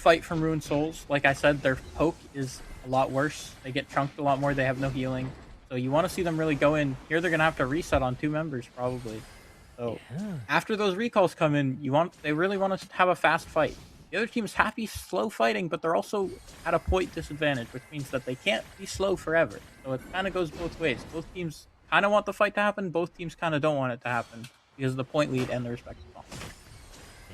fight from Ruined Souls. Like I said, their poke is a lot worse. They get chunked a lot more. They have no healing. So you want to see them really go in. Here they're going to have to reset on 2 members probably. So after those recalls come in, they really want to have a fast fight. The other team's happy slow fighting, but they're also at a point disadvantage, which means that they can't be slow forever. So it kind of goes both ways. Both teams kind of want the fight to happen. Both teams kind of don't want it to happen because of the point lead and the respective bomb.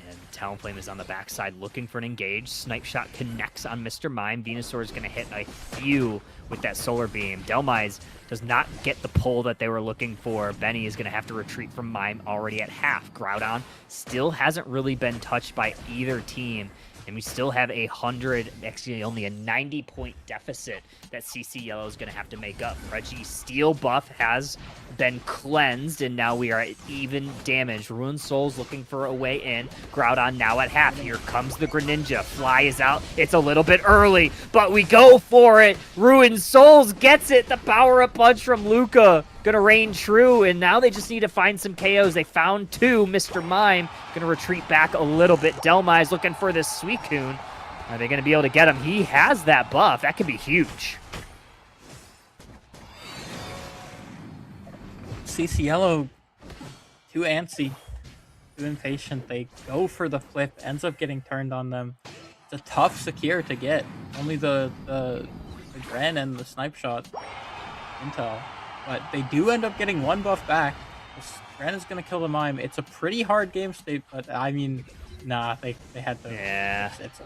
And Talonflame is on the backside looking for an engage. Snipe shot connects on Mr. Mime. Venusaur is going to hit a few with that solar beam. Delmise does not get the pull that they were looking for. Benny is going to have to retreat from Mime already at half. Groudon still hasn't really been touched by either team. And we still have actually only a 90-point deficit that CC Yellow is going to have to make up. Reggie's Steel buff has been cleansed, and now we are at even damage. Ruined Souls looking for a way in. Groudon now at half. Here comes the Greninja. Fly is out. It's a little bit early, but we go for it. Ruined Souls gets it. The power-up punch from Luca. Gonna reign true, and now they just need to find some KOs. They found 2. Mr. Mime gonna retreat back a little bit. Delmise looking for this Suicune. Are they gonna be able to get him? He has that buff. That could be huge. CC Yellow, too antsy, too impatient. They go for the flip, ends up getting turned on them. It's a tough secure to get. Only the Gren and the Snipe Shot intel. But they do end up getting 1 buff back. Gren is going to kill the Mime. It's a pretty hard game state, but I mean, nah, they had to. Yeah. It's a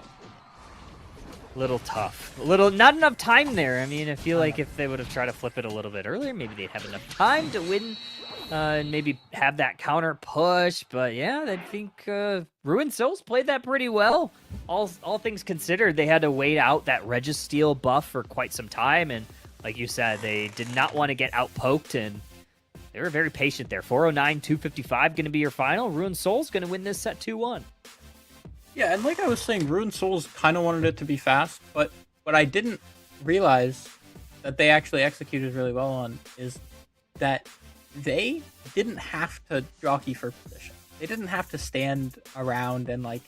little tough. Not enough time there. I mean, I feel like if they would have tried to flip it a little bit earlier, maybe they'd have enough time to win and maybe have that counter push. But yeah, I think Ruined Souls played that pretty well. All things considered, they had to wait out that Registeel buff for quite some time, and like you said, they did not want to get out-poked, and they were very patient there. 409, 255 going to be your final. Ruined Souls going to win this set 2-1. Yeah, and like I was saying, Ruined Souls kind of wanted it to be fast, but what I didn't realize that they actually executed really well on is that they didn't have to jockey for position. They didn't have to stand around and like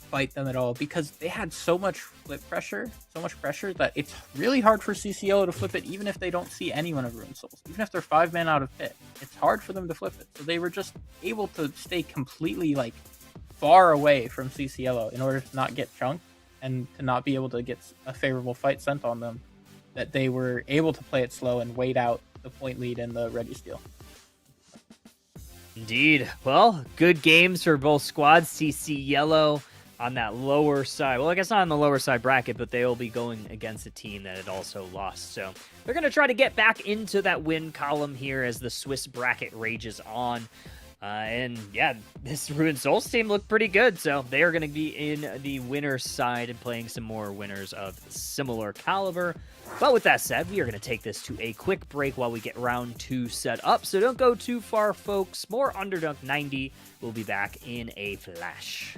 fight them at all because they had so much flip pressure, that it's really hard for CCLO to flip it even if they don't see anyone of Ruined Souls. Even if they're 5-man out of pit, it's hard for them to flip it. So they were just able to stay completely like far away from CCLO in order to not get chunked and to not be able to get a favorable fight sent on them, that they were able to play it slow and wait out the point lead in the Registeel. Indeed. Well, good games for both squads. CC Yellow on that lower side. Well, I guess not on the lower side bracket, but they will be going against a team that had also lost. So they're going to try to get back into that win column here as the Swiss bracket rages on. And yeah, this Ruined Souls team looked pretty good. So they are going to be in the winner's side and playing some more winners of similar caliber. But with that said, we are going to take this to a quick break while we get round 2 set up. So don't go too far, folks. More Underdunk 90. We'll be back in a flash.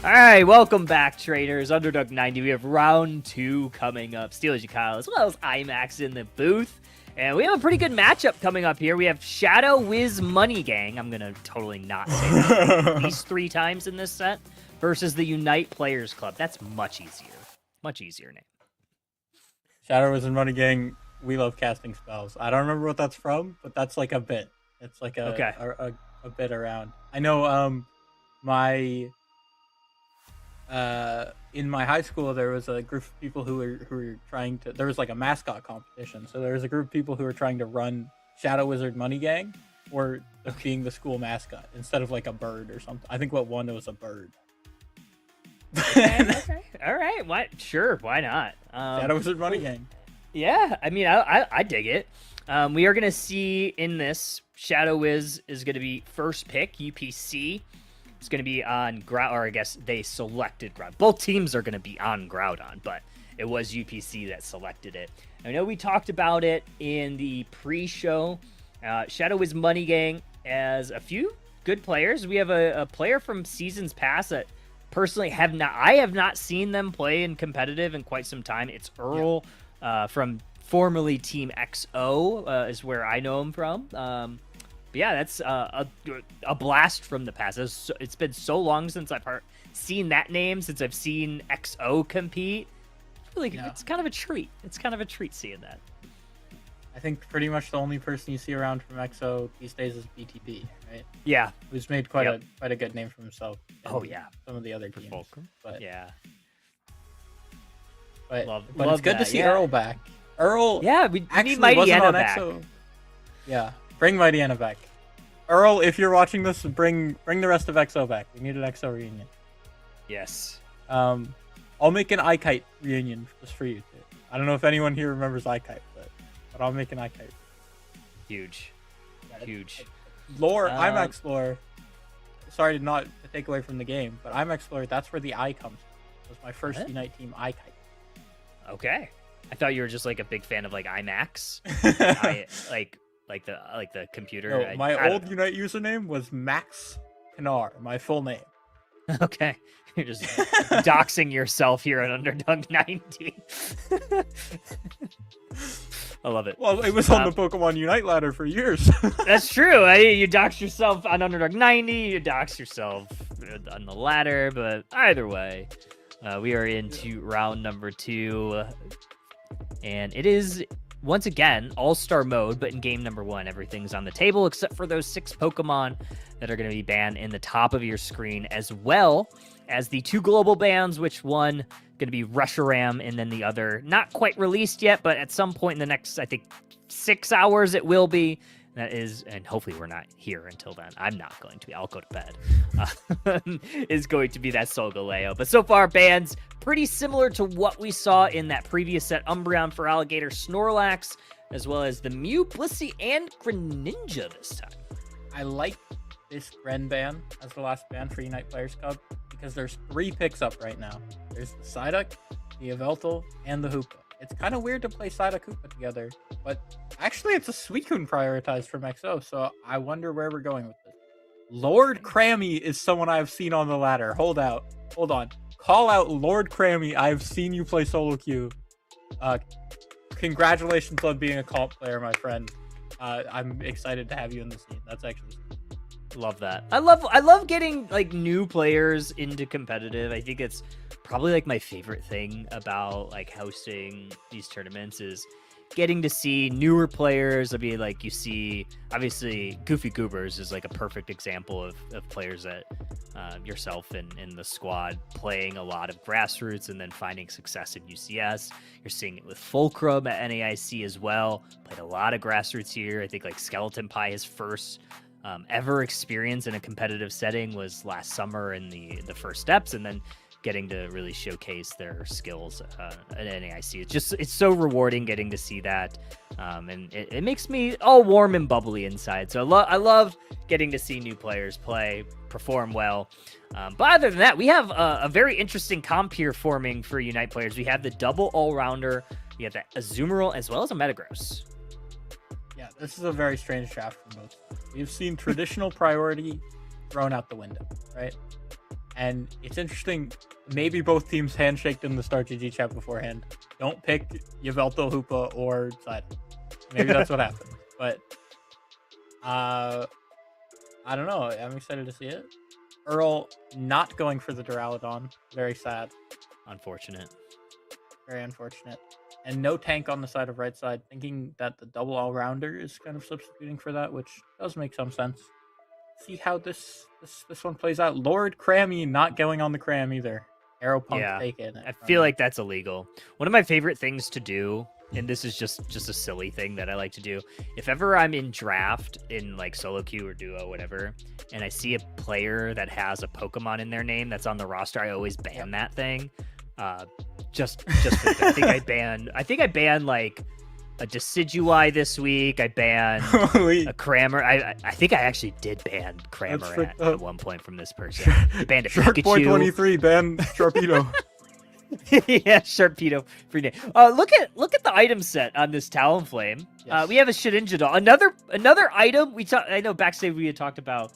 All right, welcome back, traders. Underdunk 90. We have round 2 coming up. Steelers and Kyle, as well as IMAX in the booth. And we have a pretty good matchup coming up here. We have Shadow Wiz Money Gang. I'm going to totally not say that at least 3 times in this set. Versus the Unite Players Club. That's much easier. Much easier name. Shadow Wiz Money Gang, we love casting spells. I don't remember what that's from, but that's like a bit. It's like a bit around. I know in my high school there was a group of people who were trying to, there was like a mascot competition, so there was a group of people who were trying to run Shadow Wizard Money Gang or being the school mascot instead of like a bird or something. I think what won was a bird. Okay. All right. What? Sure. Why not? Shadow Wizard Money Gang. Yeah. I mean, I dig it. We are gonna see in this Shadow Wiz is gonna be first pick UPC. It's going to be on Groudon, or I guess they selected Groudon. Both teams are going to be on Groudon, but it was UPC that selected it. I know we talked about it in the pre-show. Shadow Wiz Money Gang has a few good players. We have a player from seasons past that personally I have not seen them play in competitive in quite some time. It's Earl from formerly Team XO is where I know him from. But yeah, that's a blast from the past. It's been so long since I've seen that name, since I've seen XO compete. It's kind of a treat. It's kind of a treat seeing that. I think pretty much the only person you see around from XO these days is BTP, right? Yeah, who's made quite a good name for himself. Oh yeah, some of the other teams. But yeah, but love it's good to see Earl back. Earl, we need Mighty Anna back. XO. Yeah. Bring Mighty Anna back. Earl, if you're watching this, bring the rest of XO back. We need an XO reunion. Yes. I'll make an iKite reunion just for you too. I don't know if anyone here remembers iKite, but I'll make an iKite. Huge. Huge. Lore, IMAX lore. Sorry to take away from the game, but IMAX lore, that's where the I comes from. It was my first Unite team iKite. Okay. I thought you were just like a big fan of like IMAX. Like the computer. No, my old Unite username was Max Pinar, my full name. Okay. You're just doxing yourself here on Underdunk 90. I love it. Well, it was on the Pokemon Unite ladder for years. That's true. You dox yourself on Underdunk 90, you dox yourself on the ladder, but either way, we are into round number 2, and it is once again all-star mode, but in game number 1 everything's on the table except for those 6 Pokemon that are going to be banned in the top of your screen, as well as the 2 global bans, which one going to be Reshiram and then the other not quite released yet, but at some point in the next, I think, 6 hours it will be. That is, and hopefully we're not here until then. I'm not going to be. I'll go to bed. Is going to be that Solgaleo. But so far, bans pretty similar to what we saw in that previous set. Umbreon for Alligator, Snorlax, as well as the Mew, Blissey, and Greninja this time. I like this Gren ban as the last ban for Unite Players Cup because there's 3 picks up right now. There's the Psyduck, the Yveltal, and the Hoopa. It's kind of weird to play Psyduck Hoopa together, but actually it's a Suicune prioritized from XO, so I wonder where we're going with this. Lord Crammy is someone I've seen on the ladder. Hold on. Call out Lord Crammy. I've seen you play solo queue. Congratulations on being a comp player, my friend. I'm excited to have you in the scene. That's actually love that. I love getting like new players into competitive. I think it's probably like my favorite thing about like hosting these tournaments is getting to see newer players. I mean, like you see, obviously Goofy Goobers is like a perfect example of players that yourself and the squad playing a lot of grassroots and then finding success in UCS. You're seeing it with Fulcrum at NAIC as well. Played a lot of grassroots here. I think like Skeleton Pie, his first ever experience in a competitive setting was last summer in the first steps, and then getting to really showcase their skills at NAIC. It's so rewarding getting to see that, and it makes me all warm and bubbly inside. So I love getting to see new players play, perform well. But other than that, we have a very interesting comp here forming for Unite players. We have the double all-rounder, we have the Azumarill, as well as a Metagross. Yeah, this is a very strange draft for most. We've seen traditional priority thrown out the window, right? And it's interesting, maybe both teams handshaked in the Star GG chat beforehand. Don't pick Yveltal, Hoopa, or Side. Maybe that's what happened. But I don't know. I'm excited to see it. Earl not going for the Duraludon. Very sad. Unfortunate. Very unfortunate. And no tank on the side of right side, thinking that the double all-rounder is kind of substituting for that, which does make some sense. See how this one plays out. Lord Crammy not going on the Cram either. Arrow Punk taking it. I feel like that's illegal. One of my favorite things to do, and this is just a silly thing that I like to do, if ever I'm in draft in like solo queue or duo, whatever, and I see a player that has a Pokemon in their name that's on the roster, I always ban that thing. Just for I think I banned like a Decidueye this week. I banned a Crammer. I think I actually did ban Crammer at one point from this person. I banned a Shark Pikachu. Boy 23 banned Sharpedo. Yeah, Sharpedo free name. Look at the item set on this Talonflame. Yes. We have a Shedinja doll. Another item I know backstage we had talked about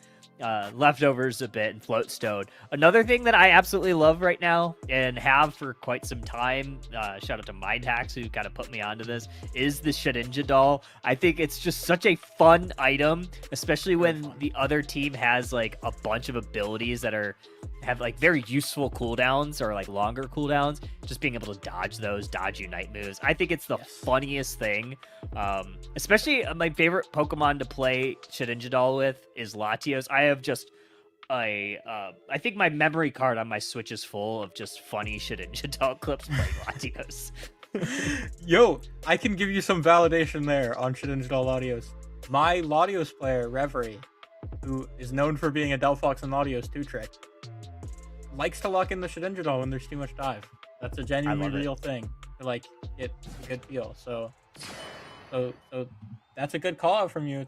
leftovers a bit and Floatstone. Another thing that I absolutely love right now and have for quite some time, shout out to Mindhacks who kind of put me onto this, is the Shedinja doll. I think it's just such a fun item, especially when the other team has like a bunch of abilities that have like very useful cooldowns or like longer cooldowns. Just being able to dodge Unite moves. I think it's the funniest thing. Especially my favorite Pokemon to play Shedinja doll with is Latios. I have just I think my memory card on my Switch is full of just funny Shedinja doll clips playing Latios. Yo, I can give you some validation there on Shedinja doll Latios. My Latios player, Reverie, who is known for being a Delphox and Latios 2-trick, likes to lock in the Shedinja doll when there's too much dive. That's a genuinely real thing to like get a good feel. So that's a good call out from you.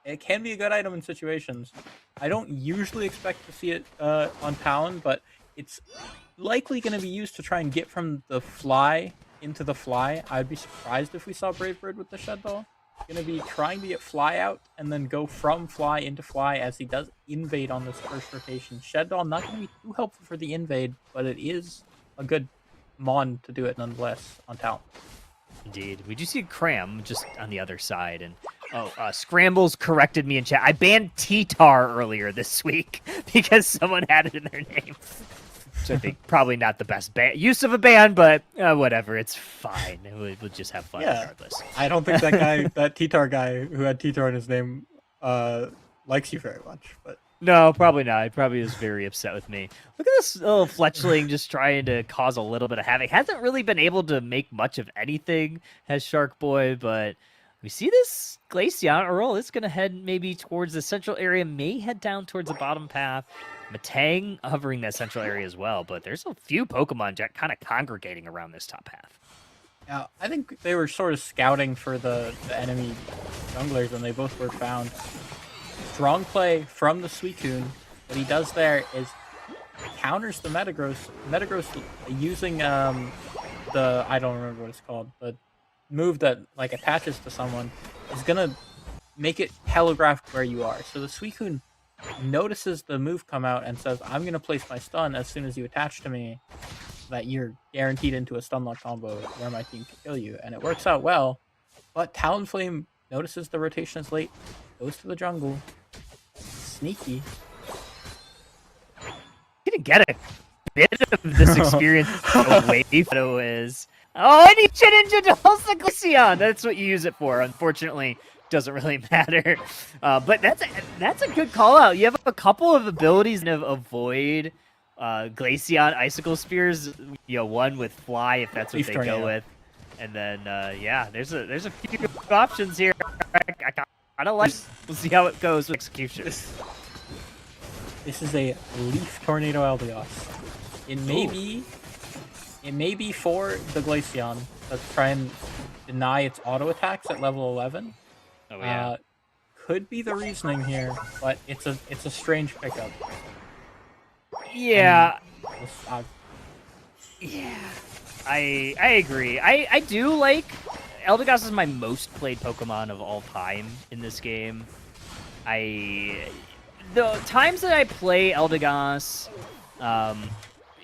It can be a good item in situations. I don't usually expect to see it on Talon, but it's likely going to be used to try and get from the fly into the fly. I'd be surprised if we saw Brave Bird with the Shed doll. Going to be trying to get fly out and then go from fly into fly as he does invade on this first rotation. Shed doll not going to be too helpful for the invade, but it is a good mon to do it nonetheless on Talon. Indeed. We do see Cram just on the other side. And Scrambles corrected me in chat. I banned T-Tar earlier this week because someone had it in their name. So I think probably not the best use of a ban, but whatever. It's fine. We'll just have fun regardless. I don't think that guy, that T-Tar guy who had T-Tar in his name, likes you very much. But no, probably not. He probably is very upset with me. Look at this little Fletchling just trying to cause a little bit of havoc. Hasn't really been able to make much of anything, has Shark Boy, but we see this Glaceon. Earl is going to head maybe towards the central area, may head down towards the bottom path. Matang hovering that central area as well, but there's a few Pokemon kind of congregating around this top path. Yeah, I think they were sort of scouting for the enemy junglers, and they both were found. Strong play from the Suicune. What he does there is counters the Metagross. Metagross using the, I don't remember what it's called, the move that like attaches to someone is gonna make it telegraphed where you are. So the Suicune notices the move come out and says, I'm gonna place my stun as soon as you attach to me, so that you're guaranteed into a stun lock combo where my team can kill you. And it works out well, but Talonflame notices the rotation is late, goes to the jungle. Sneaky. Gonna get a bit of this experience away from is. Oh, I need Shedinja dolls the Glaceon. That's what you use it for. Unfortunately, doesn't really matter. But that's a good call out. You have a couple of abilities to avoid Glaceon Icicle Spears. You know, one with Fly if that's what they go with, and then yeah, there's a few options here. I don't like. We'll see how it goes with execution. This is a Leaf Tornado Eldeos. It may be for the Glaceon. Let's try and deny its auto attacks at level 11. Oh yeah. Could be the reasoning here, but it's a strange pickup. Yeah. Yeah. I agree. I do like. Eldegoss is my most played Pokemon of all time in this game. The times that I play Eldegoss,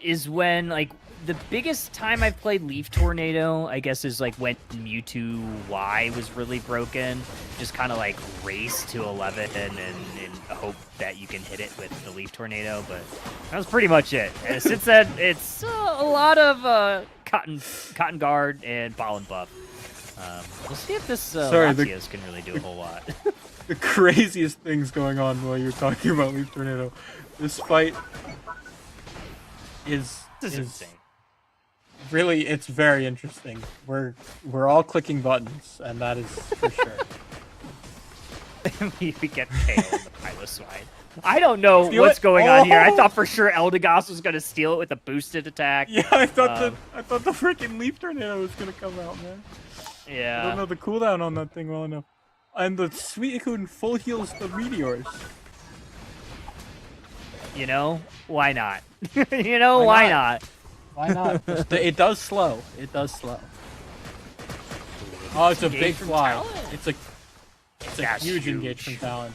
is when, like, the biggest time I've played Leaf Tornado, I guess, is like when Mewtwo Y was really broken. Just kind of like race to 11 and hope that you can hit it with the Leaf Tornado, but that was pretty much it. And since then, it's a lot of Cotton Guard and Ball and Buff. We'll see if this Latios can really do a whole lot. The craziest things going on while you're talking about Leaf Tornado. This fight is insane. Really, it's very interesting. We're all clicking buttons, and that is for sure. We get KO in the Piloswine. I don't know what's going on here. I thought for sure Eldegoss was going to steal it with a boosted attack. Yeah, I thought the freaking Leaf Tornado was going to come out, man. Yeah. I don't know the cooldown on that thing well enough. And the Suicune full heals the Meteors. You know, why not? You know, why not? Why not? It does slow. It does slow. Oh, it's a big fly. It's a huge engage from Talon.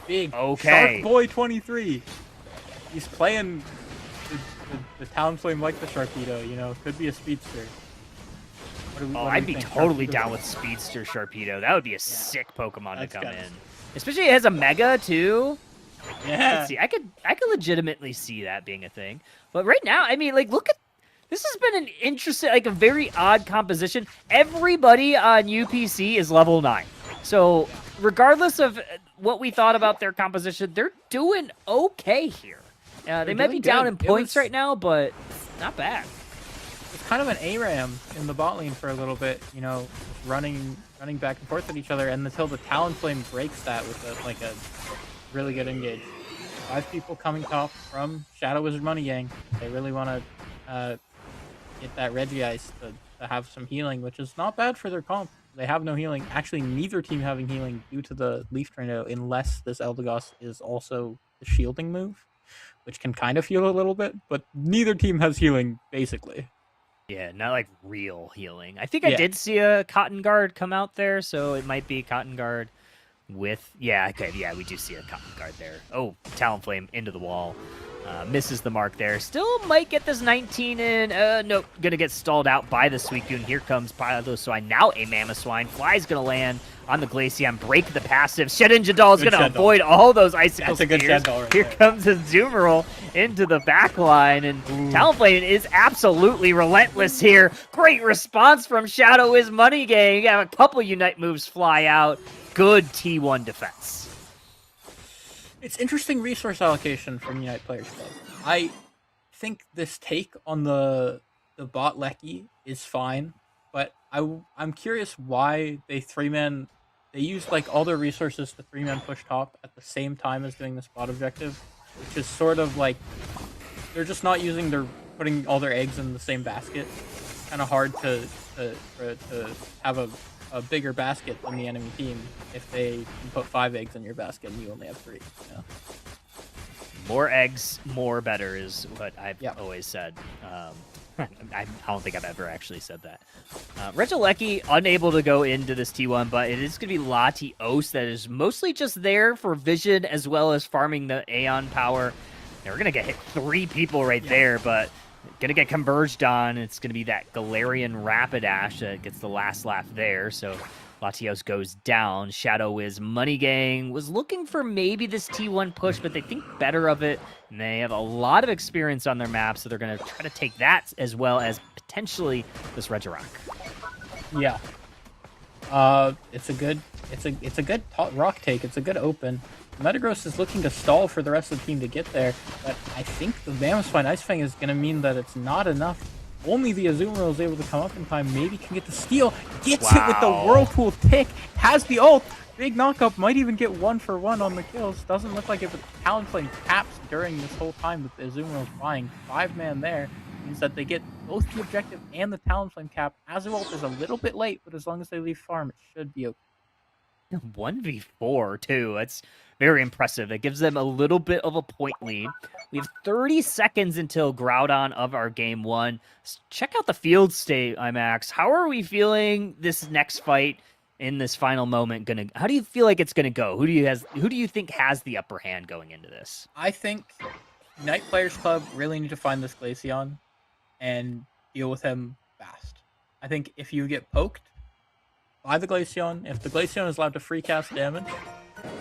Big. Okay. Shark Boy 23. He's playing the Talonflame like the Sharpedo, you know. Could be a speedster. I'd be totally down with Speedster Sharpedo. That would be a sick Pokemon to come in. Especially it has a Mega too. Yeah. I could legitimately see that being a thing. But right now, I mean, like, look at this has been an interesting, like, a very odd composition. Everybody on UPC is level 9. So regardless of what we thought about their composition, they're doing okay here. They might be down in points right now, but not bad. It's kind of an ARAM in the bot lane for a little bit, you know, running back and forth at each other, and until the Talonflame breaks that with a really good engage. 5 people coming top from Shadow Wizard Money Gang. They really want to get that Regice to have some healing, which is not bad for their comp. They have no healing. Actually, neither team having healing due to the Leaf Tornado, unless this Eldegoss is also the shielding move, which can kind of heal a little bit, but neither team has healing, basically. Yeah, not like real healing. I think I did see a Cotton Guard come out there, so it might be Cotton Guard with... Yeah, okay, yeah, we do see a Cotton Guard there. Oh, Talonflame into the wall. Misses the mark there. Still might get this 19 in. Nope, gonna get stalled out by the Suicune. Here comes Piloswine. Now a Mamoswine. Fly's gonna land on the Glaceon, break the passive. Shedinjadal is gonna avoid all those icicle spears. That's a good Shedinjadal right there. Here comes Azumarill into the back line, and Talonflame is absolutely relentless here. Great response from Shadow Wiz Money Gang. You have a couple Unite moves fly out. Good T1 defense. It's interesting resource allocation from Unite Players Club. I think this take on the bot Lecky is fine, but I'm curious why they used like all their resources to 3-man push top at the same time as doing this bot objective, which is sort of like they're just not putting all their eggs in the same basket. It's kind of hard to have a bigger basket than the enemy team if they can put 5 eggs in your basket and you only have 3. You know? More eggs, more better is what I've always said. I don't think I've ever actually said that. Regieleki unable to go into this T1, but it is going to be Latios that is mostly just there for vision as well as farming the Aeon power. Now, we're going to get hit 3 people right there, but going to get converged on. It's going to be that Galarian Rapidash that gets the last laugh there. So Latios goes down. Shadow Wiz Money Gang was looking for maybe this T1 push, but they think better of it. And they have a lot of experience on their map, so they're going to try to take that as well as potentially this Regirock. Yeah. It's a good rock take. It's a good open. Metagross is looking to stall for the rest of the team to get there, but I think the Mamoswine Ice Fang is going to mean that it's not enough. Only the Azumarill is able to come up in time, maybe can get the steal, gets it with the Whirlpool tick, has the ult, big knockup, might even get 1-for-1 on the kills. Doesn't look like if the Talonflame taps during this whole time that the Azumarill is flying. 5-man there means that they get both the objective and the Talonflame cap. Azumarill is a little bit late, but as long as they leave farm, it should be okay. 1v4 too. That's very impressive. It gives them a little bit of a point lead. We have 30 seconds until Groudon of our game 1. Check out the field state, IMAX. How are we feeling this next fight in this final moment? How do you feel like it's gonna go? Who do you think has the upper hand going into this? I think Unite Players Club really need to find this Glaceon and deal with him fast. I think if you get poked by the Glaceon, if the Glaceon is allowed to free cast damage,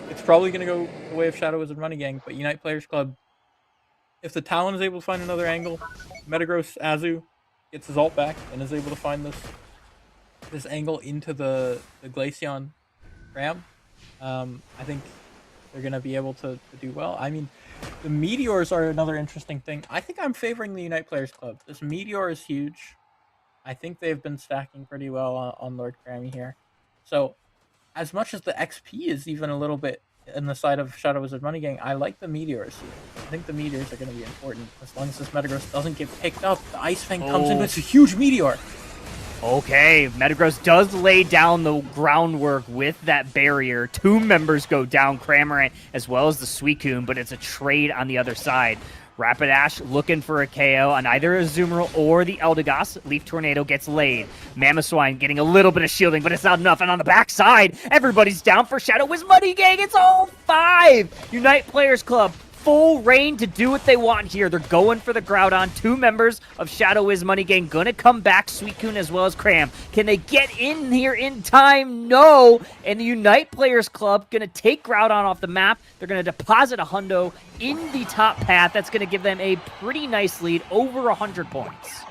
it's probably going to go the way of Shadow Wizard Money Gang. But Unite Players Club, if the Talon is able to find another angle, Metagross Azu gets his ult back and is able to find this angle into the Glaceon Ram. I think they're going to be able to do well. I mean, the Meteors are another interesting thing. I think I'm favoring the Unite Players Club. This Meteor is huge. I think they've been stacking pretty well on Lord Grammy here. So, as much as the XP is even a little bit in the side of Shadow Wizard Money Gang, I like the Meteors here. I think the Meteors are going to be important. As long as this Metagross doesn't get picked up, the Ice Fang comes in, it's a huge Meteor. Okay, Metagross does lay down the groundwork with that barrier. 2 members go down, Cramorant as well as the Suicune, but it's a trade on the other side. Rapidash looking for a KO on either Azumarill or the Eldegoss. Leaf Tornado gets laid. Mamoswine getting a little bit of shielding, but it's not enough. And on the backside, everybody's down for Shadow Wiz Money Gang. It's all 5. Unite Players Club. Full reign to do what they want here. They're going for the Groudon. 2 members of Shadow Wiz Money Gang gonna come back. Suicune as well as Cram. Can they get in here in time? No. And the Unite Players Club gonna take Groudon off the map. They're gonna deposit a hundo in the top path. That's gonna give them a pretty nice lead, over 100 points.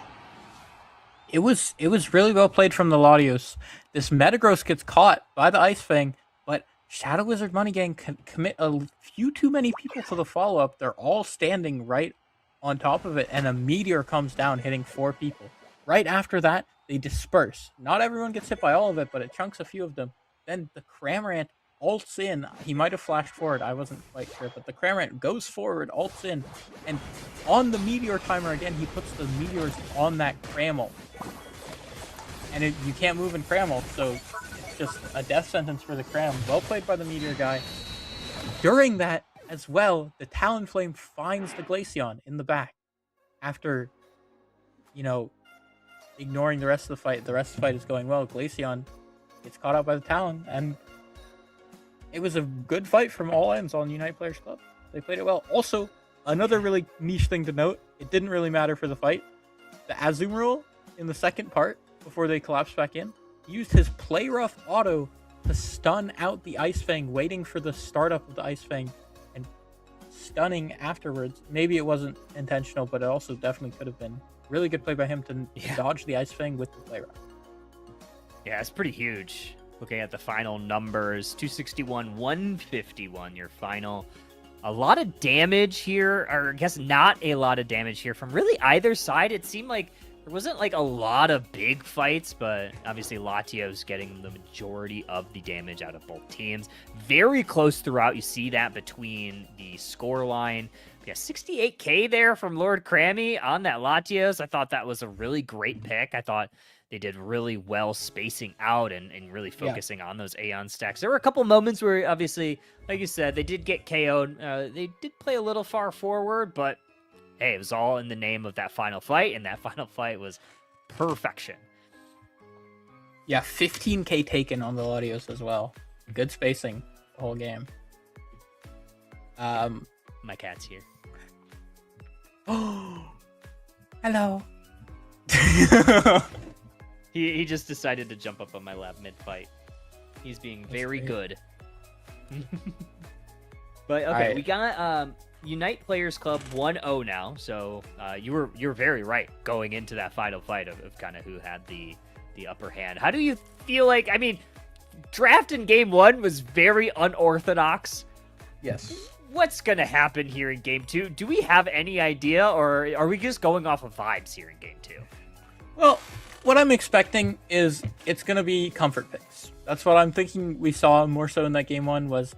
It was really well played from the Latios. This Metagross gets caught by the Ice Fang, but Shadow Wizard Money Gang commit a few too many people to the follow-up. They're all standing right on top of it, and a Meteor comes down, hitting 4 people. Right after that, they disperse. Not everyone gets hit by all of it, but it chunks a few of them. Then the Cramorant ults in. He might have flashed forward. I wasn't quite sure, but the Cramorant goes forward, ults in, and on the Meteor timer again, he puts the Meteors on that Cramel. And you can't move in Cramel, so just a death sentence for the Cram. Well played by the Meteor guy. During that as well, the Talonflame finds the Glaceon in the back. After, ignoring the rest of the fight. The rest of the fight is going well. Glaceon gets caught out by the Talon, and it was a good fight from all ends on Unite Players Club. They played it well. Also, another really niche thing to note, it didn't really matter for the fight. The Azumarill in the second part, before they collapsed back in, used his Play Rough auto to stun out the Ice Fang, waiting for the startup of the Ice Fang, and stunning afterwards. Maybe it wasn't intentional, but it also definitely could have been. Really good play by him to dodge the Ice Fang with the Play Rough. Yeah, it's pretty huge. Looking at the final numbers, 261, 151, your final. A lot of damage here, or I guess not a lot of damage here from really either side. It seemed like there wasn't like a lot of big fights, but obviously Latios getting the majority of the damage out of both teams. Very close throughout. You see that between the score line. Yeah, 68K there from Lord Crammy on that Latios. I thought that was a really great pick. I thought they did really well spacing out and really focusing on those Aeon stacks. There were a couple moments where, obviously, like you said, they did get KO'd. They did play a little far forward, but hey, it was all in the name of that final fight, and that final fight was perfection. Yeah, 15K taken on the Latios as well. Good spacing the whole game. My cat's here. Oh, hello. He just decided to jump up on my lap mid-fight. He's being very good. But okay, we got Unite Players Club 1-0 now. So you were very right going into that final fight of kind of who had the upper hand. How do you feel like? I mean, draft in game 1 was very unorthodox. Yes. What's gonna happen here in game 2? Do we have any idea, or are we just going off of vibes here in game 2? Well, what I'm expecting is it's going to be comfort picks. That's what I'm thinking we saw more so in that game 1 was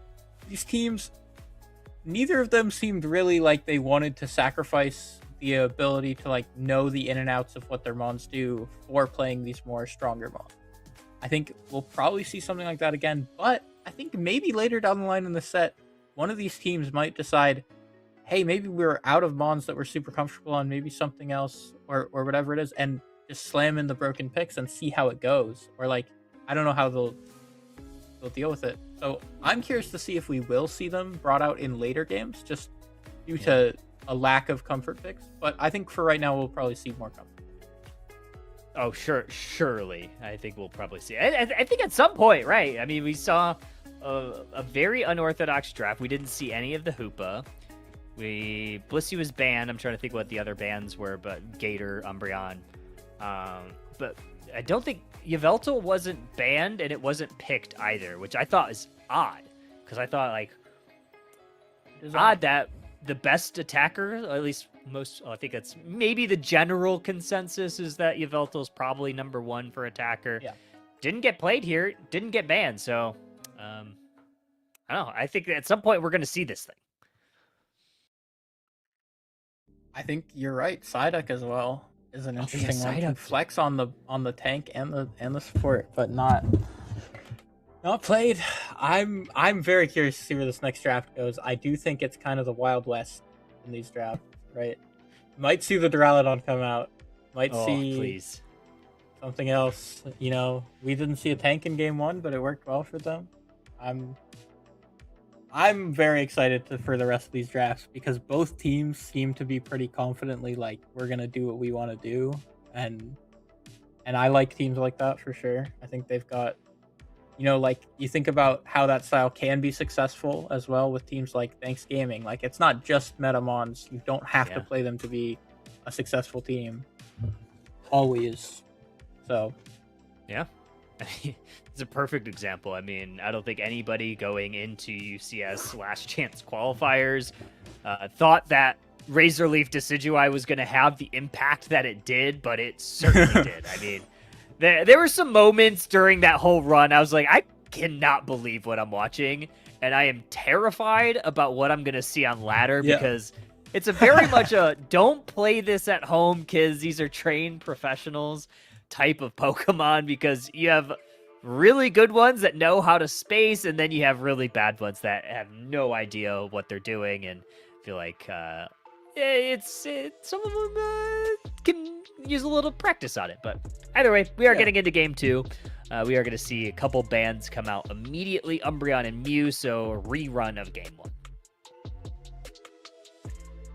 these teams, neither of them seemed really like they wanted to sacrifice the ability to like know the in and outs of what their mons do for playing these more stronger mons. I think we'll probably see something like that again, but I think maybe later down the line in the set, one of these teams might decide, hey, maybe we're out of mons that we're super comfortable on, maybe something else or whatever it is, and just slam in the broken picks and see how it goes. Or like, I don't know how they'll deal with it. So I'm curious to see if we will see them brought out in later games, just due to a lack of comfort picks, but I think for right now we'll probably see more comfort. Oh, surely. I think we'll probably see. I think at some point, right? I mean, we saw a very unorthodox draft. We didn't see any of the Hoopa. Blissey was banned. I'm trying to think what the other bans were, but Gator, Umbreon. But I don't think Yveltal wasn't banned, and it wasn't picked either, which I thought is odd. Because I thought, like, it's odd that the best attacker, or at least I think that's maybe the general consensus, is that Yveltal is probably number 1 for attacker. Yeah. Didn't get played here, didn't get banned, so I don't know. I think at some point we're going to see this thing. I think you're right. Psyduck as well is an interesting one. Can flex on the tank and the support, but not played. I'm very curious to see where this next draft goes. I do think it's kind of the Wild West in these drafts, right? Might see the Duraludon come out. Might see something else. You know, we didn't see a tank in game 1, but it worked well for them. I'm very excited for the rest of these drafts because both teams seem to be pretty confidently like, we're gonna do what we want to do, and I like teams like that for sure. I think they've got, you know, like, you think about how that style can be successful as well with teams like Thanks Gaming. Like, it's not just Metamons. You don't have to play them to be a successful team. Always. So. Yeah. It's a perfect example. I mean, I don't think anybody going into UCS last chance qualifiers thought that Razor Leaf Decidueye was going to have the impact that it did, but it certainly did. I mean, there were some moments during that whole run I was like, I cannot believe what I'm watching, and I am terrified about what I'm going to see on ladder because it's a very much a don't play this at home, kids. These are trained professionals type of Pokemon, because you have really good ones that know how to space, and then you have really bad ones that have no idea what they're doing, and I feel like it's some of them can use a little practice on it. But either way, we are getting into game 2. We are going to see a couple bans come out immediately, Umbreon and Mew, so a rerun of game 1.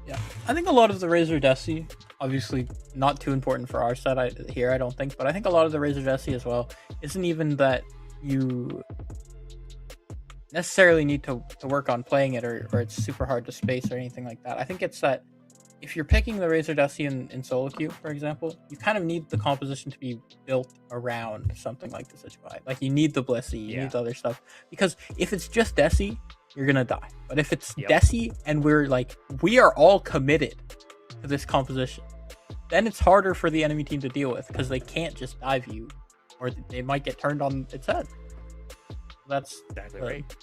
Yeah, I think a lot of the Razor Desi, obviously not too important for our set here, I don't think, but I think a lot of the Razor Desi as well isn't even that you necessarily need to work on playing it or it's super hard to space or anything like that. I think it's that if you're picking the Razor Desi in solo queue, for example, you kind of need the composition to be built around something like the Decidueye. Like, you need the Blissey, you need the other stuff, because if it's just Desi, you're gonna die. But if it's Desi and we are all committed to this composition, then it's harder for the enemy team to deal with, because they can't just dive you, or they might get turned on its head. That's exactly right.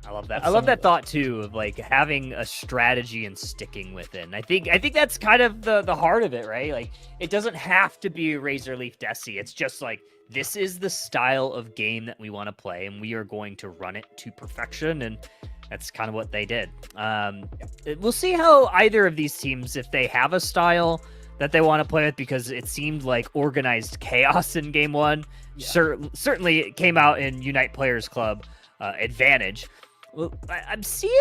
I love that. I love that thought too, of like having a strategy and sticking with it. And I think that's kind of the heart of it, right? Like, it doesn't have to be Razor Leaf Desi. It's just like, this is the style of game that we want to play, and we are going to run it to perfection. And that's kind of what they did. We'll see how either of these teams, if they have a style that they want to play with, because it seemed like organized chaos in game 1. Certainly it came out in Unite Players Club advantage. Well, I'm seeing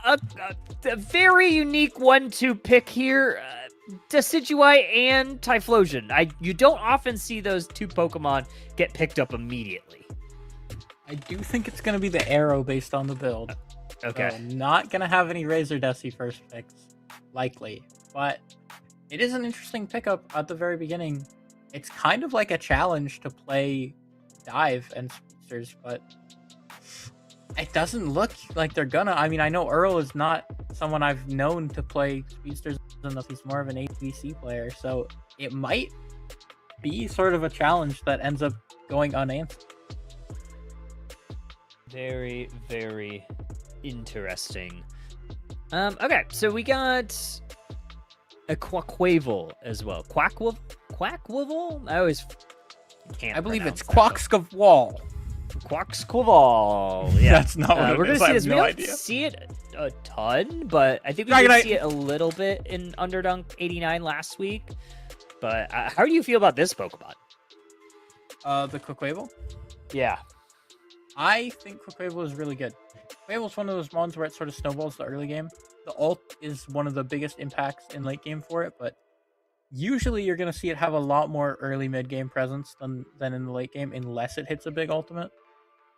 a very unique 1-2 pick here. Decidueye and Typhlosion. You don't often see those two Pokemon get picked up immediately. I do think it's going to be the Arrow based on the build. Okay. So not going to have any Razor Desi first picks, likely. But it is an interesting pickup at the very beginning. It's kind of like a challenge to play Dive and Speedsters, but it doesn't look like they're gonna. I mean, I know Earl is not someone I've known to play Speedsters enough. He's more of an HVC player, so it might be sort of a challenge that ends up going unanswered. Very, very interesting. Okay, so we got a Quackwavel as well. Quackwavel? I always can't. I believe it's Quaxkavwal. Quaxkavwal. Yeah, that's not what we're it is. gonna see this. No we don't idea. see it a ton, but I think we did see it a little bit in Underdunk 89 last week. But how do you feel about this Pokemon? The Quackwavel? Yeah. I think Quackwavel is really good. Quable's one of those mons where it sort of snowballs the early game. The ult is one of the biggest impacts in late game for it, but usually you're going to see it have a lot more early mid game presence than in the late game, unless it hits a big ultimate.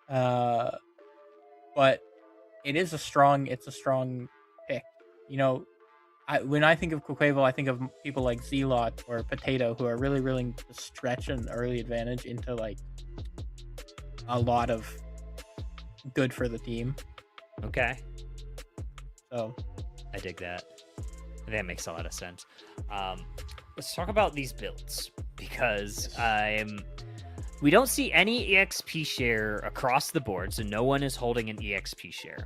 But it's a strong pick. You know, when I think of Quable, I think of people like Zelot or Potato, who are really willing to stretch an early advantage into like a lot of good for the team. Okay. So I dig that. That makes a lot of sense. Let's talk about these builds, because we don't see any EXP share across the board, so no one is holding an EXP share.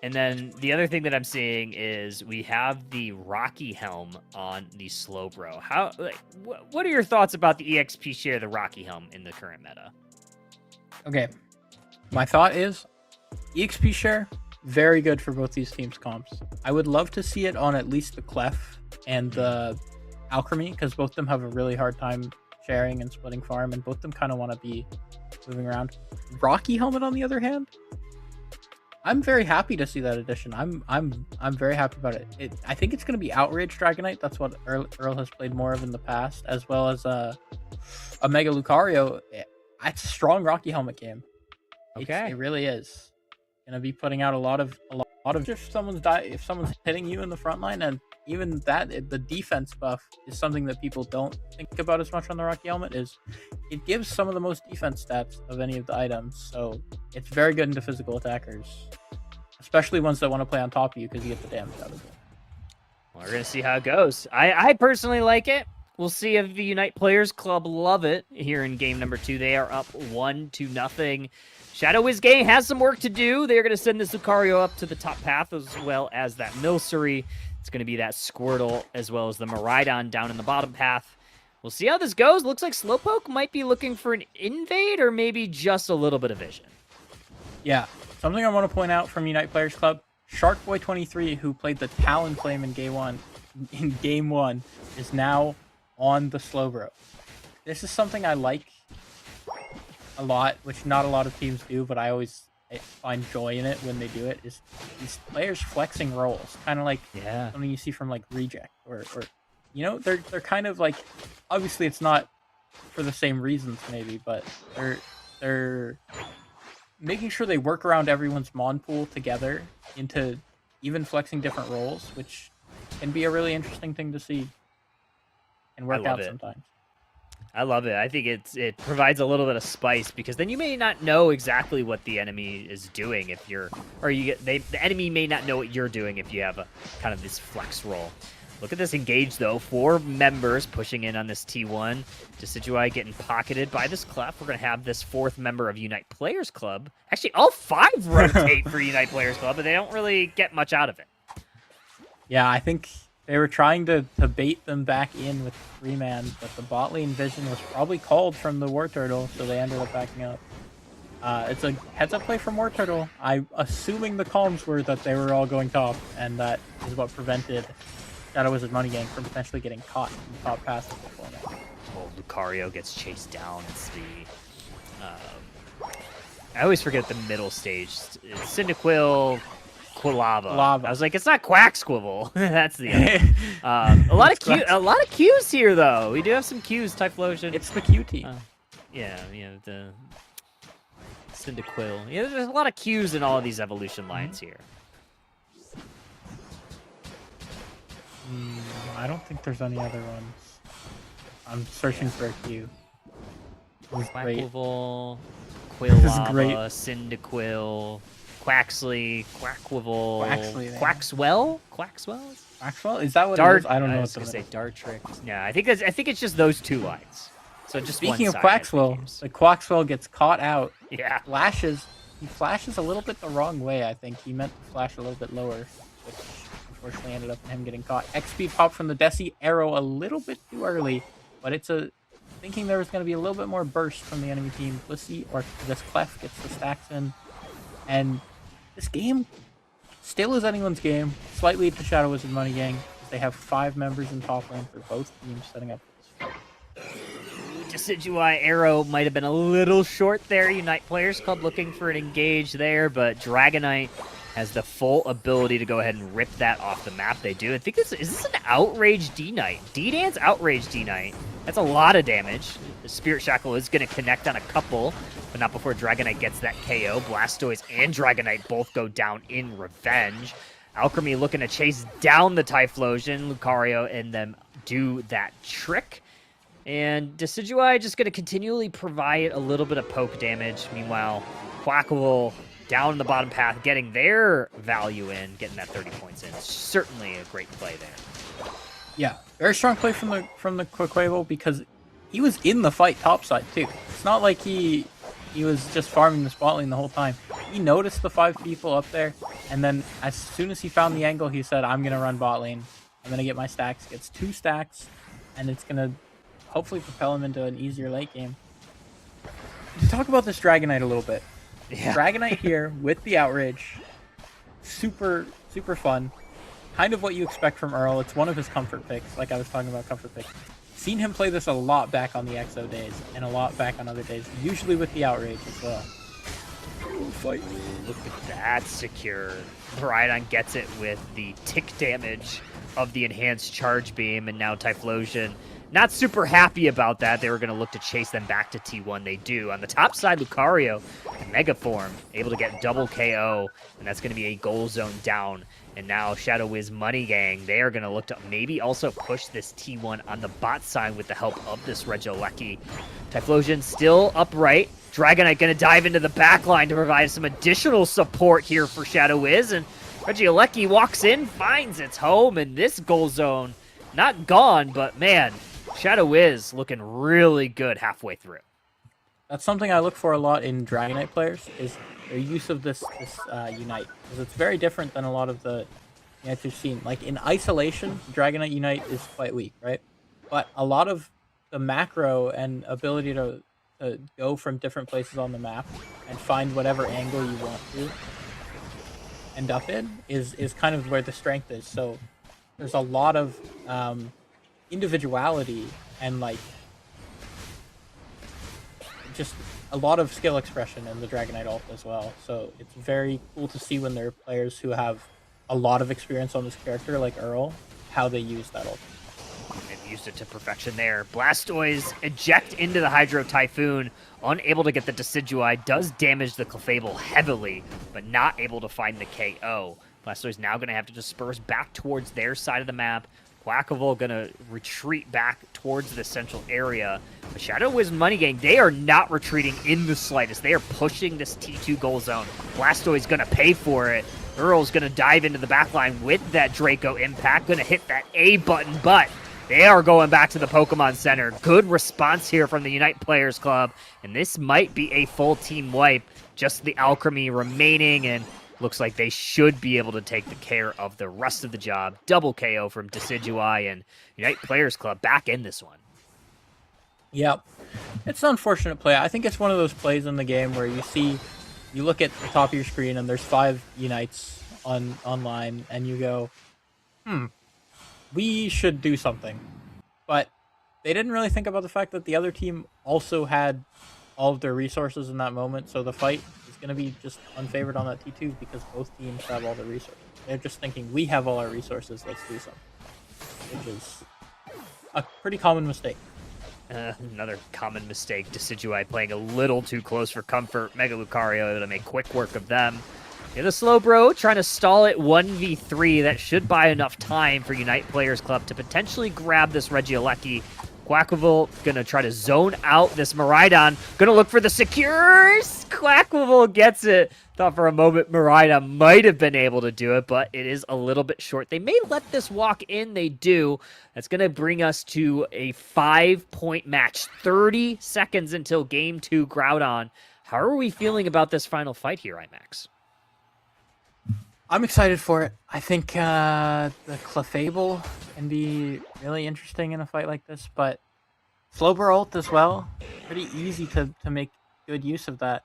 And then the other thing that I'm seeing is we have the Rocky Helm on the Slowbro. What are your thoughts about the EXP share, the Rocky Helm, in the current meta? Okay. My thought is EXP share, very good for both these teams' comps. I would love to see it on at least the Clef and the Alchemy, because both of them have a really hard time sharing and splitting farm, and both of them kind of want to be moving around. Rocky Helmet, on the other hand, I'm very happy to see that addition. I'm very happy about it. I think it's going to be Outrage Dragonite. That's what Earl has played more of in the past, as well as a Mega Lucario. It's a strong Rocky Helmet game. Okay, it really is. Going to be putting out a lot of if someone's hitting you in the front line, and even that, the defense buff is something that people don't think about as much on the Rocky Helmet. Is it gives some of the most defense stats of any of the items, so it's very good into physical attackers, especially ones that want to play on top of you, because you get the damage out of it. Well, we're gonna see how it goes. I personally like it. We'll see if the Unite Players Club love it here in game number 2. They are up 1-0. Shadow Wiz Gang has some work to do. They're going to send this Lucario up to the top path, as well as that Milcery. It's going to be that Squirtle, as well as the Miraidon down in the bottom path. We'll see how this goes. Looks like Slowpoke might be looking for an invade, or maybe just a little bit of vision. Yeah, something I want to point out from Unite Players Club, Sharkboy23, who played the Talonflame in game one, is now on the Slowbro. This is something I like a lot, which not a lot of teams do, but I find joy in it when they do it, is these players flexing roles, kind of like something you see from like Reject, or you know, they're kind of like, obviously it's not for the same reasons maybe, but they're making sure they work around everyone's mon pool together into even flexing different roles, which can be a really interesting thing to see and work out sometimes. I love it. I think it provides a little bit of spice, because then you may not know exactly what the enemy is doing if you're, or the enemy may not know what you're doing if you have a kind of this flex roll. Look at this engage though. 4 members pushing in on this T1. Decidueye getting pocketed by this Clef. We're gonna have this 4th member of Unite Players Club. Actually, all 5 rotate for Unite Players Club, but they don't really get much out of it. Yeah, I think they were trying to bait them back in with 3-man, but the bot lane vision was probably called from the War Turtle, so they ended up backing up. It's a heads-up play from War Turtle. I'm assuming the comms were that they were all going top, and that is what prevented Shadow Wizard Money Gang from potentially getting caught in the top pass of the format. Well, Lucario gets chased down. It's the... I always forget the middle stage. It's Cyndaquil... Quilava. I was like, it's not Quacksquivel. That's the end. A lot of Qs here, though. We do have some Qs. Typhlosion. It's the Q team. The Cyndaquil. Yeah, there's a lot of Qs in all of these evolution lines here. I don't think there's any other ones. I'm searching for a Q. Quackquivel, Quilava, Cyndaquil, Quaxley, Quackquivel, Quaxwell? Quaxwell? Is that what it is? I don't know. I was going to say Dartrix. Yeah, I think it's just those 2 lines. So just speaking of Quaxwell, the Quaxwell gets caught out. Yeah. He flashes a little bit the wrong way, I think. He meant to flash a little bit lower, which unfortunately ended up in him getting caught. XP pop from the Desi arrow a little bit too early, but thinking there was going to be a little bit more burst from the enemy team. Let's see, or this Clef gets the stacks in, and this game still is anyone's game. Slightly to Shadow Wizard Money Gang. They have 5 members in top lane for both teams setting up this fight. Decidueye arrow might have been a little short there. Unite Players Club looking for an engage there, but Dragonite has the full ability to go ahead and rip that off the map. They do. I think is this an Outrage D-Knight? D-Dance Outrage D-Knight. That's a lot of damage. The Spirit Shackle is going to connect on a couple, but not before Dragonite gets that KO. Blastoise and Dragonite both go down in revenge. Alchemy looking to chase down the Typhlosion. Lucario and them do that trick. And Decidueye just going to continually provide a little bit of poke damage. Meanwhile, Quackable down the bottom path, getting their value in, getting that 30 points in. Certainly a great play there. Yeah, very strong play from the Quaquavel because he was in the fight topside too. It's not like he was just farming the spot lane the whole time. He noticed the 5 people up there, and then as soon as he found the angle, he said, I'm going to run bot lane. I'm going to get my stacks. Gets 2 stacks, and it's going to hopefully propel him into an easier late game. To talk about this Dragonite a little bit. Yeah. Dragonite here with the Outrage. Super fun. Kind of what you expect from Earl. It's one of his comfort picks, like I was talking about comfort picks. Seen him play this a lot back on the EXO days, and a lot back on other days, usually with the Outrage as well. Ooh, fight. Look at that secure. Miraidon gets it with the tick damage of the enhanced charge beam, and now Typhlosion not super happy about that. They were going to look to chase them back to T1. They do. On the top side, Lucario, Mega Form, able to get double KO, and that's going to be a goal zone down. And now Shadow Wiz Money Gang, they are going to look to maybe also push this T1 on the bot side with the help of this Regieleki. Typhlosion still upright. Dragonite going to dive into the back line to provide some additional support here for Shadow Wiz. And Regieleki walks in, finds its home, and this goal zone, not gone, but man, Shadow Wiz looking really good halfway through. That's something I look for a lot in Dragonite players, is their use of this Unite. Because it's very different than a lot of the Unites we've seen. Like in isolation, Dragonite Unite is quite weak, right? But a lot of the macro and ability to go from different places on the map and find whatever angle you want to end up in is kind of where the strength is. So there's a lot of individuality and like just a lot of skill expression in the Dragonite ult as well. So it's very cool to see when there are players who have a lot of experience on this character like Earl, how they use that ult. They've used it to perfection there. Blastoise eject into the Hydro Typhoon, unable to get the Decidueye, does damage the Clefable heavily, but not able to find the KO. Blastoise now going to have to disperse back towards their side of the map. Quackable going to retreat back towards the central area. But Shadow Wiz Money Gang, they are not retreating in the slightest. They are pushing this T2 goal zone. Blastoise going to pay for it. Earl's going to dive into the backline with that Draco Impact. Going to hit that A button, but they are going back to the Pokemon Center. Good response here from the Unite Players Club. And this might be a full team wipe. Just the Alchemy remaining, and looks like they should be able to take the care of the rest of the job. Double KO from Decidueye, and Unite Players Club back in this one. Yep. It's an unfortunate play. I think it's one of those plays in the game where you look at the top of your screen and there's 5 Unites online and you go, we should do something. But they didn't really think about the fact that the other team also had all of their resources in that moment, so the fight is going to be just unfavored on that T2 because both teams have all the resources. They're just thinking, we have all our resources, let's do something. Which is a pretty common mistake. Another common mistake. Decidueye playing a little too close for comfort. Mega Lucario able to make quick work of them. Yeah, the Slowbro trying to stall it 1v3. That should buy enough time for Unite Players Club to potentially grab this Regieleki. Quackable gonna try to zone out this Miraidon. Gonna look for the secures. Quackable gets it. Thought for a moment Miraidon might have been able to do it, but it is a little bit short. They may let this walk in. They do. That's gonna bring us to a 5-point match. 30 seconds until game 2 Groudon. How are we feeling about this final fight here, IMAX? I'm excited for it. I think the Clefable can be really interesting in a fight like this, but Slowbro ult as well. Pretty easy to make good use of that.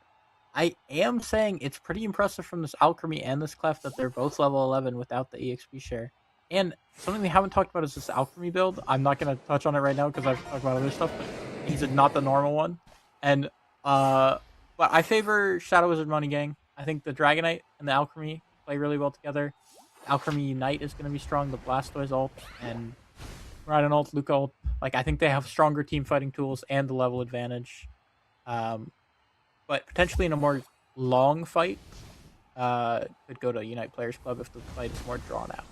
I am saying it's pretty impressive from this Alchemy and this Clef that they're both level 11 without the EXP share. And something we haven't talked about is this Alchemy build. I'm not going to touch on it right now because I've talked about other stuff, but He's not the normal one. And but I favor Shadow Wizard Money Gang. I think the Dragonite and the Alchemy play really well together. Alchemy Unite is going to be strong. The Blastoise ult and Rhydon ult, Luca ult. Like, I think they have stronger team fighting tools and the level advantage. But potentially in a more long fight, could go to Unite Players Club if the fight is more drawn out.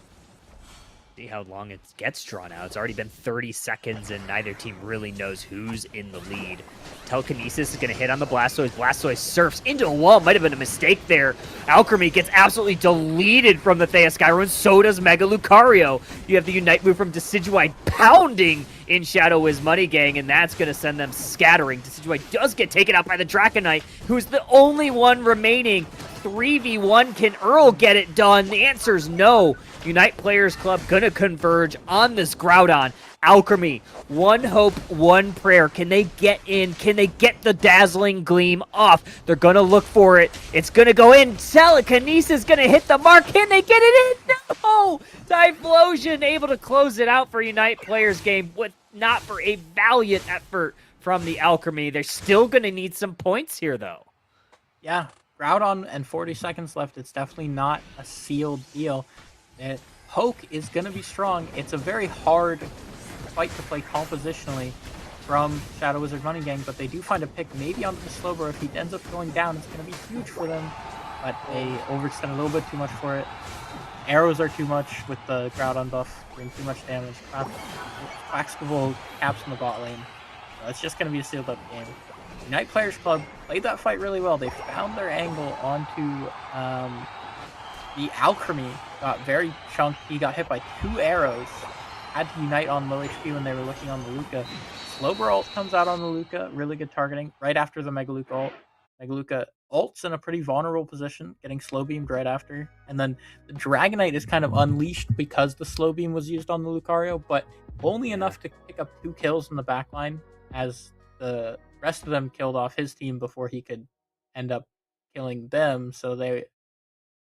See how long it gets drawn out. It's already been 30 seconds, and neither team really knows who's in the lead. Telekinesis is going to hit on the Blastoise. Blastoise surfs into a wall. Might have been a mistake there. Alchemy gets absolutely deleted from the Thea Skyro, and so does Mega Lucario. You have the Unite move from Decidueye pounding in Shadow Wiz Money Gang, and that's going to send them scattering. Decidueye does get taken out by the Draconite, who's the only one remaining. 3v1, can Earl get it done? The answer is no. Unite Players Club gonna converge on this Groudon. Alchemy, one hope, one prayer. Can they get in? Can they get the Dazzling Gleam off? They're gonna look for it. It's gonna go in. Telekinesis gonna hit the mark. Can they get it in? No! Typhlosion able to close it out for Unite Players game, but not for a valiant effort from the Alchemy. They're still gonna need some points here, though. Yeah, Groudon and 40 seconds left. It's definitely not a sealed deal. Poke is going to be strong. It's a very hard fight to play compositionally from Shadow Wizard Money Gang, but they do find a pick maybe onto the Slowbro. If he ends up going down, it's going to be huge for them, but they overextend a little bit too much for it. Arrows are too much with the Groudon buff, doing too much damage. Quaxquavel caps in the bot lane. So it's just going to be a sealed up game. Unite Players Club played that fight really well. They found their angle onto the Alchemy. Got very chunky. He got hit by 2 arrows. Had to Unite on low HP when they were looking on the Luca. Slowbro ult comes out on the Luca. Really good targeting right after the Mega Luca ult. Mega Luca ult's in a pretty vulnerable position, getting slow beamed right after. And then the Dragonite is kind of unleashed because the slow beam was used on the Lucario, but only enough to pick up 2 kills in the backline as the rest of them killed off his team before he could end up killing them. So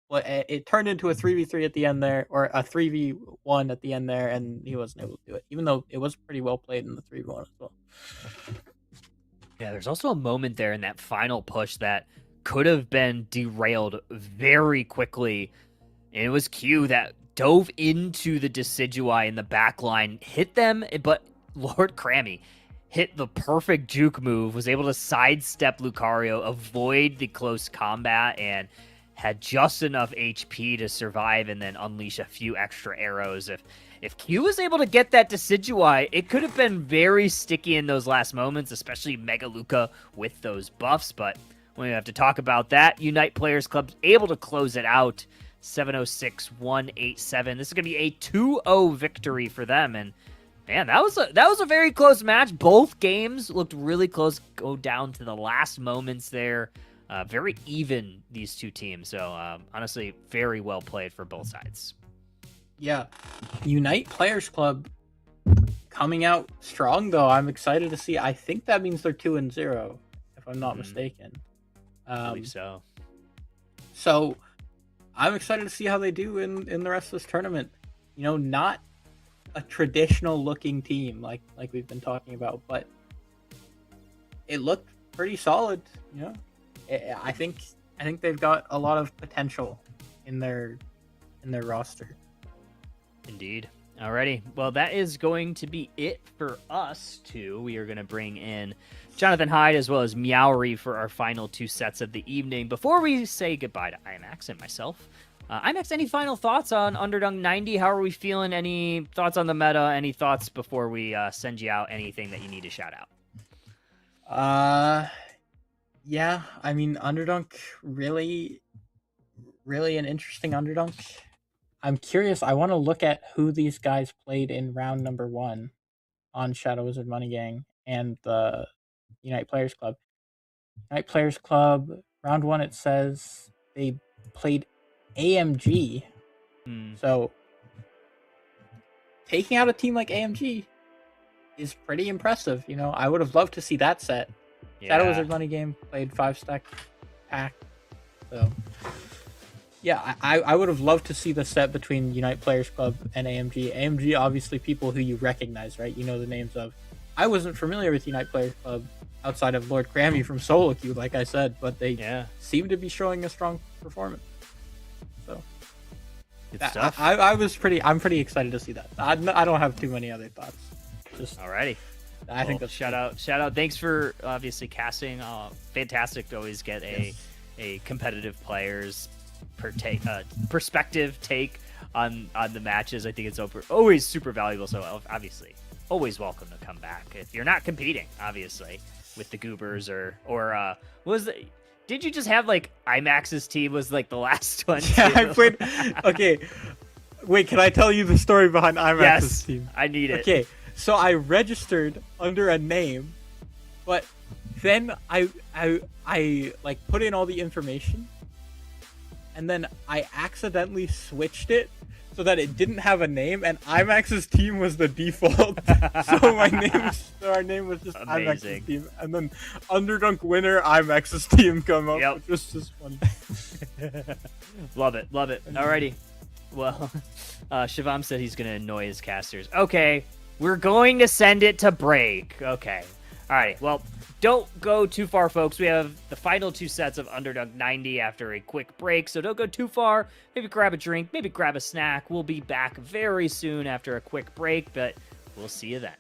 it turned into a 3v3 at the end there, or a 3v1 at the end there, and he wasn't able to do it, even though it was pretty well played in the 3v1 as well. Yeah, there's also a moment there in that final push that could have been derailed very quickly. And it was Q that dove into the Decidueye in the back line, hit them, but Lord Crammy hit the perfect juke move, was able to sidestep Lucario, avoid the close combat, and had just enough HP to survive and then unleash a few extra arrows. If Q was able to get that Decidueye, it could have been very sticky in those last moments, especially Mega Luca with those buffs, but we have to talk about that. Unite Players Club able to close it out, 706-187. This is going to be a 2-0 victory for them, and man, that was a very close match. Both games looked really close, go down to the last moments there. Very even, these two teams. So, honestly, very well played for both sides. Yeah. Unite Players Club coming out strong, though. I'm excited to see. I think that means they're 2-0, if I'm not mistaken. I believe so. So, I'm excited to see how they do in the rest of this tournament. You know, not a traditional looking team like we've been talking about, but it looked pretty solid, you know. I think they've got a lot of potential in their roster. Indeed. Alrighty. Well, that is going to be it for us two. We are going to bring in Jonathan Hyde as well as Meowry for our final 2 sets of the evening. Before we say goodbye to IMAX and myself, IMAX, any final thoughts on Underdunk 90? How are we feeling? Any thoughts on the meta? Any thoughts before we send you out? Anything that you need to shout out? Yeah, I mean, Underdunk, really an interesting Underdunk. I'm curious. I want to look at who these guys played in round number 1 on Shadow Wizard Money Gang and the Unite Players Club. Unite Players Club, round 1, it says they played AMG. So, taking out a team like AMG is pretty impressive. You know, I would have loved to see that set. Yeah. Shadow Wizard Money Game played 5-stack pack. So, yeah, I would have loved to see the set between Unite Players Club and AMG. AMG, obviously, people who you recognize, right? You know the names of I wasn't familiar with Unite Players Club outside of Lord Grammy from Solo Queue, like I said, but they seem to be showing a strong performance. So good stuff. I'm pretty excited to see that. I don't have too many other thoughts. Just alrighty. I think that's shout out. Thanks for obviously casting. Fantastic to always get a competitive player's perspective take on the matches. I think it's always super valuable. So obviously, always welcome to come back if you're not competing. Obviously, with the Goobers or did you just have like IMAX's team was like the last one? Yeah, I played. Okay, wait. Can I tell you the story behind IMAX's team? I need it. Okay. So I registered under a name, but then I like put in all the information, and then I accidentally switched it so that it didn't have a name, and IMAX's team was the default. So our name was just amazing. IMAX's team, and then Underdunk winner IMAX's team come up, which was just funny. Love it. Alrighty. Well, Shivam said he's gonna annoy his casters. Okay. We're going to send it to break. Okay. All right. Well, don't go too far, folks. We have the final 2 sets of Underdunk 90 after a quick break, so don't go too far. Maybe grab a drink, maybe grab a snack. We'll be back very soon after a quick break, but we'll see you then.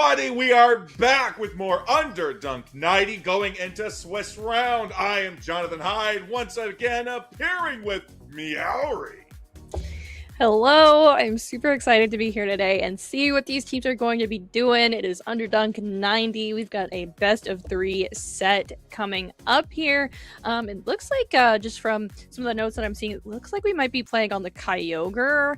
everybody, we are back with more Underdunk 90 going into Swiss round. I am Jonathan Hyde, once again appearing with Meowry. Hello, I'm super excited to be here today and see what these teams are going to be doing. It is Underdunk 90. We've got a best of 3 set coming up here. It looks like, just from some of the notes that I'm seeing, it looks like we might be playing on the Kyogre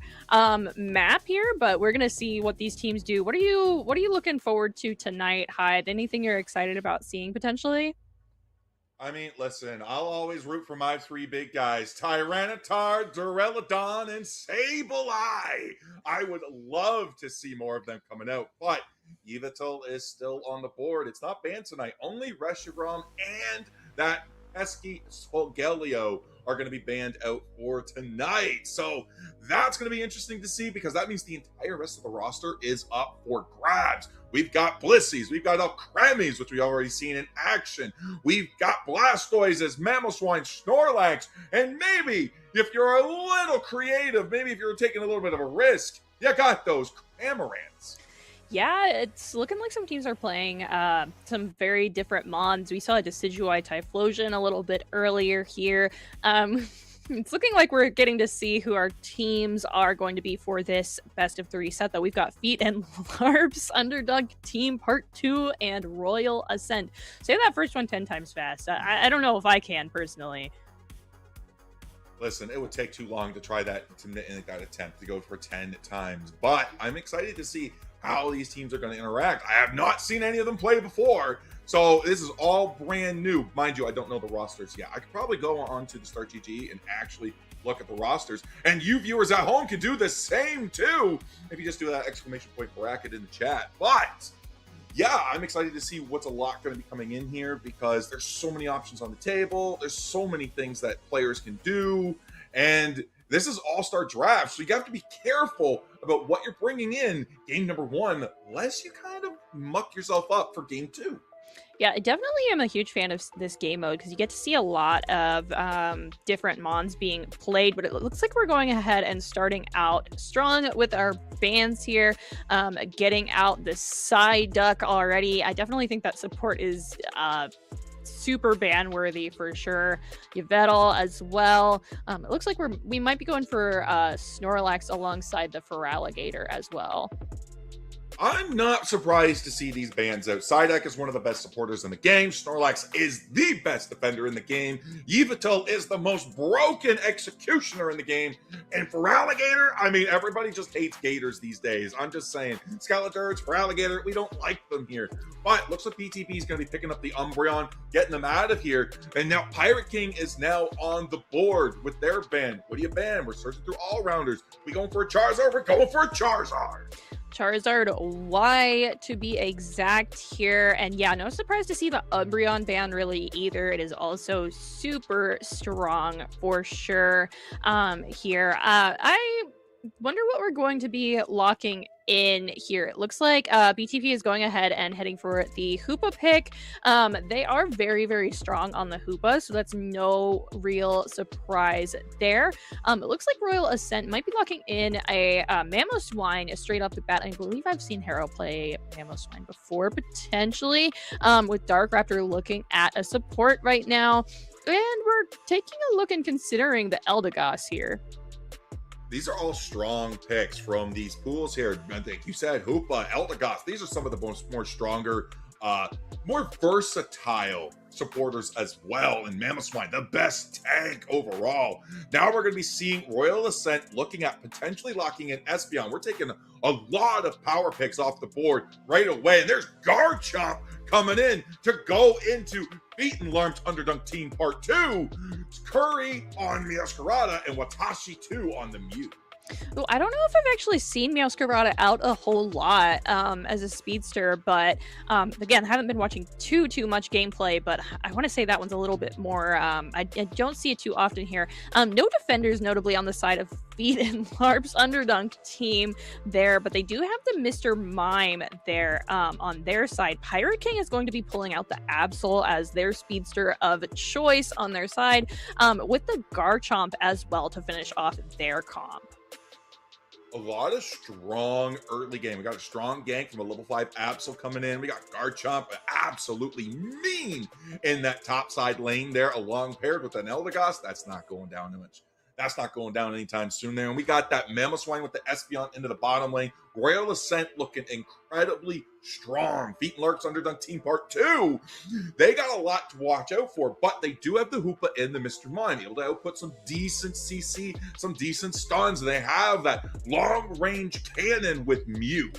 map here, but we're going to see what these teams do. What are you looking forward to tonight, Hyde? Anything you're excited about seeing potentially? I mean, listen, I'll always root for my 3 big guys, Tyranitar, Duraludon, and Sableye. I would love to see more of them coming out, but Yveltal is still on the board. It's not banned tonight. Only Reshiram and that pesky Solgaleo are going to be banned out for tonight. So that's going to be interesting to see because that means the entire rest of the roster is up for grabs. We've got Blissies, we've got Alcremies, which we've already seen in action. We've got Blastoises, Mamoswine, Snorlax, and maybe if you're a little creative, maybe if you're taking a little bit of a risk, you got those Camarans. Yeah, it's looking like some teams are playing some very different mons. We saw a Decidueye Typhlosion a little bit earlier here. It's looking like we're getting to see who our teams are going to be for this best of 3 set, though. We've got Feet and Larps, Underdunk Team Part 2, and Royal Ascent. Say that first one 10 times fast. I don't know if I can, personally. Listen, it would take too long to try that, to make that attempt to go for 10 times, but I'm excited to see how these teams are going to interact. I have not seen any of them play before, so this is all brand new. Mind you, I don't know the rosters yet. I could probably go on to the Start GG and actually look at the rosters, and you viewers at home can do the same too if you just do that exclamation point bracket in the chat. But yeah, I'm excited to see what's a lot going to be coming in here because there's so many options on the table. There's so many things that players can do, and this is all-star draft, so you have to be careful about what you're bringing in game number 1, lest you kind of muck yourself up for game 2. Yeah, I definitely am a huge fan of this game mode because you get to see a lot of different mons being played, but it looks like we're going ahead and starting out strong with our bans here, getting out the Psyduck already. I definitely think that support is super ban worthy for sure. Yveltal as well. It looks like we might be going for Snorlax alongside the Feraligatr as well. I'm not surprised to see these bans out. Psyduck is one of the best supporters in the game. Snorlax is the best defender in the game. Yveltal is the most broken executioner in the game. And Feraligatr, I mean, everybody just hates gators these days. I'm just saying. Skeleturds, Feraligatr, we don't like them here. But looks like BTP is going to be picking up the Umbreon, getting them out of here. And now Pirate King is now on the board with their ban. What do you ban? We're searching through all-rounders. We going for a Charizard? We're going for a Charizard. Charizard Y to be exact here. And yeah, no surprise to see the Umbreon ban really either. It is also super strong for sure here. I wonder what we're going to be locking in here. It looks like BTP is going ahead and heading for the Hoopa pick. They are very, very strong on the Hoopa, so that's no real surprise there. It looks like Royal Ascent might be locking in a Mamoswine straight off the bat. I believe I've seen Harrow play Mamoswine before, potentially, with Dark Raptor looking at a support right now. And we're taking a look and considering the Eldegoss here. These are all strong picks from these pools here. Like you said, Hoopa, Eldegoss, these are some of the more stronger, more versatile supporters as well. And Mamoswine, the best tank overall. Now we're going to be seeing Royal Ascent looking at potentially locking in Espeon. We're taking a lot of power picks off the board right away. And there's Garchomp coming in to go into Feet and Larps Underdunk Team Part 2. Curry on Meowscarada and Watashi 2 on the Mew. Well, I don't know if I've actually seen Meowscarada out a whole lot as a speedster, but again, haven't been watching too much gameplay, but I want to say that one's a little bit more, I don't see it too often here. No defenders notably on the side of Feet and Larps Underdunk team there, but they do have the Mr. Mime there on their side. Pirate King is going to be pulling out the Absol as their speedster of choice on their side, with the Garchomp as well to finish off their comp. a lot of strong early game. We got a strong gank from a level 5 Absol coming in. We got Garchomp absolutely mean in that top side lane there, along paired with an Eldegoss. That's not going down much. That's not going down anytime soon there. And we got that Mamoswine with the Espeon into the bottom lane. Royal Ascent looking incredibly strong. Feet and Larks Underdunk Team Part 2. They got a lot to watch out for, but they do have the Hoopa and the Mr. Mime, able to output some decent CC, some decent stuns. And they have that long-range cannon with Mew.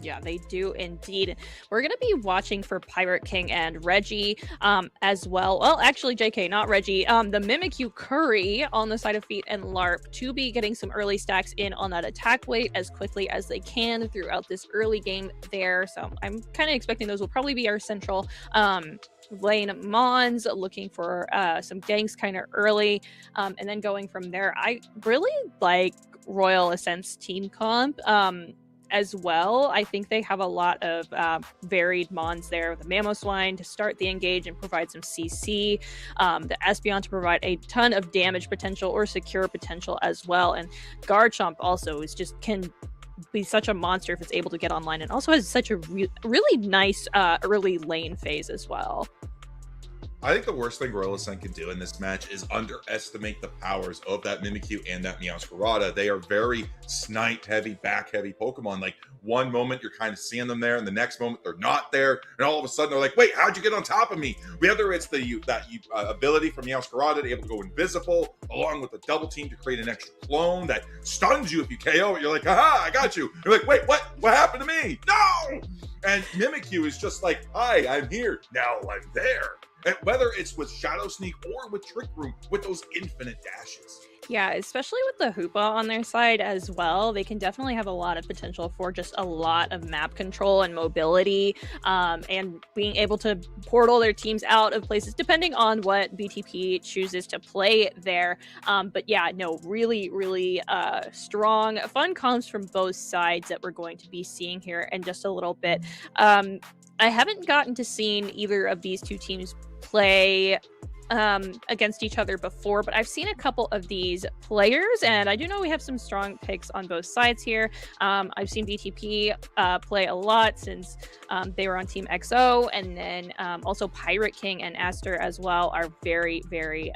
Yeah, they do indeed. We're going to be watching for Pirate King and Reggie as well. Well, actually, JK, not Reggie. The Mimikyu Curry on the side of Feet and LARP to be getting some early stacks in on that attack weight as quickly as they can throughout this early game there. So I'm kind of expecting those will probably be our central lane Mons, looking for some ganks kind of early. And then going from there, I really like Royal Ascent's team comp. As well, I think they have a lot of varied mons there. The Mamoswine to start the engage and provide some CC. The Espeon to provide a ton of damage potential or secure potential as well. And Garchomp also can be such a monster if it's able to get online, and also has such a really nice early lane phase as well. I think the worst thing Royal Ascent can do in this match is underestimate the powers of that Mimikyu and that Meowscarada. They are very snipe heavy, back heavy Pokemon. Like, one moment you're kind of seeing them there, and the next moment they're not there, and all of a sudden they're like, wait, how'd you get on top of me? Whether it's that ability from Meowscarada to be able to go invisible, along with the double team to create an extra clone that stuns you if you KO it, you're like, haha, I got you. You're like, wait, what happened to me? No! And Mimikyu is just like, hi, I'm here. Now I'm there. And whether it's with Shadow Sneak or with Trick Room, with those infinite dashes. Yeah, especially with the Hoopa on their side as well, they can definitely have a lot of potential for just a lot of map control and mobility, and being able to portal their teams out of places depending on what BTP chooses to play there. But yeah, no, really, really strong, fun comps from both sides that we're going to be seeing here in just a little bit. I haven't gotten to see either of these two teams play against each other before, but I've seen a couple of these players, and I do know we have some strong picks on both sides here. I've seen BTP play a lot since they were on Team XO, and then also Pirate King and Aster as well are very, very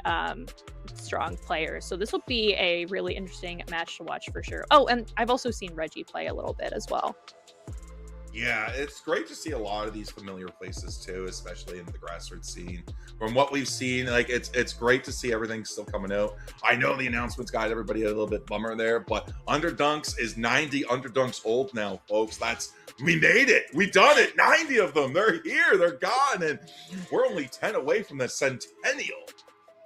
strong players. So this will be a really interesting match to watch for sure. Oh, and I've also seen Reggie play a little bit as well. Yeah, it's great to see a lot of these familiar faces too, especially in the grassroots scene. From what we've seen, like it's great to see everything still coming out. I know the announcements got everybody a little bit bummer there, but Underdunks is 90 Underdunks old now, folks. We made it. We done it. 90 of them. They're here. They're gone, and we're only 10 away from the centennial.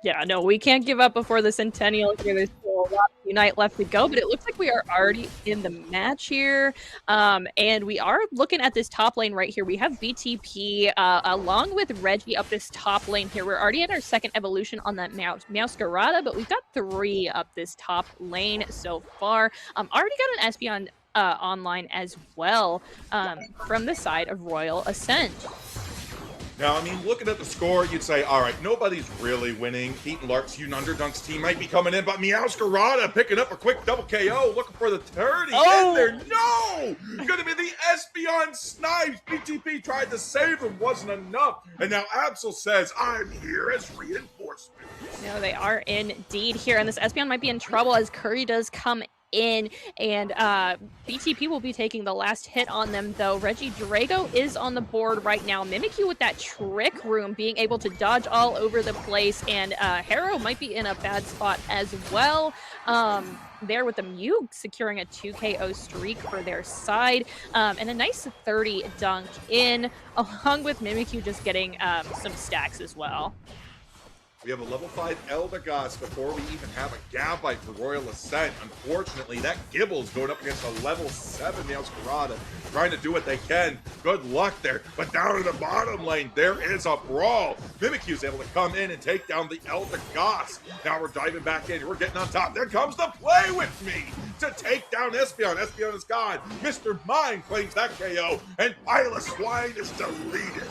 Yeah, no, we can't give up before the centennial here. There's still a lot of Unite left to go, but it looks like we are already in the match here. And we are looking at this top lane right here. We have BTP along with Reggie up this top lane here. We're already in our second evolution on that Meowscarada, but we've got 3 up this top lane so far. Already got an Espeon online as well from the side of Royal Ascent. Now, I mean, looking at the score, you'd say, all right, nobody's really winning. Feet and Larks, Underdunk's team might be coming in, but Meowscarada picking up a quick double KO, looking for the tourney. In there. No! Gonna be the Espeon snipes. BTP tried to save him, wasn't enough. And now Absol says, I'm here as reinforcement. No, they are indeed here, and this Espeon might be in trouble as Curry does come in, and BTP will be taking the last hit on them, though. Reggie Drago is on the board right now. Mimikyu with that Trick Room being able to dodge all over the place, and Harrow might be in a bad spot as well. There with the Mew securing a 2 KO streak for their side, and a nice 30 dunk in, along with Mimikyu just getting some stacks as well. We have a level 5 Eldegoss before we even have a Gabite for Royal Ascent. Unfortunately, that Gibble's going up against a level 7 Meowscarada, trying to do what they can. Good luck there. But down in the bottom lane, there is a brawl. Mimikyu's able to come in and take down the Eldegoss. Now we're diving back in. We're getting on top. There comes the Play With Me to take down Espeon. Espeon is gone. Mr. Mime claims that KO, and Piloswine is deleted.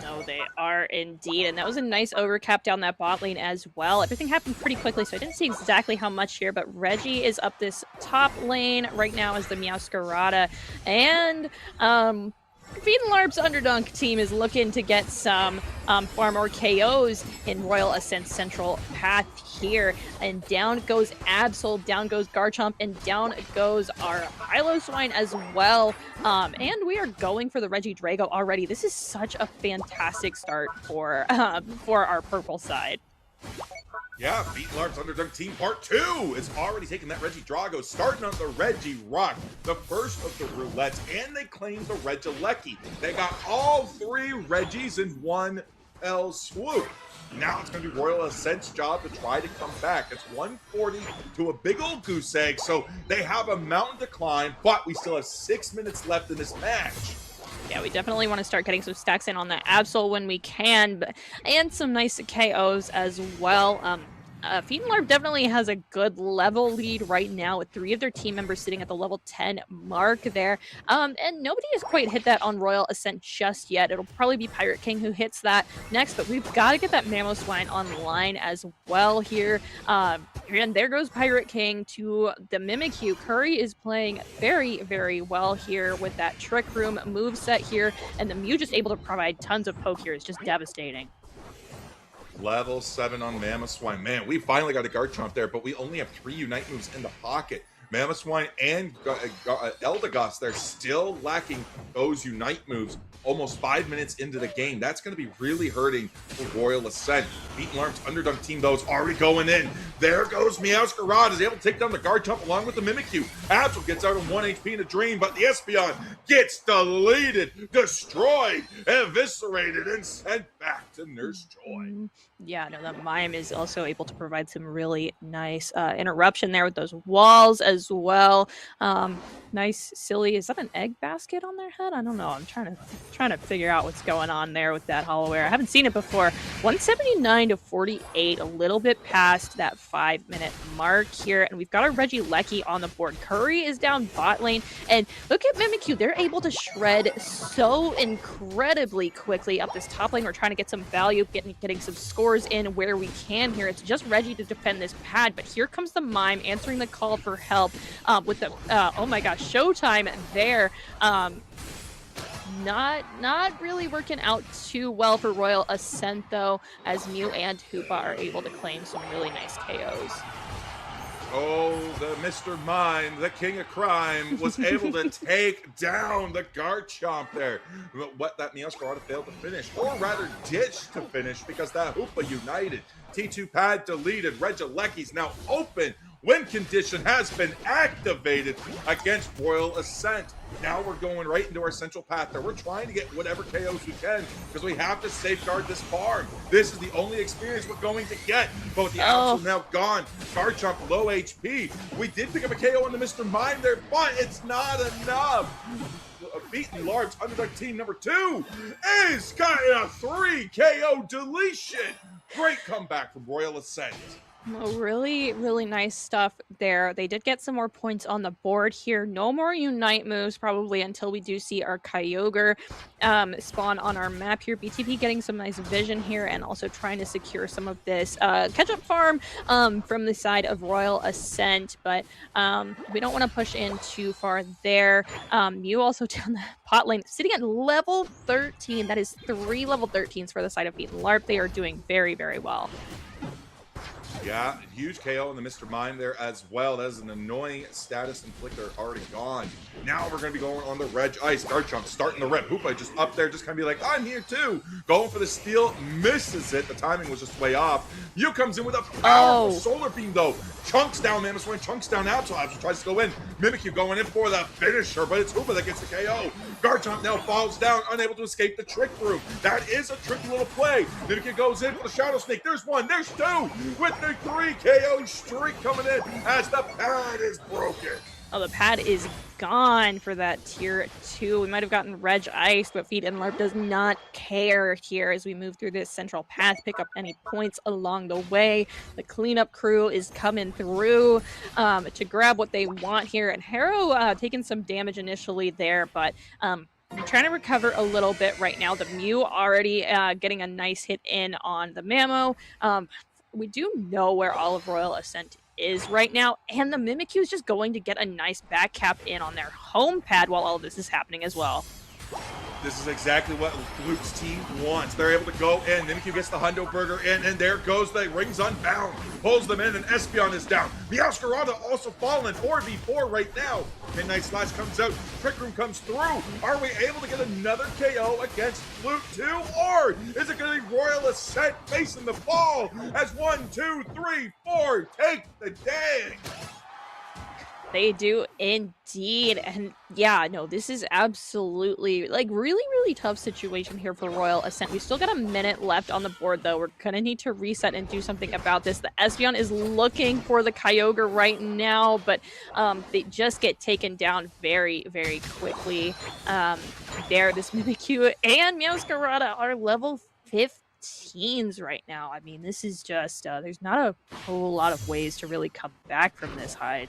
No, Oh, they are indeed. And that was a nice overcap down that bot lane as well. Everything happened pretty quickly, so I didn't see exactly how much here, but Reggie is up this top lane right now as the Meowscarada. And Feed and Larp's Underdunk team is looking to get some far more KOs in Royal Ascent Central Path here. And down goes Absol, down goes Garchomp, and down goes our Swine as well. And we are going for the Regidrago already. This is such a fantastic start for our purple side. Yeah, Beat Larp's Underdunk Team Part 2 is already taking that Regidrago, starting on the Regirock, the first of the roulettes, and they claim the Regieleki. They got all 3 Regis in one fell swoop. Now it's going to be Royal Ascent's job to try to come back. It's 140 to a big old goose egg, so they have a mountain to climb, but we still have 6 minutes left in this match. Yeah, we definitely want to start getting some stacks in on that Absol when we can, and some nice KOs as well. Feed and Larp definitely has a good level lead right now with 3 of their team members sitting at the level 10 mark there. And nobody has quite hit that on Royal Ascent just yet. It'll probably be Pirate King who hits that next, but we've got to get that Mamoswine online as well here. And there goes Pirate King to the Mimikyu. Curry is playing very, very well here with that Trick Room moveset here, and the Mew just able to provide tons of poke here is just devastating. Level 7 on Mamoswine. Man, we finally got a Garchomp there, but we only have 3 Unite moves in the pocket. Mamoswine and Eldegoss, they're still lacking those Unite moves almost 5 minutes into the game. That's going to be really hurting for Royal Ascent. Beat and Larp's Underdunk team, though, is already going in. There goes Meowscarada, is able to take down the Garchomp along with the Mimikyu. Absol gets out on 1 HP in a dream, but the Espeon gets deleted, destroyed, eviscerated, and sent back to Nurse Joy. Yeah, no, that Mime is also able to provide some really nice interruption there with those walls as well. Nice, silly. Is that an egg basket on their head? I don't know. I'm trying to figure out what's going on there with that Hollowware. I haven't seen it before. 179 to 48, a little bit past that 5-minute mark here, and we've got a Regieleki on the board. Curry is down bot lane, and look at Mimikyu. They're able to shred so incredibly quickly up this top lane. We're trying to get some value, getting some scores in where we can here. It's just Reggie to defend this pad, but here comes the Mime answering the call for help with the oh my gosh, showtime there. Not really working out too well for Royal Ascent though, as Mew and Hoopa are able to claim some really nice KOs. Oh, the Mr. Mime, the king of crime, was able to take down the Garchomp there. What that Meowscarada failed to finish, or rather ditched to finish, because that Hoopa united. T2 pad deleted. Regieleki's now open. Win condition has been activated against Royal Ascent. Now we're going right into our central path there. We're trying to get whatever KOs we can because we have to safeguard this farm. This is the only experience we're going to get. But with the Absol now gone, Garchomp low HP. We did pick up a KO on the Mr. Mime there, but it's not enough. Beaten Larp's Underdunk team number 2 is got a 3 KO deletion. Great comeback from Royal Ascent. Really, really nice stuff there. They did get some more points on the board here. No more Unite moves probably until we do see our Kyogre spawn on our map here. BTP getting some nice vision here and also trying to secure some of this catch-up farm from the side of Royal Ascent, but we don't want to push in too far there. Mew also down the pot lane, sitting at level 13. That is 3 level 13s for the side of Beaten Larp. They are doing very, very well. Yeah, huge KO on the Mr. Mime there as well. That is an annoying status inflictor already gone. Now we're going to be going on the Reg Ice. Garchomp starting the rip. Hoopa just up there, just kind of be like, I'm here too. Going for the steal, misses it. The timing was just way off. Mew comes in with a powerful Solar Beam though. Chunks down Mamoswine, chunks down Absol. Absol tries to go in. Mimikyu going in for the finisher, but it's Hoopa that gets the KO. Garchomp now falls down, unable to escape the Trick Room. That is a tricky little play. Mimikyu goes in for the Shadow Snake. There's 1, there's 2. With the 3 KO streak coming in as the pad is broken. Oh, the pad is gone for that tier 2. We might have gotten Reg Ice, but Feed and Larp does not care here as we move through this central path, pick up any points along the way. The cleanup crew is coming through to grab what they want here, and Harrow taking some damage initially there, but I'm trying to recover a little bit right now. The Mew already getting a nice hit in on the Mamo. We do know where all of Royal Ascent is right now, and the Mimikyu is just going to get a nice back cap in on their home pad while all this is happening as well. This is exactly what Luke's team wants. They're able to go in. Mimikyu gets the Hundo Burger in, and there goes the Rings Unbound. Pulls them in, and Espeon is down. Meowscarada also fallen. 4v4 right now. Midnight Slash comes out. Trick Room comes through. Are we able to get another KO against Luke 2? Or is it going to be Royal Ascent facing the fall as 1, 2, 3, 4 take the day? They do indeed. And yeah, no, this is absolutely like really tough situation here for Royal Ascent. We still got a minute left on the board though. We're gonna need to reset and do something about this. The Espeon is looking for the Kyogre right now, but they just get taken down very quickly. This Mimikyu and Meowscarada are level 15s right now. I mean, this is just there's not a whole lot of ways to really come back from this hide.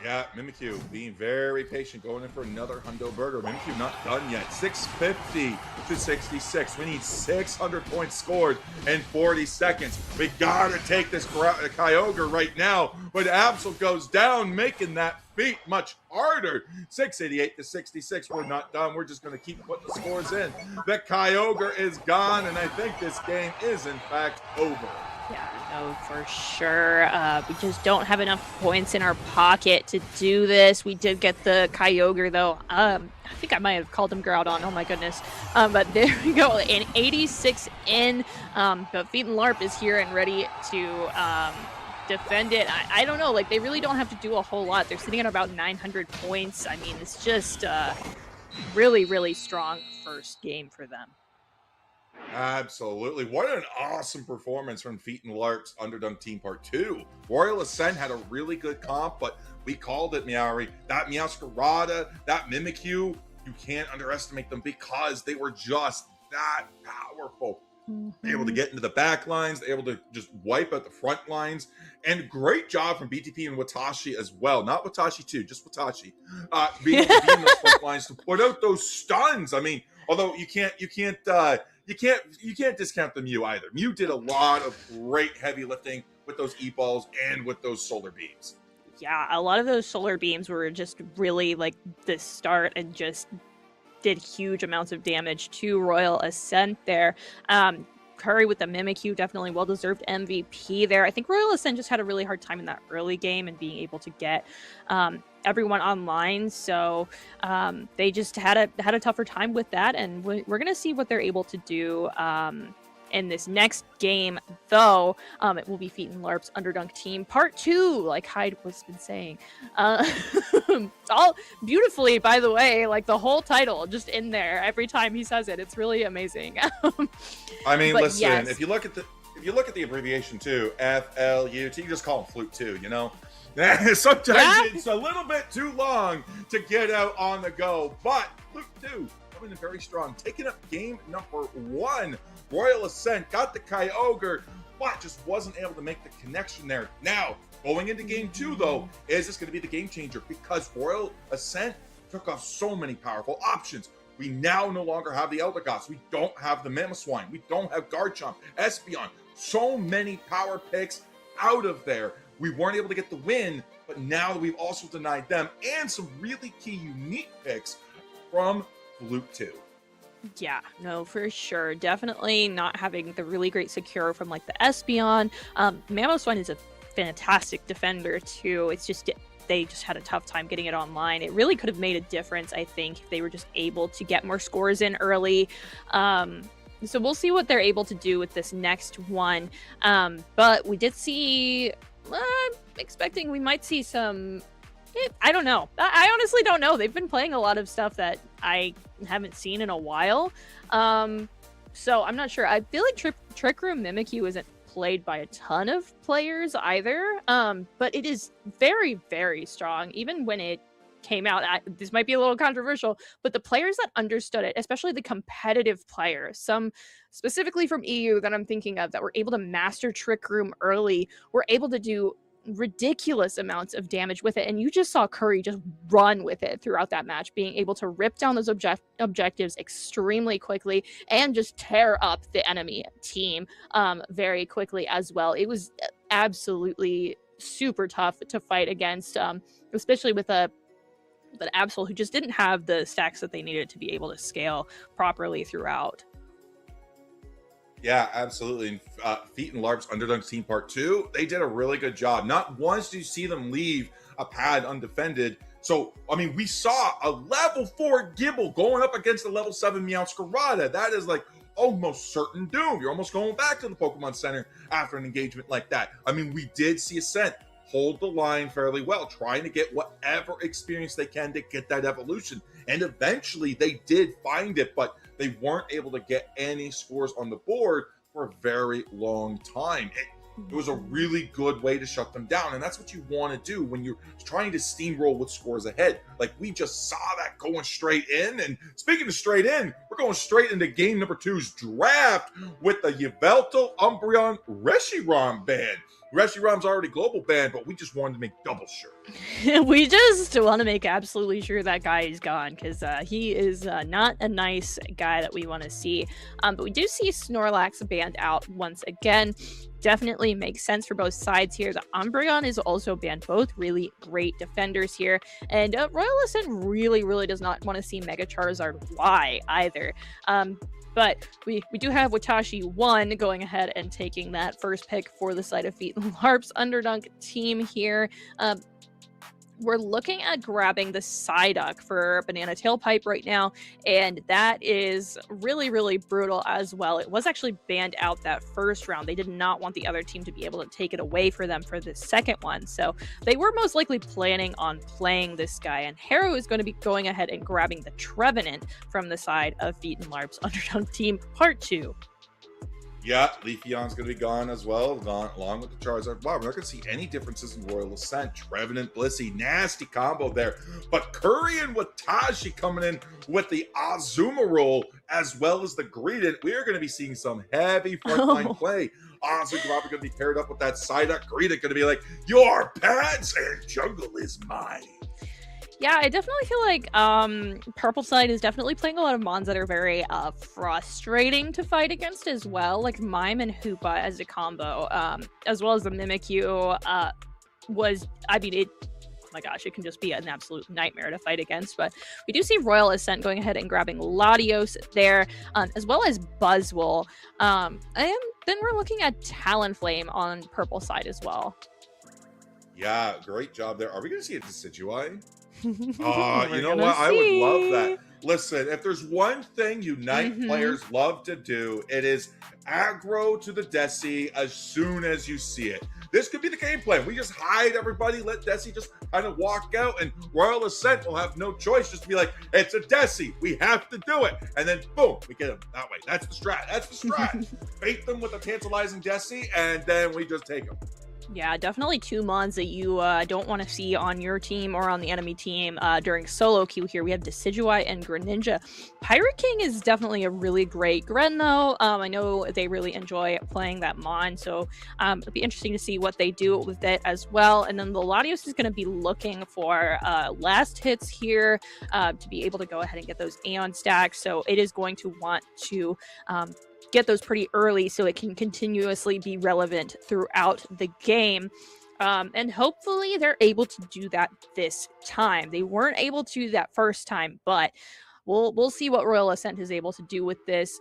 Yeah, Mimikyu being very patient, going in for another Hundo Burger. Mimikyu not done yet. 650 to 66. We need 600 points scored in 40 seconds. We gotta take this Kyogre right now. But Absol goes down, making that feat much harder. 688 to 66. We're not done. We're just gonna keep putting the scores in. The Kyogre is gone, and I think this game is in fact over. Yeah, no, for sure. We just don't have enough points in our pocket to do this. We did get the Kyogre, though. I think I might have called him Groudon. Oh, my goodness. But there we go. An 86 in. But Feet and LARP is here and ready to defend it. I don't know. Like, they really don't have to do a whole lot. They're sitting at about 900 points. I mean, it's just really strong first game for them. Absolutely. What an awesome performance from Feet and Lark's Underdunk Team Part 2. Royal Ascent had a really good comp, but we called it, Meowry. That Meowscarada, that Mimikyu, you can't underestimate them because they were just that powerful. Able to get into the back lines, able to just wipe out the front lines, and great job from BTP and Watashi as well. Not Watashi 2, just Watashi. Being able to be in those front lines to put out those stuns. I mean, although you can't discount the Mew either. Mew did a lot of great heavy lifting with those E-balls and with those solar beams. Yeah, a lot of those solar beams were just really like the start and just did huge amounts of damage to Royal Ascent there. Curry with the Mimikyu, definitely well-deserved MVP there. I think Royal Ascent just had a really hard time in that early game and being able to get everyone online, so they just had a tougher time with that, and we're going to see what they're able to do in this next game, though. It will be Feet and LARP's Underdunk Team Part 2, like Hyde was been saying. All beautifully, by the way, like the whole title just in there every time he says it. It's really amazing. I mean, listen, yes. if you look at the abbreviation too, FLUT, you just call him Flute 2, you know? Sometimes it's a little bit too long to get out on the go, but Flute 2 coming in very strong, taking up game number 1. Royal Ascent got the Kyogre, but just wasn't able to make the connection there. Now, going into game 2, though, is this going to be the game changer? Because Royal Ascent took off so many powerful options. We now no longer have the Eldegoss. We don't have the Mamoswine. We don't have Garchomp, Espeon. So many power picks out of there. We weren't able to get the win, but now we've also denied them and some really key unique picks from Flute 2. Yeah, no, for sure. Definitely not having the really great secure from like the Espeon. Mamoswine is a fantastic defender too. It's just they just had a tough time getting it online. It really could have made a difference, I think, if they were just able to get more scores in early. So we'll see what they're able to do with this next one. But we did see, expecting we might see some, I don't know. I honestly don't know. They've been playing a lot of stuff that I haven't seen in a while. So I'm not sure. I feel like Trick Room Mimikyu isn't played by a ton of players either. But it is very strong. Even when it came out, this might be a little controversial, but the players that understood it, especially the competitive players, some specifically from EU that I'm thinking of that were able to master Trick Room early, were able to do ridiculous amounts of damage with it, and you just saw Curry just run with it throughout that match, being able to rip down those objectives extremely quickly and just tear up the enemy team very quickly as well. It was absolutely super tough to fight against, especially with an Absol who just didn't have the stacks that they needed to be able to scale properly throughout. Yeah, absolutely. And Feet and Larp's Underdunk Team Part 2, they did a really good job. Not once do you see them leave a pad undefended. So, I mean, we saw a level 4 Gibble going up against a level 7 Meowscarada. That is like almost certain doom. You're almost going back to the Pokemon Center after an engagement like that. I mean, we did see Ascent hold the line fairly well, trying to get whatever experience they can to get that evolution. And eventually they did find it, but they weren't able to get any scores on the board for a very long time. It was a really good way to shut them down, and that's what you want to do when you're trying to steamroll with scores ahead. Like, we just saw that going straight in. And speaking of straight in, we're going straight into game number 2's draft with the Yveltal Umbreon Reshiram ban. Reshiram's already global banned, but we just wanted to make double sure. We just want to make absolutely sure that guy is gone, because he is not a nice guy that we want to see. But we do see Snorlax banned out once again. Definitely makes sense for both sides here. The Umbreon is also banned, both really great defenders here. And Royal Ascent really does not want to see Mega Charizard Y either. But we do have Watashi 1 going ahead and taking that first pick for the side of Feet and Larp's Underdunk team here. We're looking at grabbing the Psyduck for Banana Tailpipe right now, and that is really brutal as well. It was actually banned out that first round. They did not want the other team to be able to take it away for them for the second one, so they were most likely planning on playing this guy, and Harrow is going to be going ahead and grabbing the Trevenant from the side of Feet and Larp's Underdunk team Part 2. Yeah, Leafeon's going to be gone as well, along with the Charizard. Wow, we're not going to see any differences in Royal Ascent. Trevenant, Blissey, nasty combo there. But Curry and Watashi coming in with the Azumarill as well as the Greedent. We are going to be seeing some heavy frontline play. Azu probably going to be paired up with that Psyduck. Greedent going to be like, your pets and jungle is mine. Yeah, I definitely feel like Purple Side is definitely playing a lot of mons that are very frustrating to fight against as well, like Mime and Hoopa as a combo, as well as the Mimikyu was, I mean, it, oh my gosh, it can just be an absolute nightmare to fight against. But we do see Royal Ascent going ahead and grabbing Latios there, as well as Buzzwole. And then we're looking at Talonflame on Purple Side as well. Yeah, great job there. Are we going to see a Decidueye? You know what? I would love that. Listen, if there's one thing Unite players love to do, it is aggro to the Desi as soon as you see it. This could be the game plan. We just hide everybody, let Desi just kind of walk out, and Royal Ascent will have no choice just to be like, it's a Desi. We have to do it. And then, boom, we get them that way. That's the strat. That's the strat. Bait them with a tantalizing Desi, and then we just take them. Yeah, definitely two mons that you don't want to see on your team or on the enemy team during solo queue here. We have Decidueye and Greninja. Pirate King is definitely a really great Gren, though. I know they really enjoy playing that mon, so it'll be interesting to see what they do with it as well. And then the Latios is going to be looking for last hits here to be able to go ahead and get those Aeon stacks, so it is going to want to get those pretty early so it can continuously be relevant throughout the game. And hopefully they're able to do that this time. They weren't able to that first time, but we'll see what Royal Ascent is able to do with this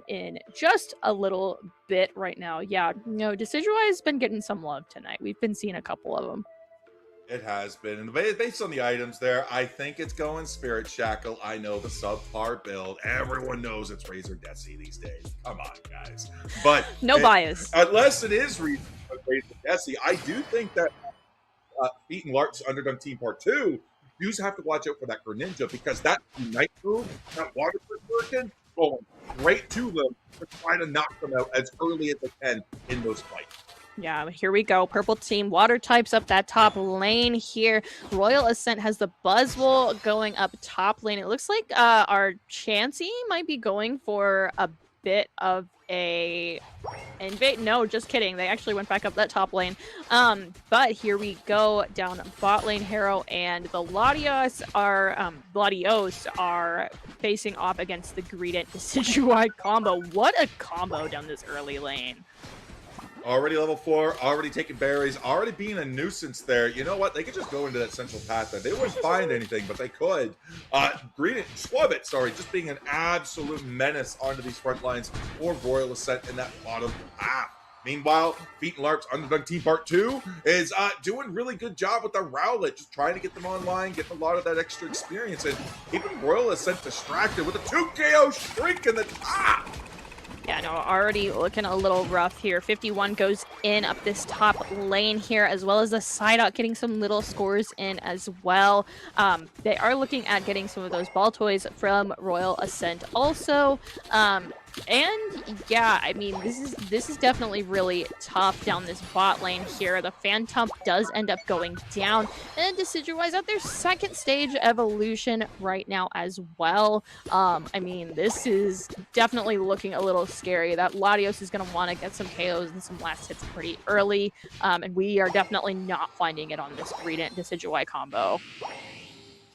in just a little bit right now. Yeah, Decidueye has been getting some love tonight. We've been seeing a couple of them. It has been. And based on the items there, I think it's going Spirit Shackle. I know the subpar build. Everyone knows it's Razor Desi these days. Come on, guys. But no bias. Unless it is Razor Desi, I do think that Feet and Larp's Underdunk Team Part 2, you just have to watch out for that Greninja, because that Unite move, that Water Berserkin, going straight to them to try to knock them out as early as they can in those fights. Yeah, here we go. Purple team water types up that top lane here. Royal Ascent has the Buzzwole going up top lane. It looks like our Chansey might be going for a bit of a invade. No, just kidding. They actually went back up that top lane. But here we go down bot lane. Harrow and the Latios are facing off against the Greedent Decidueye combo. What a combo down this early lane. Already level 4, already taking berries, already being a nuisance there. You know what? They could just go into that central path there. They wouldn't find anything, but they could. Schwubbit, sorry, just being an absolute menace onto these front lines for Royal Ascent in that bottom half. Meanwhile, Feet and Larp's Underdunk Team Part 2 is doing really good job with the Rowlet, just trying to get them online, getting a lot of that extra experience, and keeping Royal Ascent distracted with a 2 KO streak in the top. Yeah, no, already looking a little rough here. 51 goes in up this top lane here, as well as the side out getting some little scores in as well. They are looking at getting some of those ball toys from Royal Ascent also. And yeah, I mean, this is definitely really tough down this bot lane here. The Phantom does end up going down, and Decidueye's at their second stage evolution right now as well. I mean, this is definitely looking a little scary. That Latios is going to want to get some KOs and some last hits pretty early, and we are definitely not finding it on this Greedent Decidueye combo.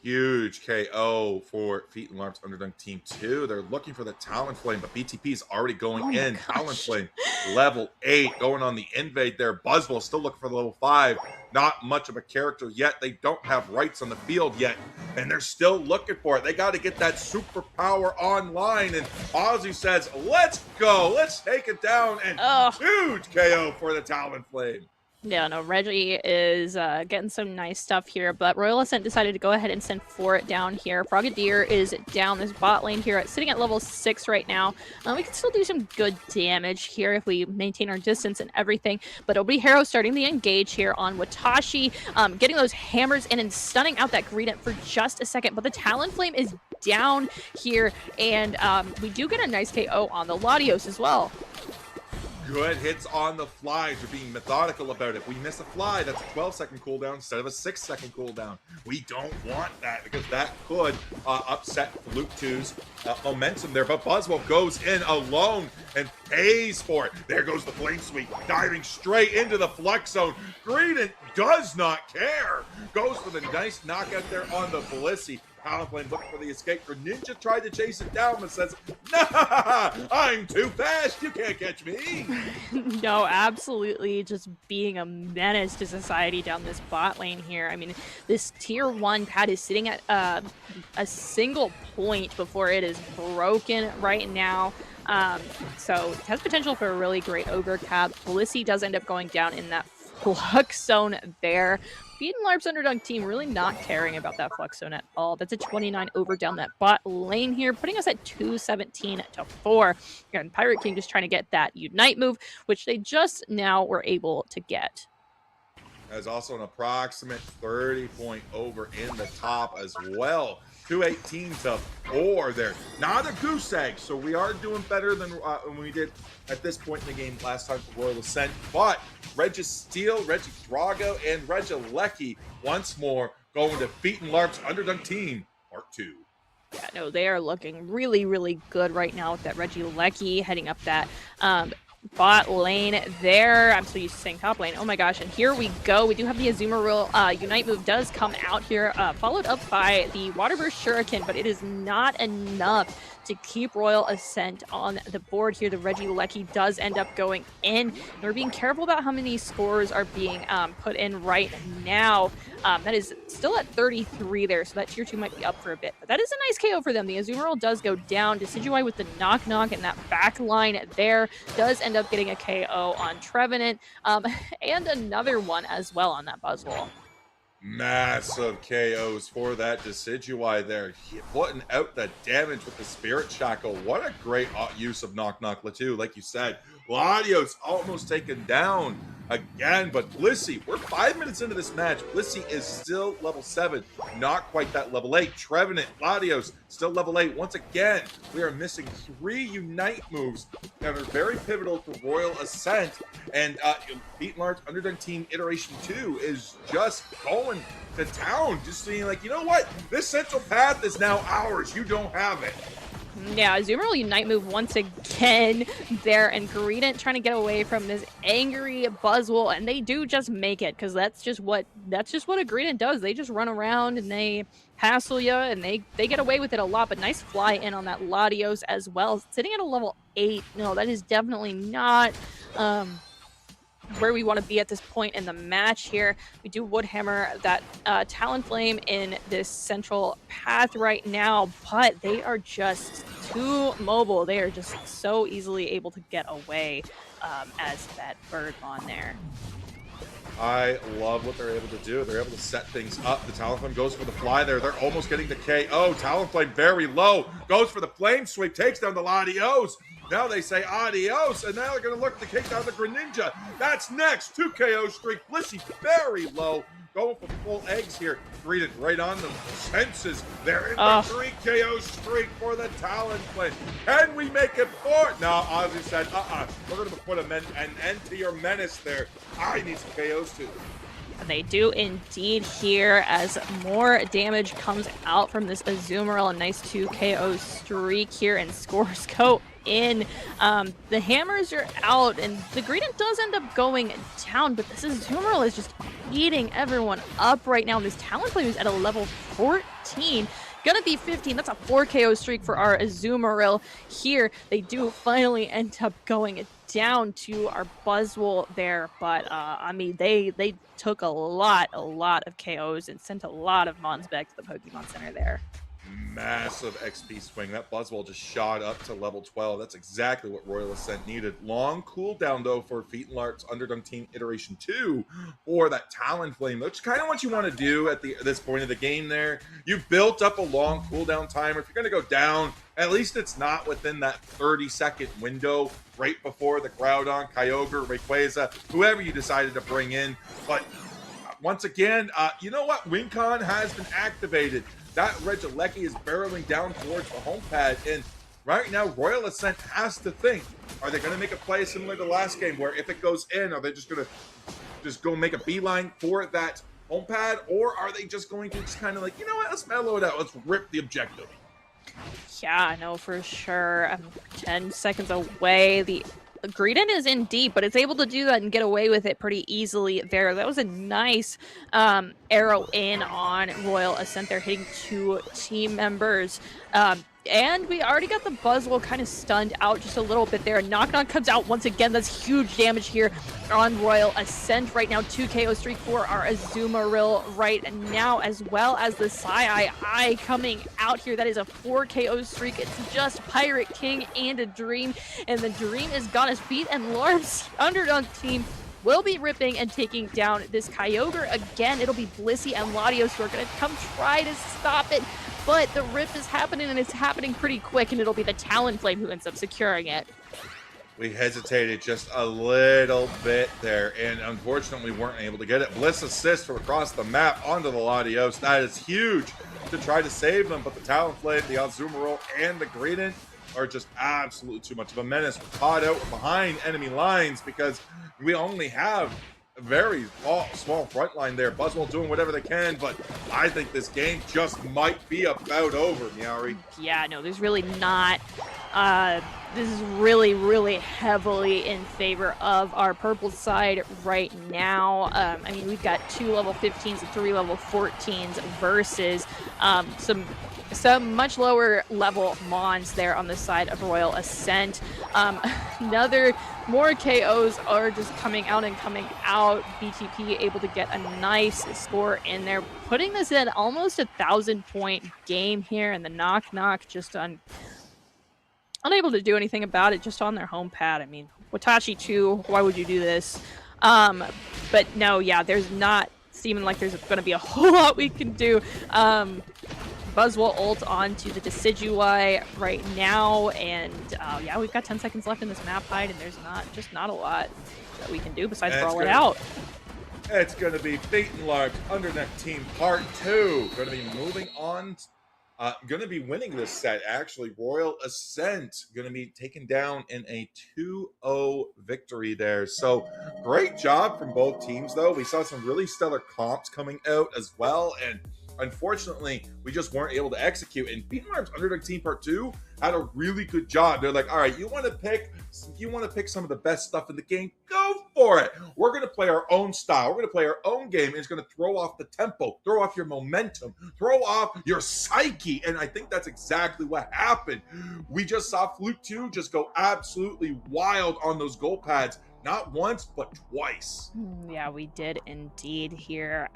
Huge KO for Feet and Larp's Underdunk Team 2. They're looking for the Talonflame, but BTP is already going in. Talonflame, level 8, going on the invade there. Buzzwole still looking for the level 5. Not much of a character yet. They don't have rights on the field yet, and they're still looking for it. They got to get that superpower online, and Ozzy says, let's go. Let's take it down, and huge KO for the Talonflame. Yeah, no, Reggie is getting some nice stuff here, but Royal Ascent decided to go ahead and send for it down here. Frogadier is down this bot lane here, sitting at level 6 right now. We can still do some good damage here if we maintain our distance and everything, but it'll be Harrow starting the engage here on Watashi, getting those hammers in and stunning out that Greedent for just a second, but the Talonflame is down here, and we do get a nice KO on the Latios as well. Good hits on the flies. You're being methodical about it. If we miss a fly, that's a 12-second cooldown instead of a 6-second cooldown. We don't want that because that could upset Fluke 2's momentum there. But Buzzwole goes in alone and pays for it. There goes the Flame Sweep, diving straight into the Flux Zone. Greedent does not care. Goes for the nice knockout there on the Blissey. Talonflame looking for the escape. Greninja tried to chase it down, but says, nah, I'm too fast. You can't catch me. No, absolutely. Just being a menace to society down this bot lane here. I mean, this tier 1 pad is sitting at a single point before it is broken right now. So it has potential for a really great ogre cap. Blissey does end up going down in that Flux Zone there. Feet and Larp's Underdunk team really not caring about that Flux Zone at all. That's a 29 over down that bot lane here, putting us at 217-4. And Pirate King just trying to get that Unite move, which they just now were able to get. There's also an approximate 30-point over in the top as well. 218-4 there. Not a goose egg, so we are doing better than we did at this point in the game last time for Royal Ascent. But Registeel, Regidrago, and Regieleki once more going to Feet and Larp's Underdunk Team Part 2. Yeah, no, they are looking really, really good right now with that Regieleki heading up that bot lane there. I'm so used to saying top lane. Oh my gosh, and here we go. We do have the Azumarill Unite move does come out here, followed up by the Water Burst Shuriken, but it is not enough to keep Royal Ascent on the board here. The Regieleki does end up going in. And we're being careful about how many scores are being put in right now. That is still at 33 there, so that tier 2 might be up for a bit. But that is a nice KO for them. The Azumarill does go down. Decidueye with the knock-knock and that back line there does end up getting a KO on Trevenant. And another one as well on that Buzzwole. Massive KOs for that Decidueye there. Putting out the damage with the Spirit Shackle. What a great use of Knock Knock Latu. Like you said, Latios almost taken down again, but Blissey, we're 5 minutes into this match. Blissey is still level 7, not quite that level 8. Trevenant, Latios, still level 8. Once again, we are missing 3 Unite moves that are very pivotal to Royal Ascent, and Feet and Larp's Underdunk Team Iteration 2 is just going to town, just saying like, you know what? This central path is now ours. You don't have it. Yeah, Azumarill Unite move once again there, and Greedent trying to get away from this angry Buzzwole, and they do just make it, because that's just what a Greedent does. They just run around and they hassle you, and they get away with it a lot. But nice fly in on that Latios as well, sitting at a level 8. No, that is definitely not where we want to be at this point in the match here. We do Woodhammer that Talonflame in this central path right now, but they are just too mobile. They are just so easily able to get away as that Birdmon there. I love what they're able to do. They're able to set things up. The Talonflame goes for the fly there. They're almost getting the KO. Talonflame very low. Goes for the flame sweep. Takes down the Latios. Now they say adios. And now they're going to look to take down the Greninja. That's next. 2 KO streak. Blissey very low. Going for full eggs here. Greeted right on the senses. They're in the 3 KO streak for the Talonflame. Can we make it 4? No, Ozzy said, we're going to put an end to your menace there. I need some KOs too. They do indeed here, as more damage comes out from this Azumarill. A nice 2 KO streak here, and scores go in. The hammers are out, and the Greedent does end up going down, but this Azumarill is just eating everyone up right now. And this Talonflame is at a level 14. Gonna be 15. That's a 4 KO streak for our Azumarill here. They do finally end up going down to our Buzzwole there, but I mean, they took a lot of KOs and sent a lot of Mons back to the Pokemon Center there. Massive XP swing. That Buzzwole just shot up to level 12. That's exactly what Royal Ascent needed. Long cooldown, though, for Feet and Lark's Underdunk Team Iteration 2 or that Talonflame, which is kind of what you want to do at this point of the game there. You've built up a long cooldown timer. If you're going to go down, at least it's not within that 30-second window right before the Groudon, Kyogre, Rayquaza, whoever you decided to bring in. But once again, you know what? WinCon has been activated. That Regieleki is barreling down towards the home pad, and right now Royal Ascent has to think, are they going to make a play similar to last game where if it goes in, are they just going to go make a beeline for that home pad, or are they just going to just kind of like, you know what, let's mellow it out, let's rip the objective? Yeah, I know for sure. I'm 10 seconds away. The Greedent is in deep, but it's able to do that and get away with it pretty easily there. That was a nice arrow in on Royal Ascent there, hitting 2 team members. And we already got the Buzzwole kind of stunned out just a little bit there. Knock Knock comes out once again. That's huge damage here on Royal Ascent right now. 2 KO streak for our Azumarill right now, as well as the Psy coming out here. That is a 4 KO streak. It's just Pirate King and a Dream, and the Dream is got his feet, and Larv's Underdunk team will be ripping and taking down this Kyogre again. It'll be Blissey and Latios who are going to come try to stop it. But the rip is happening, and it's happening pretty quick, and it'll be the Talonflame who ends up securing it. We hesitated just a little bit there, and unfortunately weren't able to get it. Bliss assist from across the map onto the Latios. That is huge to try to save them, but the Talonflame, the Azumarill, and the Greedent are just absolutely too much of a menace. We're caught out behind enemy lines because we only have a very small front line there. Buzzwole doing whatever they can, but I think this game just might be about over, Meowri. Yeah, no, there's really not. This is really heavily in favor of our purple side right now. I mean, we've got 2 level 15s and 3 level 14s versus some much lower level Mons there on the side of Royal Ascent. More KOs are just coming out. BTP able to get a nice score in there, putting this in almost a 1,000-point game here, and the Knock Knock just unable to do anything about it, just on their home pad. I mean, Watashi 2, why would you do this? But no, yeah, there's not seeming like there's going to be a whole lot we can do. Buzzwole ult onto the Decidueye right now, and yeah, we've got 10 seconds left in this map hide, and there's not a lot that we can do besides brawl it out. It's going to be Feet and Lark Underdunk Team Part 2. Going to be moving on. Going to be winning this set, actually. Royal Ascent going to be taken down in a 2-0 victory there. So great job from both teams, though. We saw some really stellar comps coming out as well, and unfortunately, we just weren't able to execute. And Beaten Arms Underdog Team Part 2 had a really good job. They're like, all right, you want to pick some of the best stuff in the game? Go for it. We're going to play our own style. We're going to play our own game, and it's going to throw off the tempo, throw off your momentum, throw off your psyche. And I think that's exactly what happened. We just saw Fluke 2 just go absolutely wild on those goal pads. Not once, but twice. Yeah, we did indeed here.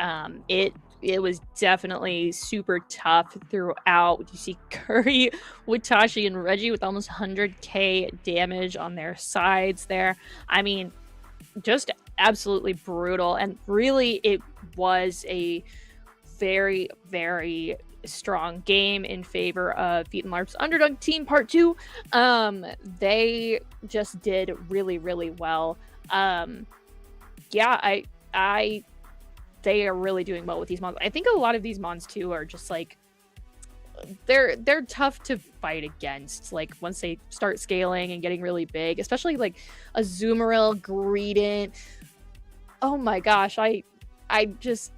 It was definitely super tough throughout. You see Curry, Watashi, and Reggie with almost 100k damage on their sides there. I mean, just absolutely brutal. And really, it was a very, very strong game in favor of Beaten Larp's Underdog Team Part 2. They just did really, really well. Yeah, they are really doing well with these mons. I think a lot of these mons too are just like they're tough to fight against. Like once they start scaling and getting really big, especially like a Zoomeril, Greedent. Oh my gosh, I just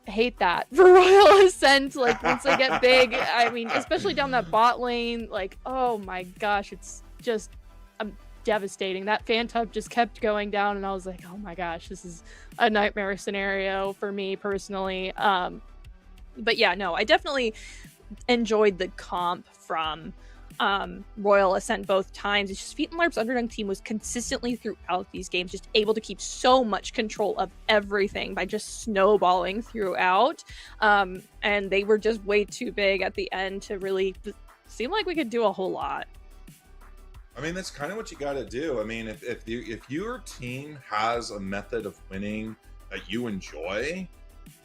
hate that for Royal Ascent. Like once they get big, I mean, especially down that bot lane, like oh my gosh, it's just devastating. That Phantom just kept going down, and I was like, oh my gosh, this is a nightmare scenario for me personally. But yeah, no, I definitely enjoyed the comp from Royal Ascent both times. It's just Beaten Larp's Underdog team was consistently throughout these games just able to keep so much control of everything by just snowballing throughout. And they were just way too big at the end to really seem like we could do a whole lot. I mean, that's kind of what you got to do. I mean, if your team has a method of winning that you enjoy,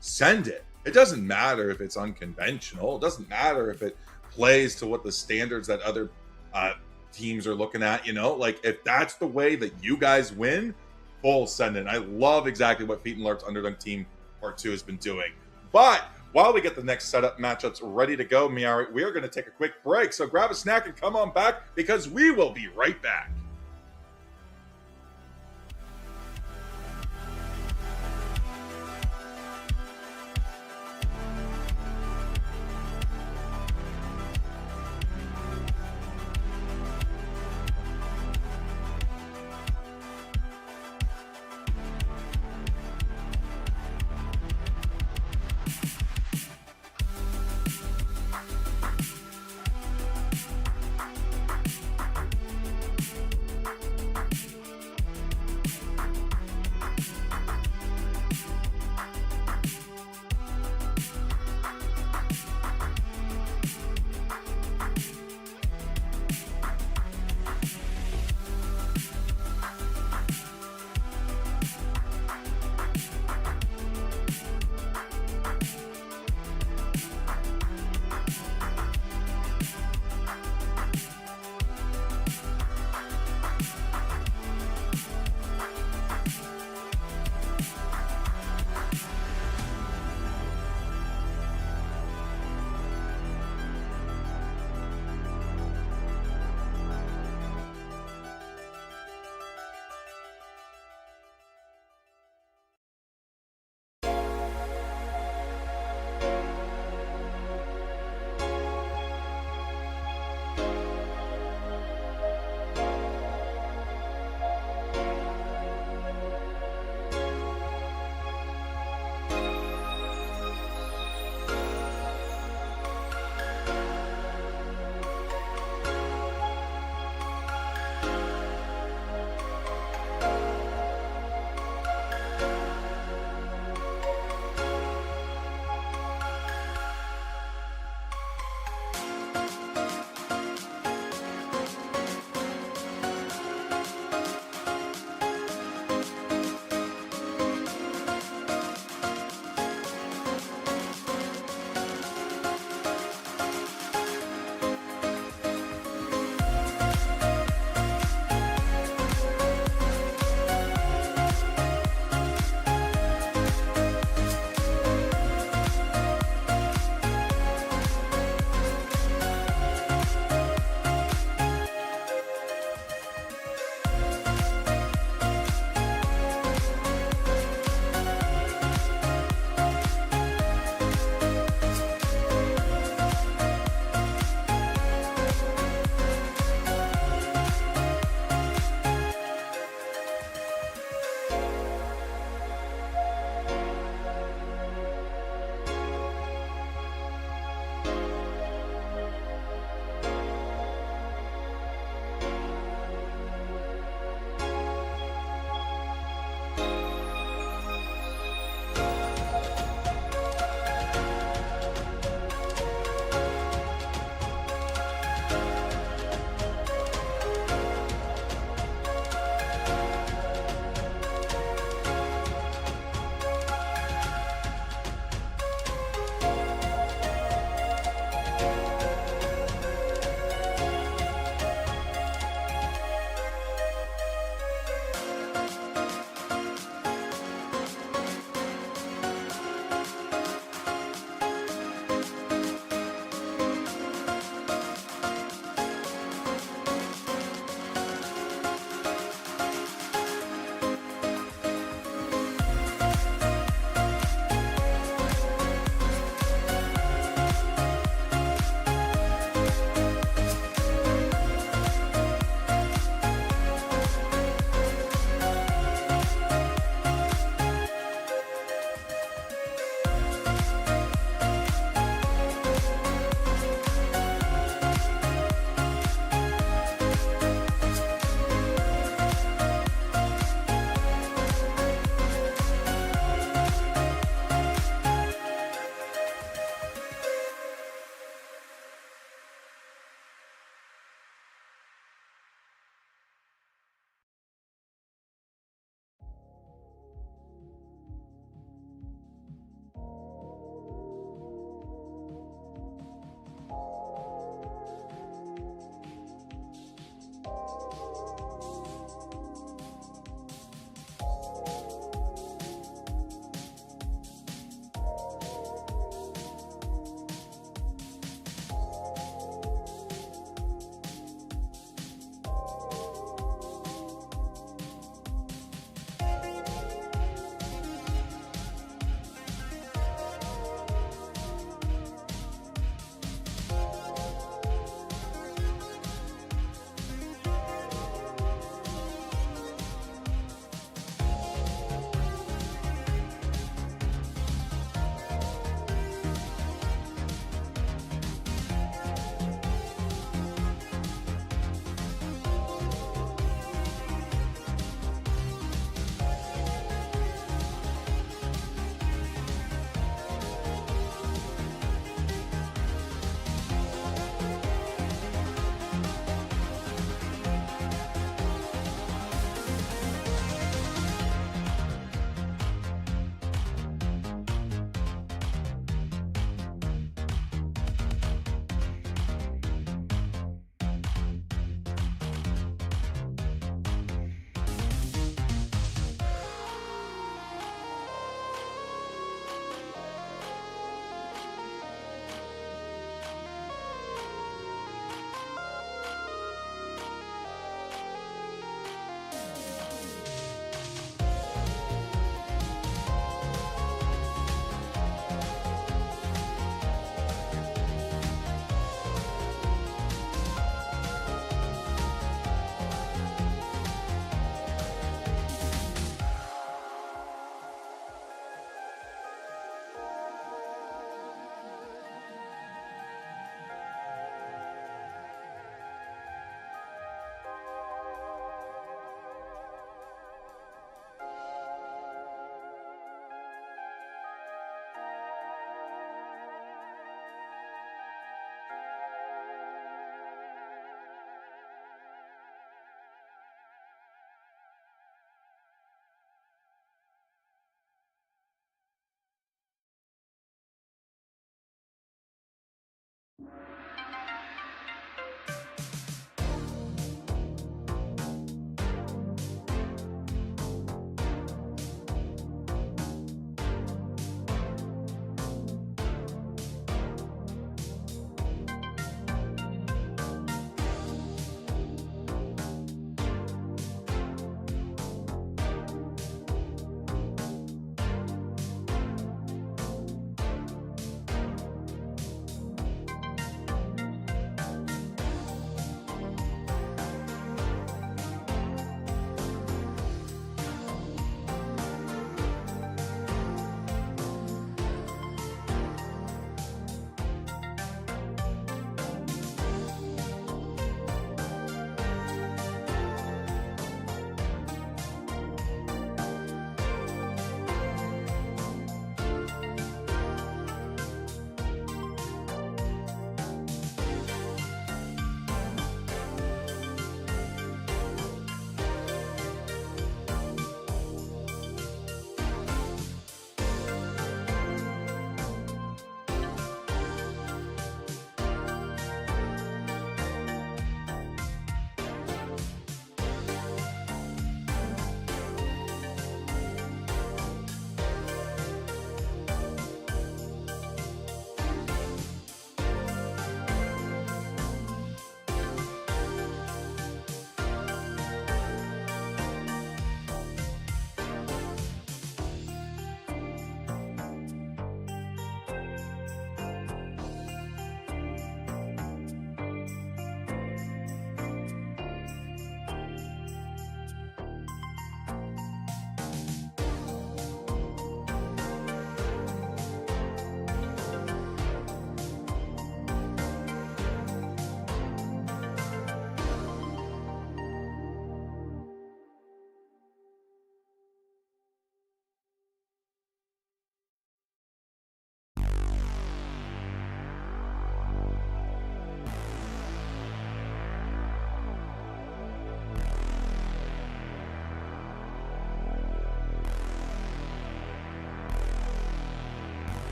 send it. It doesn't matter if it's unconventional. It doesn't matter if it plays to what the standards that other teams are looking at. You know, like if that's the way that you guys win, full send it. I love exactly what Beaten Larp's Underdog Team Part 2 has been doing. But while we get the next setup matchups ready to go, Miari, we are going to take a quick break. So grab a snack and come on back because we will be right back.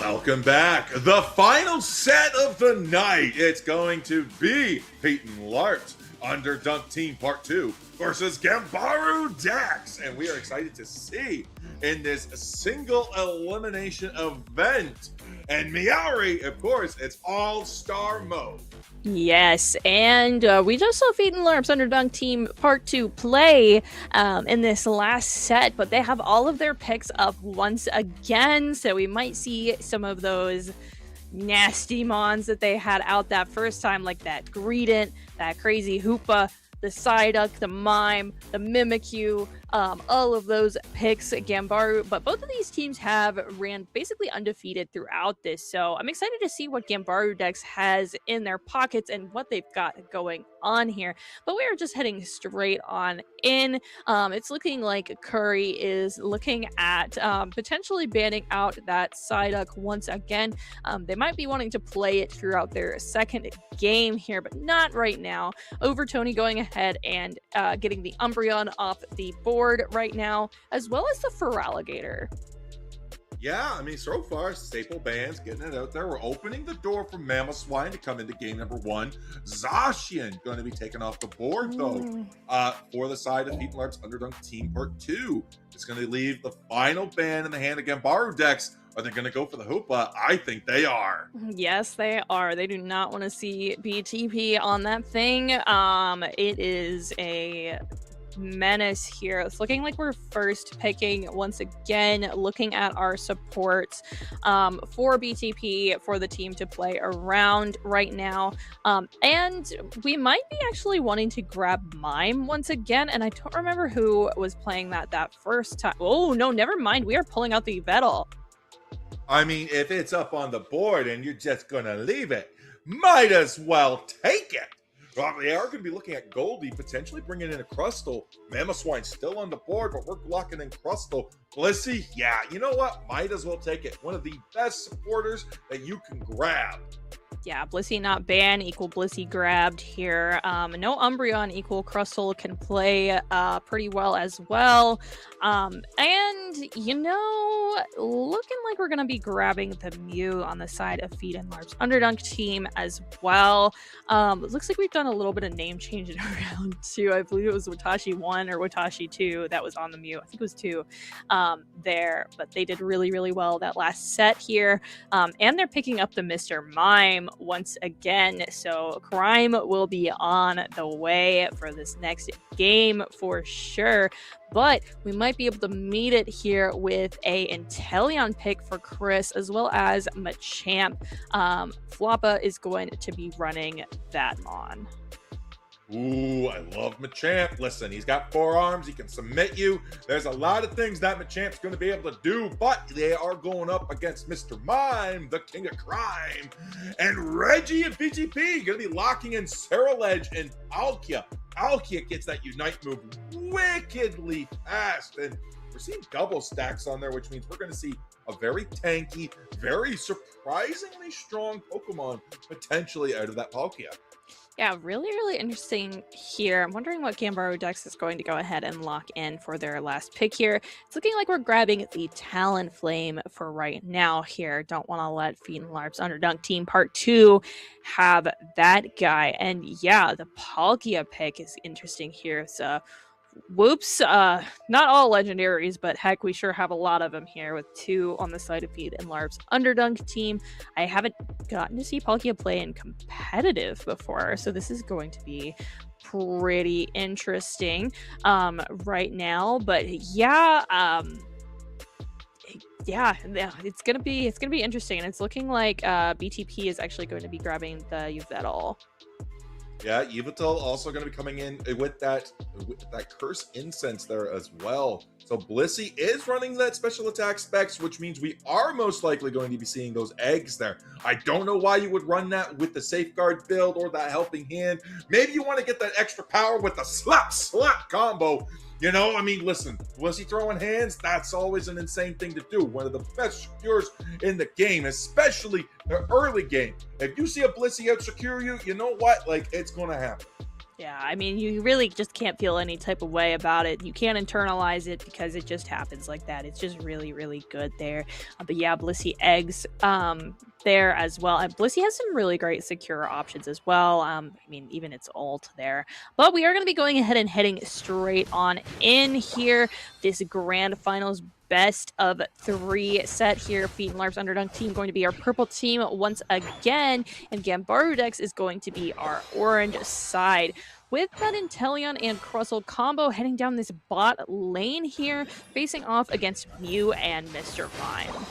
Welcome back. The final set of the night. It's going to be Peyton Lart's Underdunk Team Part 2 versus Gambaru Dex. And we are excited to see in this single elimination event. And Miauri, of course, it's all-star mode. Yes, and we just saw Feet and Lerp's Underdunk Team Part 2 play in this last set, but they have all of their picks up once again, so we might see some of those nasty mons that they had out that first time, like that Greedent, that crazy Hoopa, the Psyduck, the Mime, the Mimikyu, all of those picks, Gambaru. But both of these teams have ran basically undefeated throughout this. So I'm excited to see what Gambaru Dex has in their pockets and what they've got going on here. But we are just heading straight on in. It's looking like Curry is looking at potentially banning out that Psyduck once again. They might be wanting to play it throughout their second game here, but not right now. Over Tony going ahead and getting the Umbreon off the board right now, as well as the Feraligatr. Yeah, I mean, so far, staple bands getting it out there. We're opening the door for Mamoswine to come into game number 1. Zacian going to be taken off the board, though, for the side of Feet and Larp's Underdunk Team Part 2. It's going to leave the final ban in the hand of Gambaru Dex. Are they going to go for the Hoopa? I think they are. Yes, they are. They do not want to see BTP on that thing. It is a menace here. It's looking like we're first picking once again, looking at our supports for BTP for the team to play around right now. And we might be actually wanting to grab Mime once again, and I don't remember who was playing that first time. Oh no, never mind. We are pulling out the Yveltal. I mean, if it's up on the board and you're just gonna leave it, might as well take it. Well, they are going to be looking at Goldie, potentially bringing in a Crustle. Mamoswine still on the board, but we're blocking in Crustle. Blissey, yeah, you know what? Might as well take it. One of the best supporters that you can grab. Yeah, Blissey not banned, equal Blissey grabbed here. No Umbreon, equal Crustle can play pretty well as well. And, you know, looking like we're going to be grabbing the Mew on the side of Feet and Larp's Underdunk team as well. It looks like we've done a little bit of name changing around too. I believe it was Watashi 1 or Watashi 2 that was on the Mew. I think it was 2 there, but they did really, really well that last set here. And they're picking up the Mr. Mime once again, so crime will be on the way for this next game for sure, but we might be able to meet it here with a Inteleon pick for Chris, as well as Machamp. Floppa is going to be running that on. Ooh, I love Machamp. Listen, he's got 4 arms. He can submit you. There's a lot of things that Machamp's going to be able to do, but they are going up against Mr. Mime, the king of crime. And Reggie and BTP going to be locking in Ceruledge and Palkia. Palkia gets that Unite move wickedly fast, and we're seeing double stacks on there, which means we're going to see a very tanky, very surprisingly strong Pokemon potentially out of that Palkia. Yeah, really, really interesting here. I'm wondering what Gambaru Dex is going to go ahead and lock in for their last pick here. It's looking like we're grabbing the Talonflame for right now here. Don't want to let Feet and Larp's Underdunk Team Part 2 have that guy. And yeah, the Palkia pick is interesting here. So whoops, not all legendaries, but heck, we sure have a lot of them here with 2 on the side of Feet and Larp's Underdunk team. I haven't gotten to see Palkia play in competitive before, so this is going to be pretty interesting right now. But yeah, it's gonna be interesting, and it's looking like BTP is actually going to be grabbing the Yveltal. Yeah, Yveltal also going to be coming in with that Curse Incense there as well. So Blissey is running that special attack specs, which means we are most likely going to be seeing those eggs there. I don't know why you would run that with the Safeguard build or that Helping Hand. Maybe you want to get that extra power with the slap combo. You know, I mean, listen, Blissey throwing hands, that's always an insane thing to do. One of the best secures in the game, especially the early game. If you see a Blissey out secure you, you know what? Like, it's going to happen. Yeah, I mean, you really just can't feel any type of way about it. You can't internalize it because it just happens like that. It's just really, really good there. But yeah, Blissey eggs there as well. And Blissey has some really great secure options as well. I mean, even its ult there. But we are going to be going ahead and heading straight on in here. This grand finals best of 3 set here. Feet and Larp's Underdunk team going to be our purple team once again, and Gambarudex is going to be our orange side. With that Inteleon and Crustle combo heading down this bot lane here, facing off against Mew and Mr. Mime.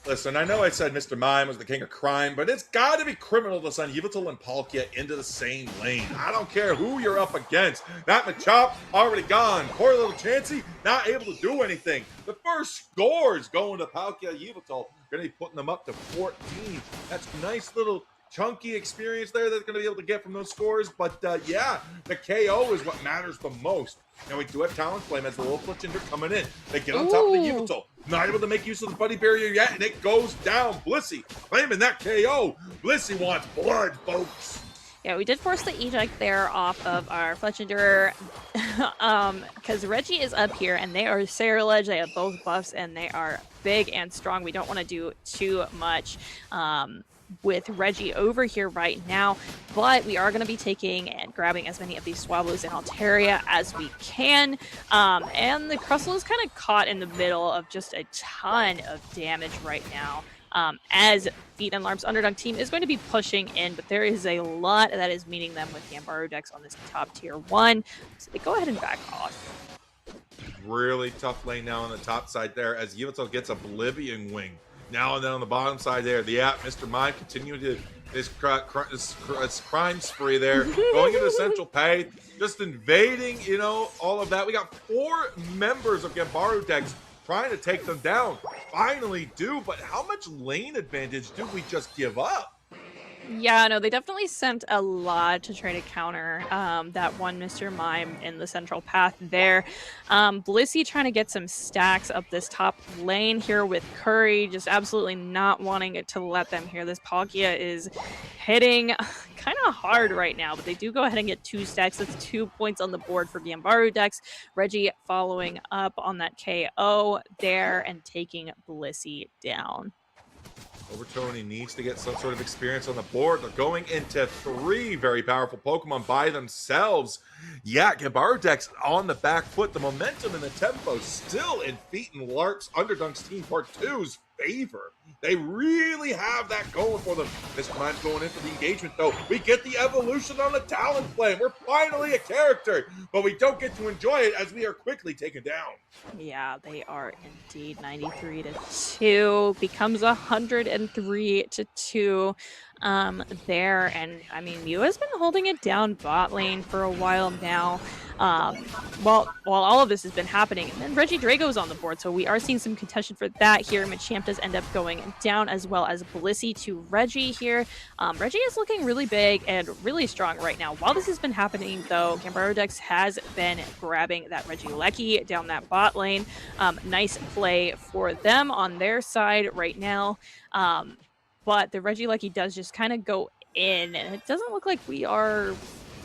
Listen, I know I said Mr. Mime was the king of crime, but it's got to be criminal to send Yveltal and Palkia into the same lane. I don't care who you're up against. That Machop already gone. Poor little Chansey not able to do anything. The first scores going to Palkia Yveltal. Going to be putting them up to 14. That's a nice little chunky experience there that's going to be able to get from those scores. But yeah, the KO is what matters the most. Now we do have Talonflame as the little Fletchinder coming in. They get on top of the Yveltal. Not able to make use of the Buddy Barrier yet, and it goes down. Blissey claiming that KO. Blissey wants blood, folks. Yeah, we did force the eject there off of our Fletchinder because Reggie is up here and they are Ceruledge. They have both buffs and they are big and strong. We don't want to do too much with Reggie over here right now, but we are going to be taking and grabbing as many of these Swablues and Altaria as we can. And the Crustle is kind of caught in the middle of just a ton of damage right now. As Feet and Larp's Underdunk team is going to be pushing in, but there is a lot that is meeting them with Gambarudex on this top tier 1. So they go ahead and back off. Really tough lane now on the top side there as Yveltal gets Oblivion Wing. Now and then on the bottom side there, Mr. Mime continuing to his crime spree there, going into Central Pay, just invading, you know, all of that. We got 4 members of Gambarudex trying to take them down. Finally do, but how much lane advantage do we just give up? Yeah, no, they definitely sent a lot to try to counter that one Mr. Mime in the central path there. Blissey trying to get some stacks up this top lane here with Curry, just absolutely not wanting it to let them here. This Palkia is hitting kind of hard right now, but they do go ahead and get 2 stacks. That's 2 points on the board for Gambarudex. Reggie following up on that KO there and taking Blissey down. Overtoning needs to get some sort of experience on the board. They're going into 3 very powerful Pokemon by themselves. Yeah, Gambarudex on the back foot. The momentum and the tempo still in Feet and Larp's Underdunk's Team Part 2's favor. They really have that going for them. Mr. Mime's going in for the engagement, though. We get the evolution on the Talonflame. We're finally a character, but we don't get to enjoy it as we are quickly taken down. Yeah, they are indeed 93-2. Becomes 103-2 there. And, I mean, Mew has been holding it down bot lane for a while now. While all of this has been happening, and then Reggie Drago's on the board, so we are seeing some contention for that here. Machamp does end up going down, as well as Blissey to Reggie here. Reggie is looking really big and really strong right now. While this has been happening, though, Gambarudex has been grabbing that Regieleki down that bot lane. Nice play for them on their side right now. But the Regieleki does just kind of go in, and it doesn't look like we are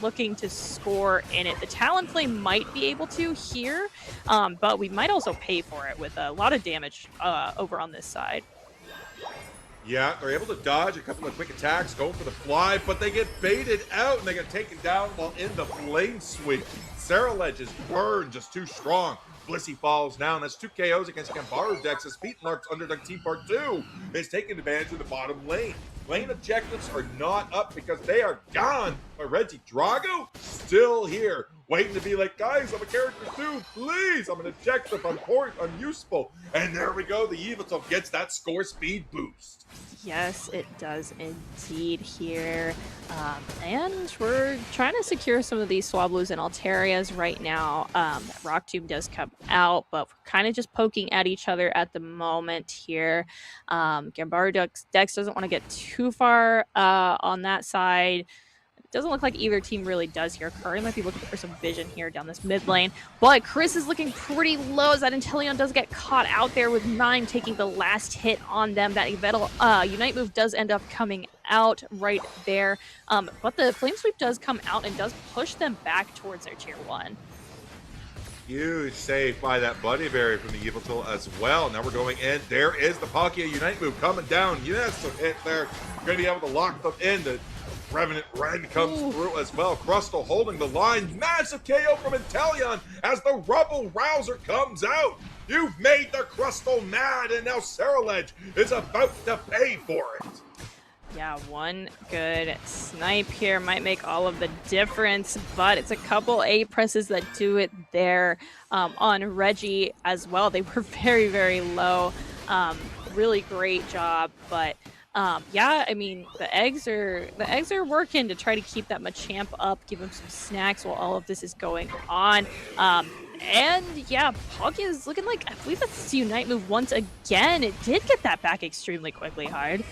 looking to score in it. The Talonflame might be able to here, but we might also pay for it with a lot of damage over on this side. Yeah, they're able to dodge a couple of quick attacks, going for the fly, but they get baited out and they get taken down while in the flame sweep. Ceruledge is burned, just too strong. Blissey falls down. That's 2 KOs against Gambarudex as Feet and Larp's Underdunk Team Part 2 is taking advantage of the bottom lane. Lane objectives are not up because they are gone. But Reggie Drago still here, waiting to be like, guys, I'm a character too. Please, I'm an objective. I'm useful. And there we go. The Yveltal gets that score speed boost. Yes, it does indeed here. And we're trying to secure some of these Swablues and Altarias right now. Rock Tomb does come out, but we're kind of just poking at each other at the moment here. Gambarudex doesn't want to get too far on that side. It doesn't look like either team really does here. Curry might be looking for some vision here down this mid lane, but Chris is looking pretty low as that Inteleon does get caught out there with Mime taking the last hit on them. That Unite move does end up coming out right there, but the Flame Sweep does come out and does push them back towards their tier 1. Huge save by that Buddy Berry from the Yveltal as well. Now we're going in. There is the Palkia Unite move coming down. Yes, a hit there. Going to be able to lock them in. The Revenant Ren comes through as well. Crustal holding the line. Massive KO from Inteleon as the Rubble Rouser comes out. You've made the Crustal mad, and now Ceruledge is about to pay for it. Yeah, one good snipe here might make all of the difference, but it's a couple A presses that do it there on Reggie as well. They were very, very low. Really great job, but yeah, I mean the eggs are working to try to keep that Machamp up, give him some snacks while all of this is going on. And yeah, Palkia is looking like, I believe that's the Unite move once again. It did get that back extremely quickly hard.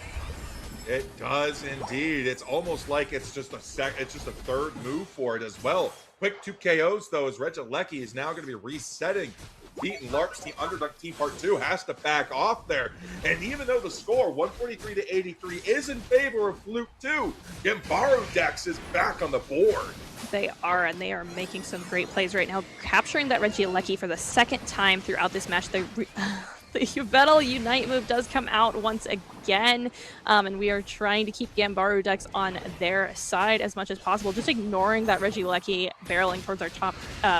It does indeed. It's almost like it's just a third move for it as well. Quick 2 KOs though, as Regieleki is now going to be resetting. Pete and Lark's team, Underdunk Team Part 2, has to back off there. And even though the score, 143 to 83, is in favor of Fluke 2, Gambaru Dex is back on the board. They are, and they are making some great plays right now, capturing that Regieleki for the second time throughout this match. The Yveltal Unite move does come out once again, and we are trying to keep Gambaru Dex on their side as much as possible, just ignoring that Regieleki barreling towards our top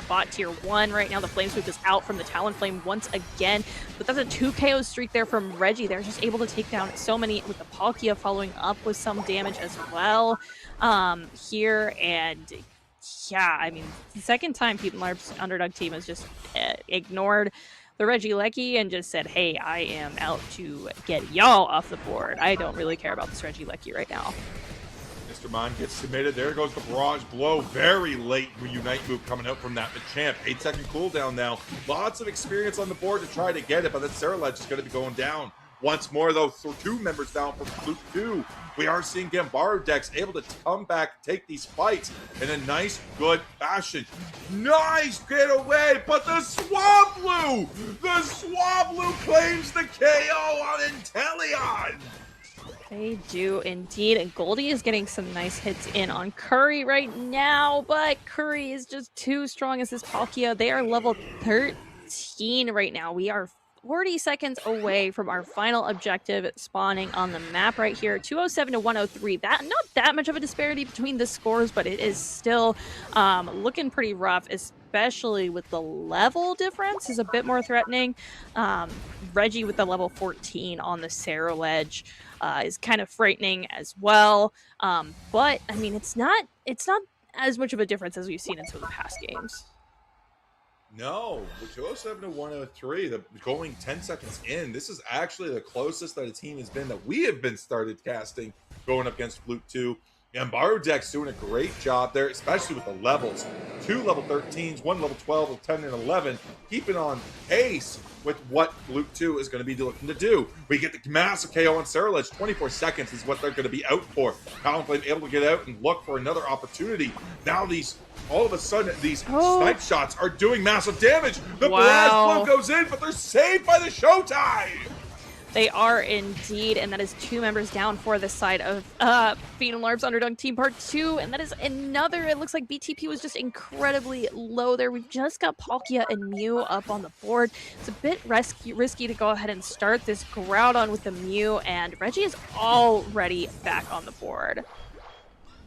bot tier 1 right now. The Flame Sweep is out from the Talonflame once again, but that's a 2 KO streak there from Reggie. They're just able to take down so many, with the Palkia following up with some damage as well here, and yeah, I mean, the second time Pete and Larp's Underdog team has just ignored the Regieleki and just said, hey, I am out to get y'all off the board. I don't really care about this Regieleki right now. Mr. Mime gets submitted. There goes the Barrage Blow. Very late Unite move coming out from that Machamp. 8-second cooldown now. Lots of experience on the board to try to get it, but that Ceruledge is going to be going down. Once more, though, 2 members down from Fluke 2. We are seeing Gambaru Dex able to come back, take these fights in a nice, good fashion. Nice get away, but the Swablu! The Swablu claims the KO on Inteleon! They do indeed, and Goldie is getting some nice hits in on Curry right now, but Curry is just too strong as this Palkia. They are level 13 right now. We are 40 seconds away from our final objective spawning on the map right here. 207 to 103. Not that much of a disparity between the scores, but it is still looking pretty rough, especially with the level difference is a bit more threatening. Reggie with the level 14 on the Ceruledge is kind of frightening as well. But I mean, it's not as much of a difference as we've seen in some of the past games. No, the 207 to 103, going 10 seconds in, this is actually the closest that a team has been that we have been started casting going up against Fluke 2. And Gambaru Dex doing a great job there, especially with the levels. 2 level 13s, 1 level 12, 10 and 11, keeping on pace with what Fluke 2 is going to be looking to do. We get the massive KO on Ceruledge. 24 seconds is what they're going to be out for. Talonflame able to get out and look for another opportunity. Now all of a sudden, these snipe shots are doing massive damage. The Barrage Blow goes in, but they're saved by the Showtime. They are indeed, and that is 2 members down for the side of Pete and Larp's Underdunk Team Part 2, and that is another. It looks like BTP was just incredibly low there. We've just got Palkia and Mew up on the board. It's a bit risky to go ahead and start this Groudon with the Mew, and Reggie is already back on the board.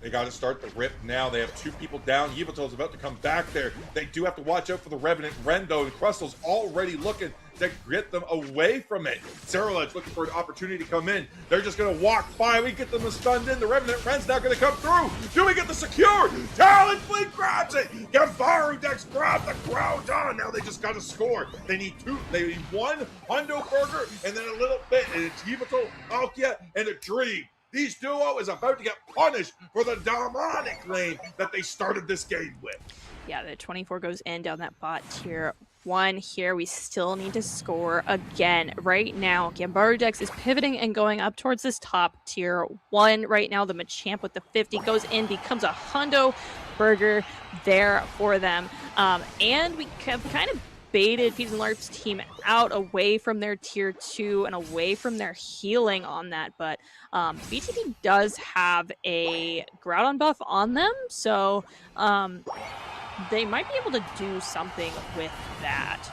They got to start the rip now. They have 2 people down. Yveltal's about to come back there. They do have to watch out for the Revenant Ren, though, and Crustal's already looking to get them away from it. Ceruledge looking for an opportunity to come in. They're just going to walk by. We get them stunned in. The Revenant Ren's now going to come through. Do we get the secure? Talonflame grabs it. Gambaru Dex grabs the Groudon. Now they just got to score. They need 2. They need 1 Hundo Burger and then a little bit. And it's Yveltal, Palkia, and a Dream. These duo is about to get punished for the demonic lane that they started this game with. Yeah, the 24 goes in down that bot tier 1 here. We still need to score again. Right now, Gambaru Dex is pivoting and going up towards this top tier 1. Right now, the Machamp with the 50 goes in, becomes a hundo burger there for them. And we have kind of baited Feeds and Larp's team out away from their tier 2 and away from their healing on that, but BTP does have a Groudon buff on them, so they might be able to do something with that.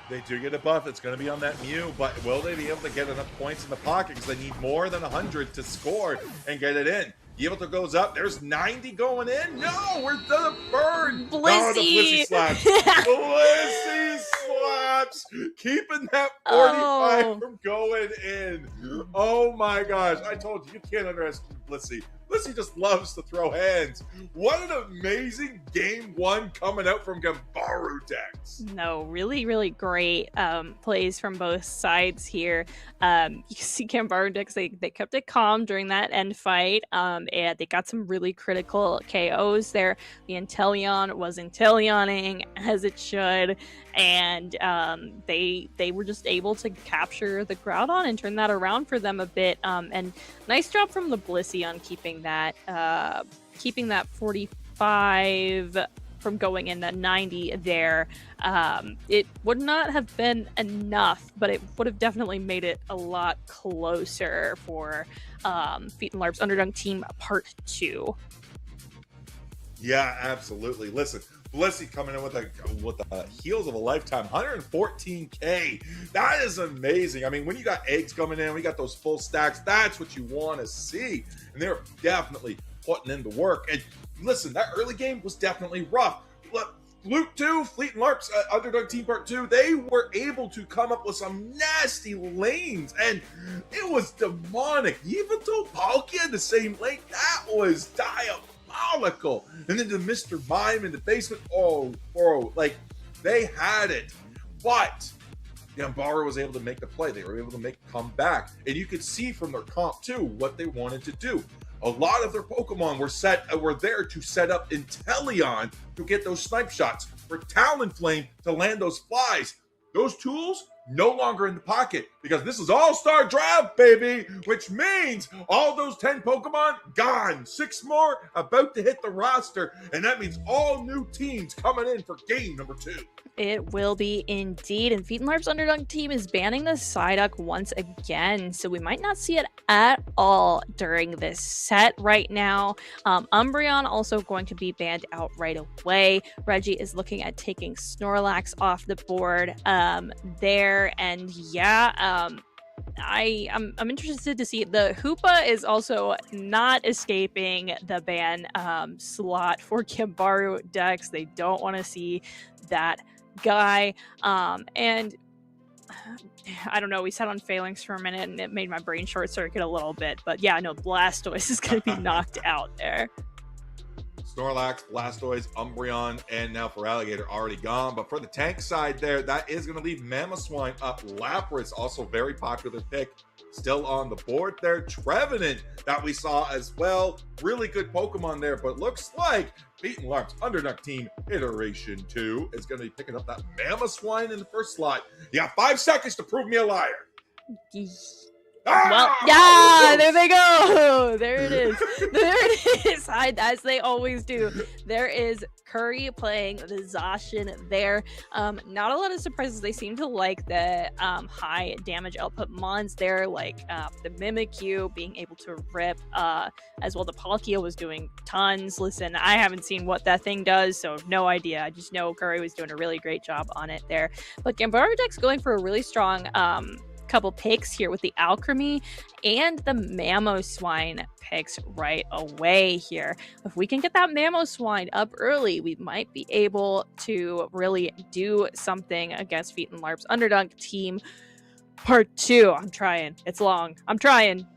They do get a buff. It's going to be on that Mew, but will they be able to get enough points in the pocket? Because they need more than 100 to score and get it in. Yveltal goes up. There's 90 going in. No, we're the burn. Blissey. Oh, the Blissey slaps. Blissey slaps. Keeping that 45 from going in. Oh my gosh. I told you can't underestimate Blissey. Blissey just loves to throw hands. What an amazing game 1 coming out from Gambaru Dex. No, really, really great plays from both sides here. You see Gambaru Dex, they kept it calm during that end fight, and they got some really critical KOs there. The Inteleon was Inteleoning as it should, and they were just able to capture the Groudon and turn that around for them a bit. And nice job from the Blissey on keeping that 45 from going in, that 90 there. It would not have been enough, but it would have definitely made it a lot closer for Feet and Larp's Underdunk team part 2. Yeah, absolutely. Listen, Blissey coming in with the heals of a lifetime, 114k. That is amazing. I mean, when you got eggs coming in, we got those full stacks. That's what you want to see, and they're definitely putting in the work. And listen, that early game was definitely rough. Fleet 2, Fleet and Larp's Underdog Team Part 2, they were able to come up with some nasty lanes, and it was demonic. Yveltal Palkia in the same lane, that was diabolical. And then the Mr. Mime in the basement, oh, bro, like, they had it. But Gambaru was able to make the play. They were able to come back. And you could see from their comp, too, what they wanted to do. A lot of their Pokemon were there to set up Inteleon to get those snipe shots, for Talonflame to land those flies. Those tools no longer in the pocket, because this is All-Star Draft, baby, which means all those 10 Pokemon gone. 6 more about to hit the roster, and that means all new teams coming in for game number 2. It will be indeed, and Feet and Larp's Underdog team is banning the Psyduck once again, so we might not see it at all during this set right now. Umbreon also going to be banned out right away. Reggie is looking at taking Snorlax off the board there, and yeah, I'm interested to see. The Hoopa is also not escaping the ban slot for Gambaru Dex. They don't want to see that guy, and I don't know, we sat on Phalanx for a minute and it made my brain short circuit a little bit, but yeah, no, Blastoise is going to be knocked out there. Snorlax, Blastoise, Umbreon, and now for Alligator already gone. But for the tank side there, that is going to leave Mamoswine up. Lapras, also very popular pick, still on the board there. Trevenant, that we saw as well. Really good Pokemon there, but looks like Feet and Larp's Underdunk Team Iteration 2 is going to be picking up that Mamoswine in the first slot. You got 5 seconds to prove me a liar. Well, yeah, there they go. There it is. There it is. As they always do. There is Curry playing the Zacian there. Not a lot of surprises. They seem to like the high damage output mons there, like the Mimikyu being able to rip, as well. The Palkia was doing tons. Listen, I haven't seen what that thing does, so no idea. I just know Curry was doing a really great job on it there. But Gambaru Dex going for a really strong couple picks here with the Alchemy and the Mamoswine picks right away here. If we can get that Mamoswine up early, we might be able to really do something against Feet and Larp's Underdunk team part 2. I'm trying. It's long. I'm trying.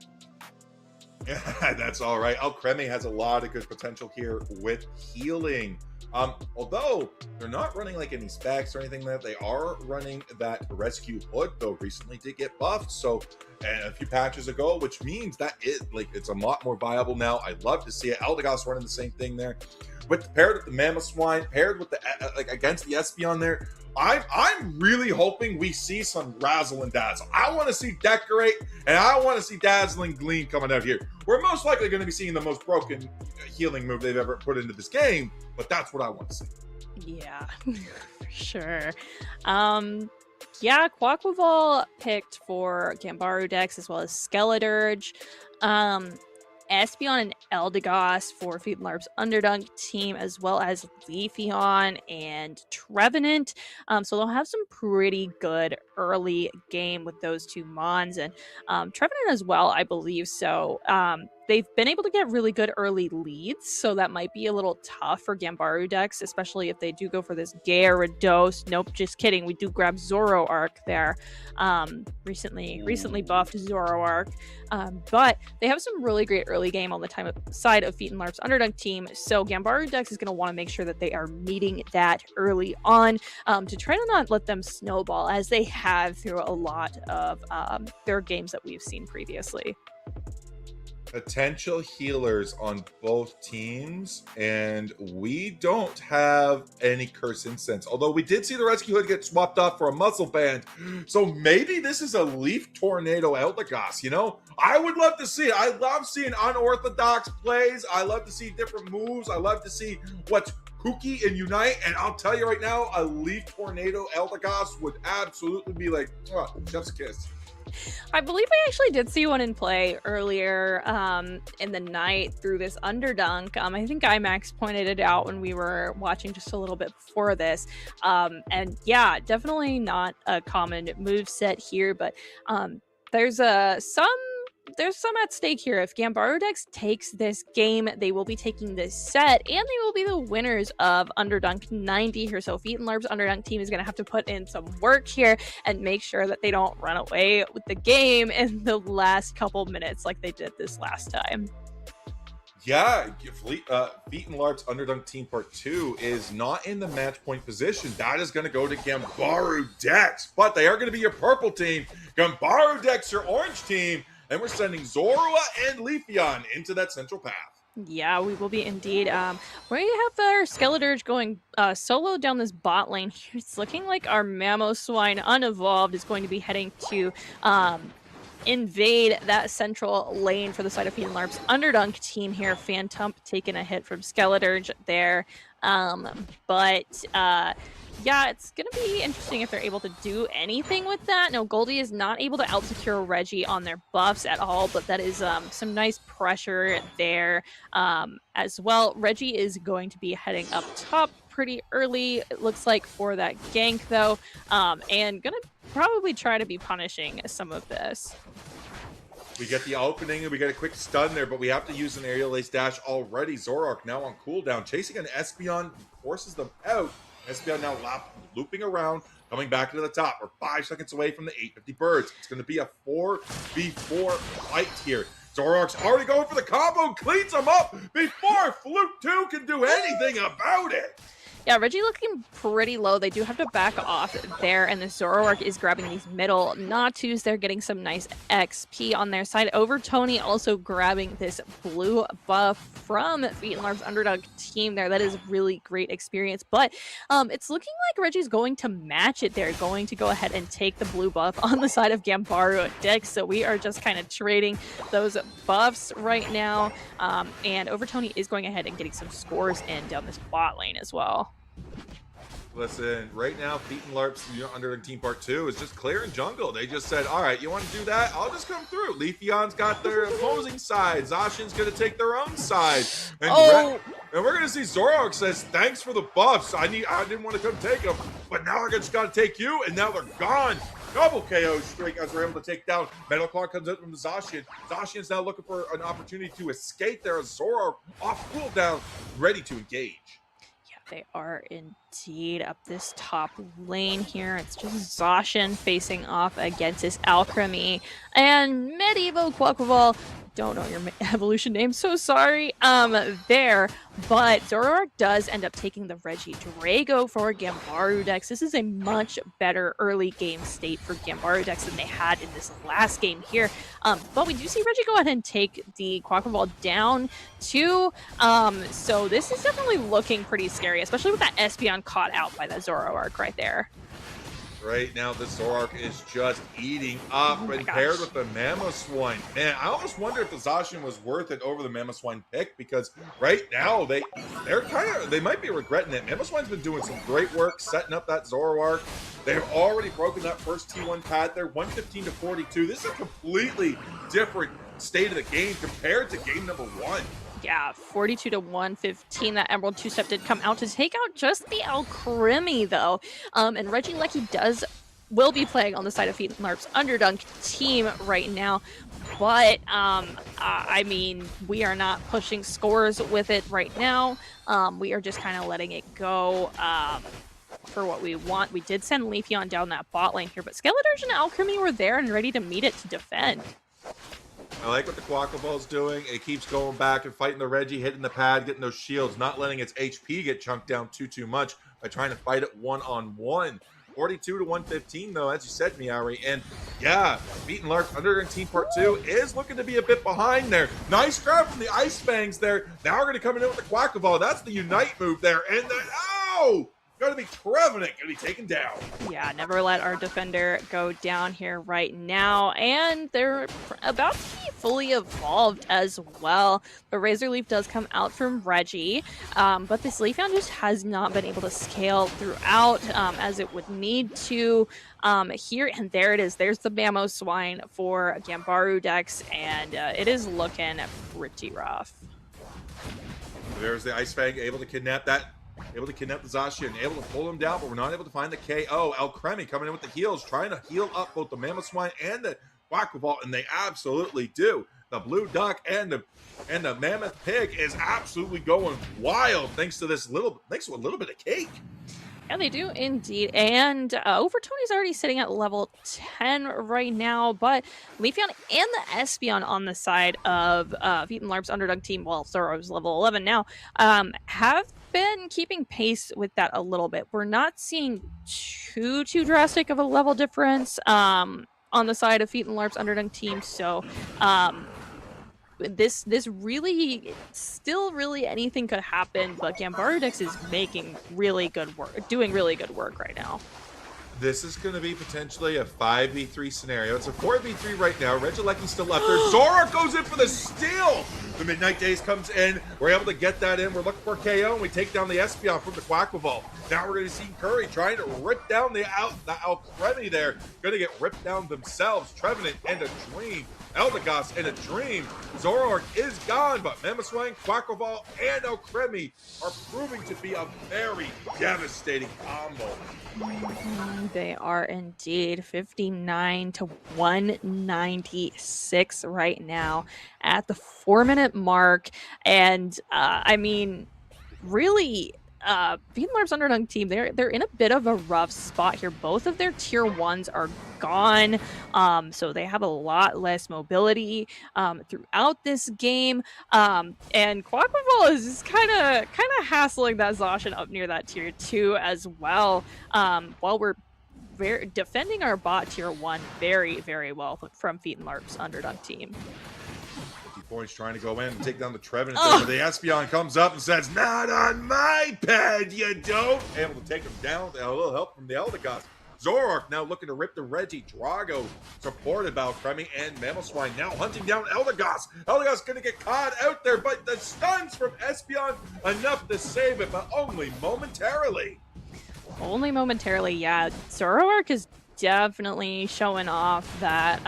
Yeah, that's all right. Alcremie has a lot of good potential here with healing. Although they're not running like any specs or anything like that, they are running that Rescue Hood, though recently did get buffed. So, and a few patches ago, which means that it's a lot more viable now. I'd love to see it. Eldegoss running the same thing there. paired with the Mammoth Swine, paired with the like against the Espeon there. I'm really hoping we see some razzle and dazzle. I want to see Decorate, and I want to see Dazzling Gleam coming out here. We're most likely going to be seeing the most broken healing move they've ever put into this game, but that's what I want to see. Yeah, for sure. Yeah, Quaquaval picked for Gambaru decks as well as Skeledirge. Espeon and Eldegoss for Feet and Larp's Underdunk team, as well as Leafeon and Trevenant. So they'll have some pretty good early game with those two Mons, and Trevenant as well, I believe. So they've been able to get really good early leads, so that might be a little tough for Gambaru decks, especially if they do go for this Gyarados. Nope, just kidding. We do grab Zoroark there. Recently buffed Zoroark. But they have some really great early game on the side of Feet and Larp's Underdunk team, so Gambaru decks is going to want to make sure that they are meeting that early on to try to not let them snowball as they have through a lot of their games that we've seen previously. Potential healers on both teams, and we don't have any Curse Incense, although we did see the Rescue Hood get swapped off for a Muscle Band, so maybe this is a Leaf Tornado Eldegoss. You know, I would love to see it. I love seeing unorthodox plays. I love to see different moves. I love to see what's kooky in Unite, and I'll tell you right now, a Leaf Tornado Eldegoss would absolutely be like, chef's kiss. I believe I actually did see one in play earlier in the night through this Underdunk. I think IMAX pointed it out when we were watching just a little bit before this. And yeah, definitely not a common move set here, but there's some at stake here. If Gambaru Dex takes this game, they will be taking this set, and they will be the winners of Underdunk 90 here. So Feet and Larp's Underdunk team is going to have to put in some work here and make sure that they don't run away with the game in the last couple minutes like they did this last time. Yeah, Feet and Larp's Underdunk Team Part 2 is not in the match point position. That is going to go to Gambaru Dex, but they are going to be your purple team. Gambaru Dex, your orange team. And we're sending Zorua and Leafeon into that central path. Yeah, we will be indeed. We have our Skeledirge going solo down this bot lane here. It's looking like our Mamoswine unevolved is going to be heading to invade that central lane for the side of Feet and Larp's Underdunk team here. Phantump taking a hit from Skeledirge there. Yeah, it's going to be interesting if they're able to do anything with that. No, Goldie is not able to out-secure Reggie on their buffs at all, but that is some nice pressure there as well. Reggie is going to be heading up top pretty early, it looks like, for that gank, though, and going to probably try to be punishing some of this. We get the opening and we get a quick stun there, but we have to use an aerial ace dash already. Zoroark now on cooldown, chasing an Espeon, forces them out. Espeon now looping around, coming back to the top. We're 5 seconds away from the 850 birds. It's going to be a 4v4 fight here. Zoroark's already going for the combo, cleans him up before Flute 2 can do anything about it. Yeah, Reggie looking pretty low. They do have to back off there, and the Zoroark is grabbing these middle Natus. They're getting some nice XP on their side. Over Tony also grabbing this blue buff from Feet and Larp's Underdog team there. That is really great experience, but it's looking like Reggie's going to match it there, going to go ahead and take the blue buff on the side of Gambaru Dex. So we are just kind of trading those buffs right now, and Over Tony is going ahead and getting some scores in down this bot lane as well. Listen, right now, Feet and Larp's Underdog Team Part 2 is just clearing jungle. They just said, all right, you want to do that? I'll just come through. Leafeon's got their opposing side. Zacian's going to take their own side. And, and we're going to see Zoroark says, thanks for the buffs. I didn't want to come take them, but now I just got to take you, and now they're gone. Double KO streak as we're able to take down. Metal Claw comes out from the Zacian. Zacian's now looking for an opportunity to escape there as Zoroark off cooldown, ready to engage. They are indeed. indeed up this top lane here. It's just Zacian facing off against his Alchemy and Medieval Quaquaval. Don't know your evolution name, so sorry. There, but Zoroark does end up taking the Regidrago for Gambarudex. This is a much better early game state for Gambarudex than they had in this last game here. But we do see Reggie go ahead and take the Quaquaval down too. So this is definitely looking pretty scary, especially with that Espeon caught out by that Zoroark right there. Right now, the Zoroark is just eating up, and paired with the Mamoswine. Man, I almost wonder if the Zacian was worth it over the Mamoswine pick, because right now they might be regretting it. Mamoswine's been doing some great work setting up that Zoroark. They've already broken that first T1 pad there, 115 to 42. This is a completely different state of the game compared to game number 1. Yeah, 42 to 115. That Emerald two-step did come out to take out just the Alchemy, though. And Regilecky will be playing on the side of Larp's Underdunk team right now. But, I mean, we are not pushing scores with it right now. We are just kind of letting it go for what we want. We did send Leafeon down that bot lane here, but Skeletor's and Alchemy were there and ready to meet it to defend. I like what the Quaquaval's doing. It keeps going back and fighting the Reggie, hitting the pad, getting those shields, not letting its HP get chunked down too much by trying to fight it one-on-one. 42 to 115, though, as you said, Miari. And yeah, beating Lark's Underdunk Team Part 2 is looking to be a bit behind there. Nice grab from the Ice Fangs there. Now we're going to come in with the Quaquaval. That's the Unite move there. And then, oh! Gonna be Trevenant, gonna be taken down. Yeah, never let our defender go down here right now. And they're about to be fully evolved as well. The Razor Leaf does come out from Reggie, but this Leafeon just has not been able to scale throughout as it would need to here. And there it is. There's the Mamoswine for Gambarudex, and it is looking pretty rough. There's the Ice Fang, able to kidnap that. Able to kidnap the Zacian, able to pull him down, but we're not able to find the KO. Alchemy coming in with the heals, trying to heal up both the Mamoswine and the Quaquaval, and they absolutely do. The Blue Duck and the Mammoth Pig is absolutely going wild thanks to a little bit of cake. Yeah, they do indeed. And Overtony's already sitting at level 10 right now, but Leafeon and the Espeon on the side of Larp's Underdog team, well, Zoro's level 11 now, have been keeping pace with that a little bit. We're not seeing too drastic of a level difference on the side of Larp's Underdog team, so this really, still really anything could happen, but Gambarudex is making really good work, doing really good work right now. This is going to be potentially a 5v3 scenario. It's a 4v3 right now. Regilecky's still left there. Zoroark goes in for the steal. The Midnight Daze comes in. We're able to get that in. We're looking for KO, and we take down the Espeon from the Quaquaval. Now we're going to see Curry trying to rip down the Alchemy there. Going to get ripped down themselves. Trevenant and a Dream. Eldegoss and a Dream. Zoroark is gone, but Mamoswine, Quaquaval, and Alchemy are proving to be a very devastating combo. They are indeed 59 to 196 right now at the 4-minute mark. And I mean, really, Larp's Underdog team, they're in a bit of a rough spot here. Both of their tier 1s are gone, so they have a lot less mobility throughout this game. And Quaquaval is just kind of hassling that Zacian up near that tier 2 as well, while we're defending our bot tier 1 very, very well from Larp's Underdog team. Points trying to go in and take down the Trevenant there, but the Espeon comes up and says, "Not on my pad, you don't." Able to take him down with a little help from the Eldegoss. Zoroark now looking to rip the Regidrago, supported by Alchemy and Mamoswine, now hunting down Eldegoss. Eldegoss gonna get caught out there, but the stuns from Espeon enough to save it, but only momentarily. Only momentarily, yeah. Zoroark is definitely showing off that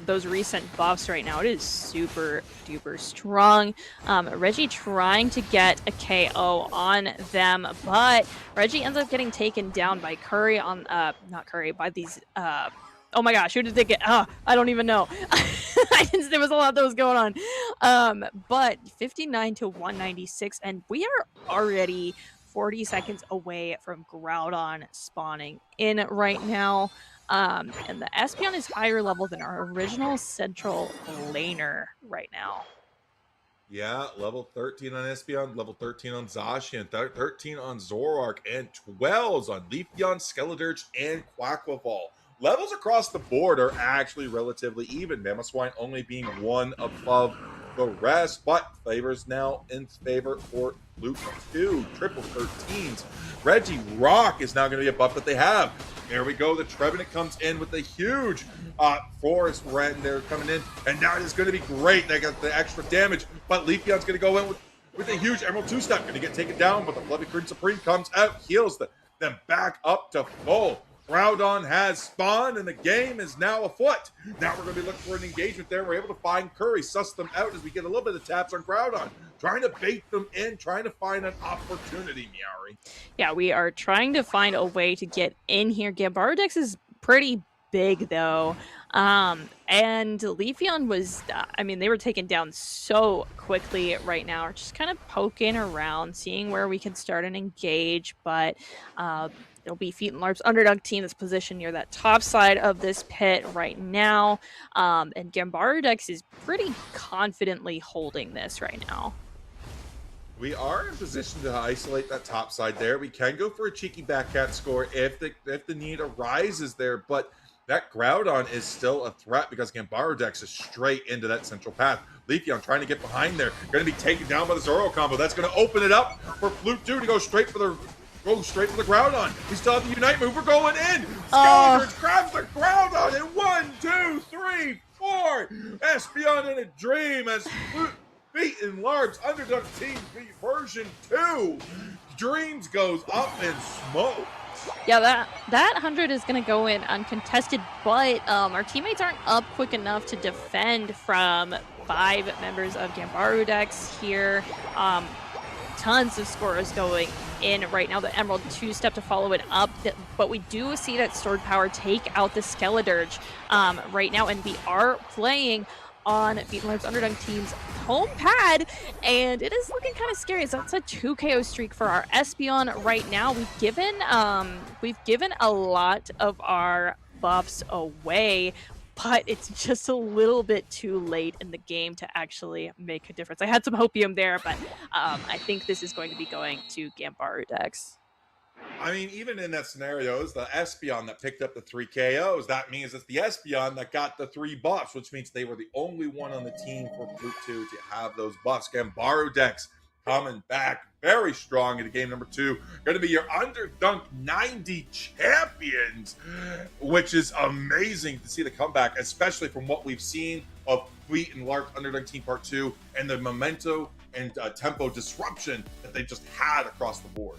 those recent buffs right now. It is super duper strong. Reggie trying to get a KO on them, but Reggie ends up getting taken down by Curry on not Curry, by these oh my gosh, who did they get? I don't even know. There was a lot that was going on. But 59 to 196, and we are already 40 seconds away from Groudon spawning in right now. And the Espeon is higher level than our original central laner right now. Yeah, level 13 on Espeon, level 13 on Zacian, 13 on Zoroark, and 12s on Leafeon, Skeledirge, and Quaquaval. Levels across the board are actually relatively even. Mamoswine only being one above the rest, but favors now in favor for Luke 2, triple 13s. Reggie Rock is now going to be a buff that they have. There we go. The Trevenant comes in with a huge Forest Rend there coming in, and now it is going to be great. They got the extra damage, but Leafeon's going to go in with a huge Emerald 2-step. Going to get taken down, but the Bloody Crimson Supreme comes out, heals them back up to full. Groudon has spawned, and the game is now afoot. Now we're going to be looking for an engagement there. We're able to find Curry, suss them out as we get a little bit of taps on Groudon. Trying to bait them in, trying to find an opportunity, Miari. Yeah, we are trying to find a way to get in here. Gambarudex is pretty big, though. And Leafeon was, they were taken down so quickly right now. We're just kind of poking around, seeing where we can start and engage, but it'll be Feet and Larp's Underdunk team that's positioned near that top side of this pit right now. And Gambarudex is pretty confidently holding this right now. We are in position to isolate that top side there. We can go for a cheeky backcat score if the need arises there, but that Groudon is still a threat because Gambarudex is straight into that central path. Leafeon trying to get behind there. Going to be taken down by the Zoro combo. That's going to open it up for Flute 2 to go straight for the Groudon. We still have the Unite move. We're going in. Skeledirge grabs the Groudon in 1, 2, 3, 4. Espeon in a dream as Feet and Larp's Underdunk Team version 2. Dreams goes up in smoke. Yeah, that 100 is going to go in uncontested, but our teammates aren't up quick enough to defend from 5 members of Gambarudex here. Tons of scores going in right now. The Emerald 2-step to follow it up, but we do see that Sword Power take out the Skeledirge right now, and we are playing on Feet and Larp's Underdunk team's home pad, and it is looking kind of scary. So that's a 2 KO streak for our Espeon right now. We've given a lot of our buffs away, but it's just a little bit too late in the game to actually make a difference. I had some hopium there, but I think this is going to be going to Gambarudex. I mean, even in that scenario, it's the Espeon that picked up the 3 KOs. That means it's the Espeon that got the 3 buffs, which means they were the only one on the team for Flute 2 to have those buffs. Gambarudex coming back very strong into game number 2. Going to be your Underdunk 90 champions, which is amazing to see the comeback, especially from what we've seen of Feet and Larp's Underdunk Team Part 2 and the memento and tempo disruption that they just had across the board.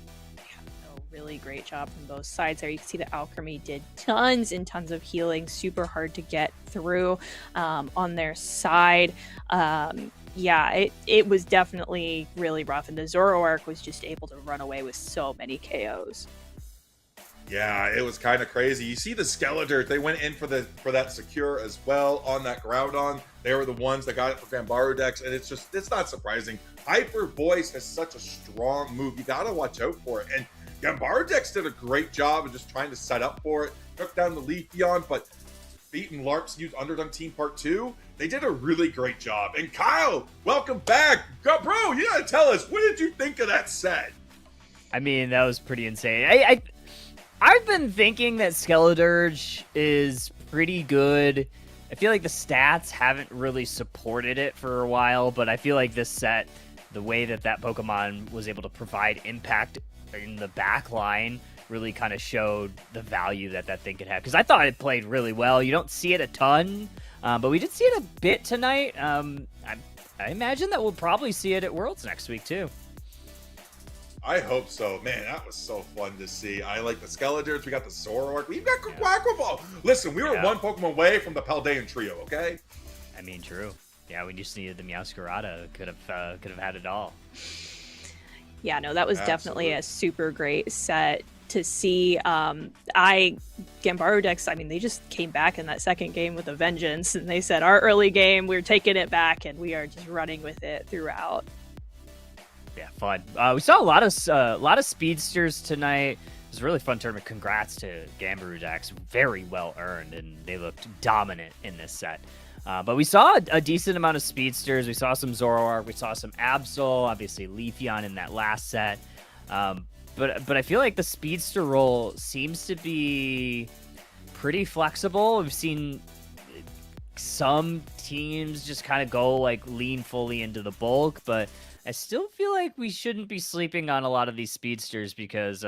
Really great job from both sides there. You can see that Alchemy did tons and tons of healing, super hard to get through on their side. Yeah, it was definitely really rough, and the Zoroark was just able to run away with so many KOs. Yeah, it was kind of crazy. You see the Skeledirge, they went in for that secure as well on that Groudon. They were the ones that got it for Gambarudex, and it's not surprising. Hyper Voice has such a strong move. You gotta watch out for it. And Gambarudex did a great job of just trying to set up for it. Took down the Leafeon, but Feet and Larp's used Underdunk Team Part 2. They did a really great job. And Kyle, welcome back. Bro, you gotta tell us, what did you think of that set? I mean, that was pretty insane. I've been thinking that Skeledirge is pretty good. I feel like the stats haven't really supported it for a while, but I feel like this set, the way that Pokemon was able to provide impact in the back line really kind of showed the value that thing could have. Because I thought it played really well. You don't see it a ton, but we did see it a bit tonight. I imagine that we'll probably see it at Worlds next week, too. I hope so. Man, that was so fun to see. I like the Skeledirge. We got the Zoroark. We've got Quaquaval. Listen, we were one Pokemon away from the Paldean trio, okay? I mean, true. Yeah, we just needed the Meowscarada. Could have had it all. Yeah, no, that was definitely a super great set to see. Gambarudex, I mean, they just came back in that second game with a vengeance, and they said, our early game, we're taking it back, and we are just running with it throughout. Yeah, fun. We saw a lot of speedsters tonight. It was a really fun tournament. Congrats to Gambaru Dax. Very well earned, and they looked dominant in this set. But we saw a decent amount of speedsters. We saw some Zoroark. We saw some Absol. Obviously, Leafeon in that last set. But I feel like the speedster role seems to be pretty flexible. We've seen some teams just kind of go like lean fully into the bulk, but I still feel like we shouldn't be sleeping on a lot of these speedsters because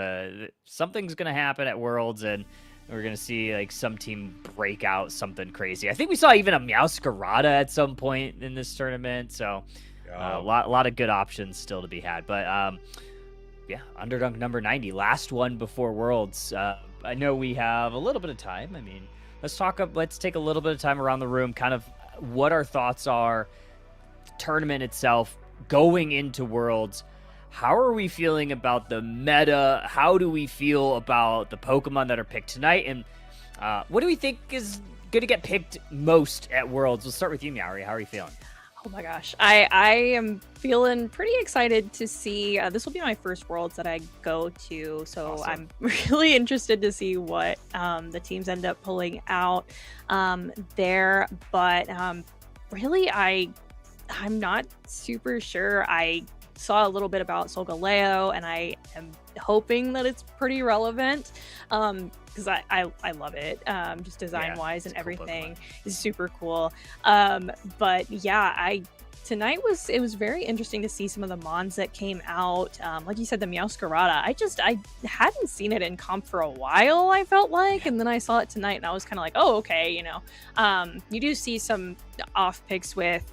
something's going to happen at Worlds and we're going to see like some team break out something crazy. I think we saw even a Meowscarada at some point in this tournament. So a lot of good options still to be had. But yeah, Underdunk number 90, last one before Worlds. I know we have a little bit of time. I mean, let's take a little bit of time around the room, kind of what our thoughts are, tournament itself, going into Worlds. How are we feeling about the meta? How do we feel about the Pokemon that are picked tonight? And what do we think is going to get picked most at Worlds? We'll start with you, Meowry. How are you feeling? Oh my gosh, I am feeling pretty excited to see. This will be my first Worlds that I go to, so Awesome. I'm really interested to see what the teams end up pulling out there. But really, I'm not super sure. I saw a little bit about Solgaleo, and I am hoping that it's pretty relevant because I love it, just design wise, and everything is super cool. But yeah, tonight was very interesting to see some of the mons that came out. Like you said, the Meowscarada. I hadn't seen it in comp for a while, I felt like, and then I saw it tonight, and I was kind of like, oh, okay, you know. You do see some off picks with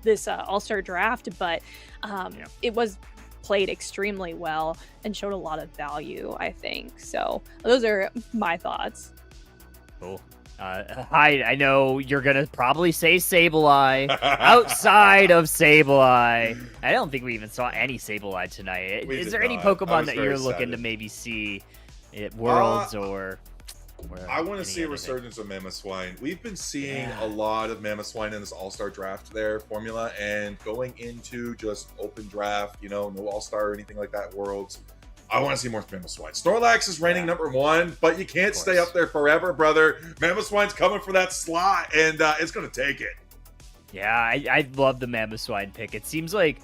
this all-star draft, but it was played extremely well and showed a lot of value, I think. So those are my thoughts. Cool. I know you're gonna probably say Sableye. Outside of Sableye, I don't think we even saw any Sableye tonight. Is there any Pokemon that you're looking to maybe see at Worlds or? I want to see a resurgence of Mamoswine. We've been seeing a lot of Mamoswine in this All-Star draft there formula, and going into just open draft, no All-Star or anything like that Worlds. I want to see more Mamoswine. Snorlax is reigning number 1, but you can't stay up there forever, brother. Mamoswine's coming for that slot, and it's going to take it. Yeah, I love the Mamoswine pick. It seems like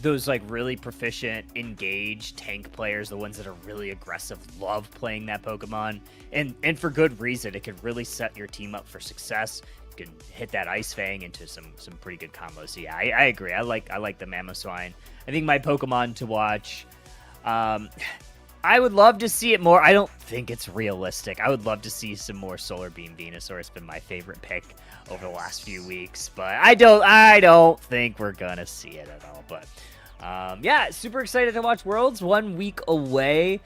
those like really proficient, engaged tank players, the ones that are really aggressive, love playing that Pokemon, and for good reason. It could really set your team up for success. You can hit that Ice Fang into some pretty good combos. So yeah, I agree. I like the Mamoswine. I think my Pokemon to watch. I would love to see it more. I don't think it's realistic. I would love to see some more Solar Beam Venusaur. It's been my favorite pick over the last few weeks, but I don't think we're gonna see it at all. But yeah, super excited to watch Worlds. 1 week away.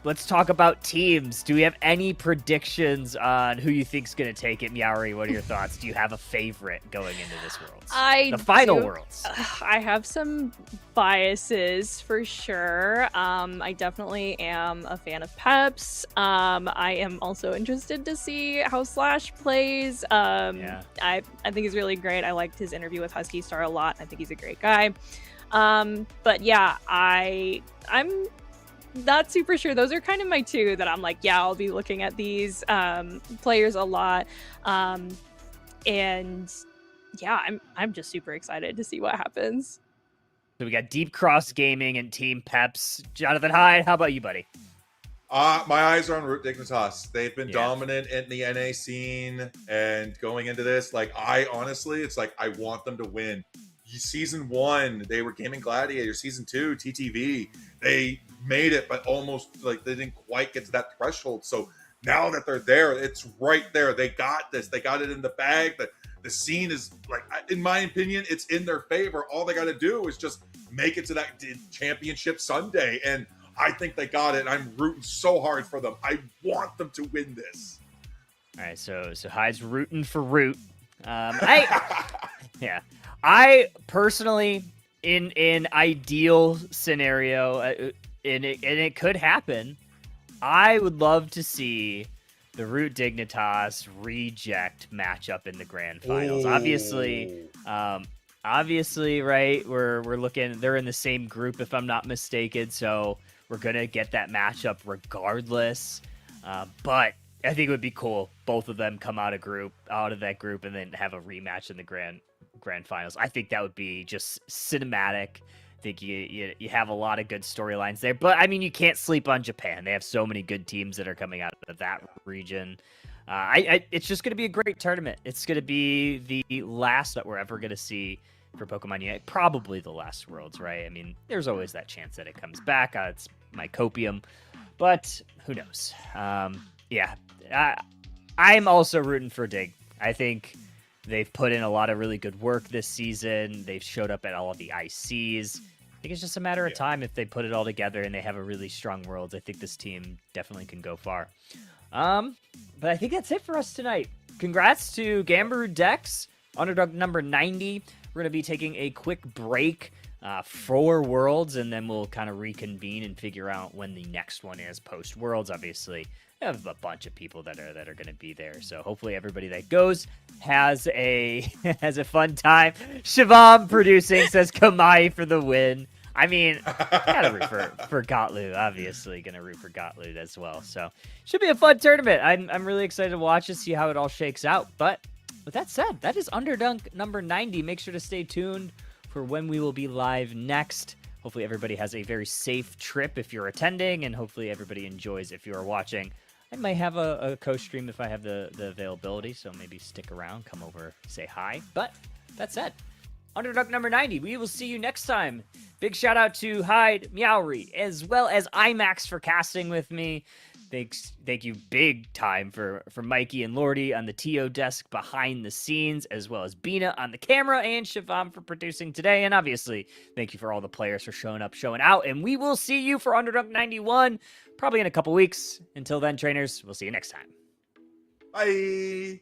Let's talk about teams. Do we have any predictions on who you think's going to take it? Meowry, what are your thoughts? Do you have a favorite going into this Worlds? The final Worlds. I have some biases for sure. I definitely am a fan of Peps. I am also interested to see how Slash plays. I think he's really great. I liked his interview with Husky Star a lot. I think he's a great guy. But yeah, I'm not super sure. Those are kind of my two that I'm like, yeah, I'll be looking at these players a lot. And yeah, I'm just super excited to see what happens. So we got Deep Cross Gaming and Team Peps. Jonathan Hyde, how about you, buddy? My eyes are on Root Dignitas. They've been dominant in the NA scene, and going into this, like, honestly, it's like I want them to win. Season 1, they were Gaming Gladiator. Season 2, TTV. They made it, but almost like they didn't quite get to that threshold. So now that they're there, it's right there. They got this. They got it in the bag. The scene is, like, in my opinion, it's in their favor. All they got to do is just make it to that championship Sunday, and I think they got it. And I'm rooting so hard for them. I want them to win this. All right, so Hyde's rooting for Root. I personally, in ideal scenario, and it could happen, I would love to see the Root Dignitas reject matchup in the grand finals. Ooh. Obviously, obviously, right, we're looking, they're in the same group if I'm not mistaken, so we're gonna get that matchup regardless. But I think it would be cool both of them come out of that group and then have a rematch in the grand finals. I think that would be just cinematic. I think you have a lot of good storylines there, but I mean, you can't sleep on Japan. They have so many good teams that are coming out of that region. It's just going to be a great tournament. It's going to be the last that we're ever going to see for Pokemon Unite. Probably the last Worlds, right? I mean, there's always that chance that it comes back. It's my copium, but who knows? Yeah, I'm also rooting for Dig. I think they've put in a lot of really good work this season. They've showed up at all of the ICs. I think it's just a matter of time if they put it all together and they have a really strong Worlds. I think this team definitely can go far. But I think that's it for us tonight. Congrats to Gambaru Dex, Underdog number 90. We're going to be taking a quick break for Worlds, and then we'll kind of reconvene and figure out when the next one is post Worlds. Obviously, we have a bunch of people that are going to be there, so hopefully everybody that goes has a fun time. Shivam producing says Kamai for the win. I mean, gotta root for Gotlu, obviously. Gonna root for Gotlu as well. So, should be a fun tournament. I'm really excited to watch and see how it all shakes out. But with that said, that is Underdunk number 90. Make sure to stay tuned for when we will be live next. Hopefully everybody has a very safe trip if you're attending, and hopefully everybody enjoys if you are watching. I might have a co-stream if I have the availability, so maybe stick around, come over, say hi. But that said, Underdog number 90. We will see you next time. Big shout out to Hyde, Meowry, as well as IMAX for casting with me. Thank you big time for Mikey and Lordy on the TO desk behind the scenes, as well as Bina on the camera, and Shivam for producing today. And obviously, thank you for all the players for showing up, showing out. And we will see you for Underdog 91 probably in a couple weeks. Until then, trainers, we'll see you next time. Bye.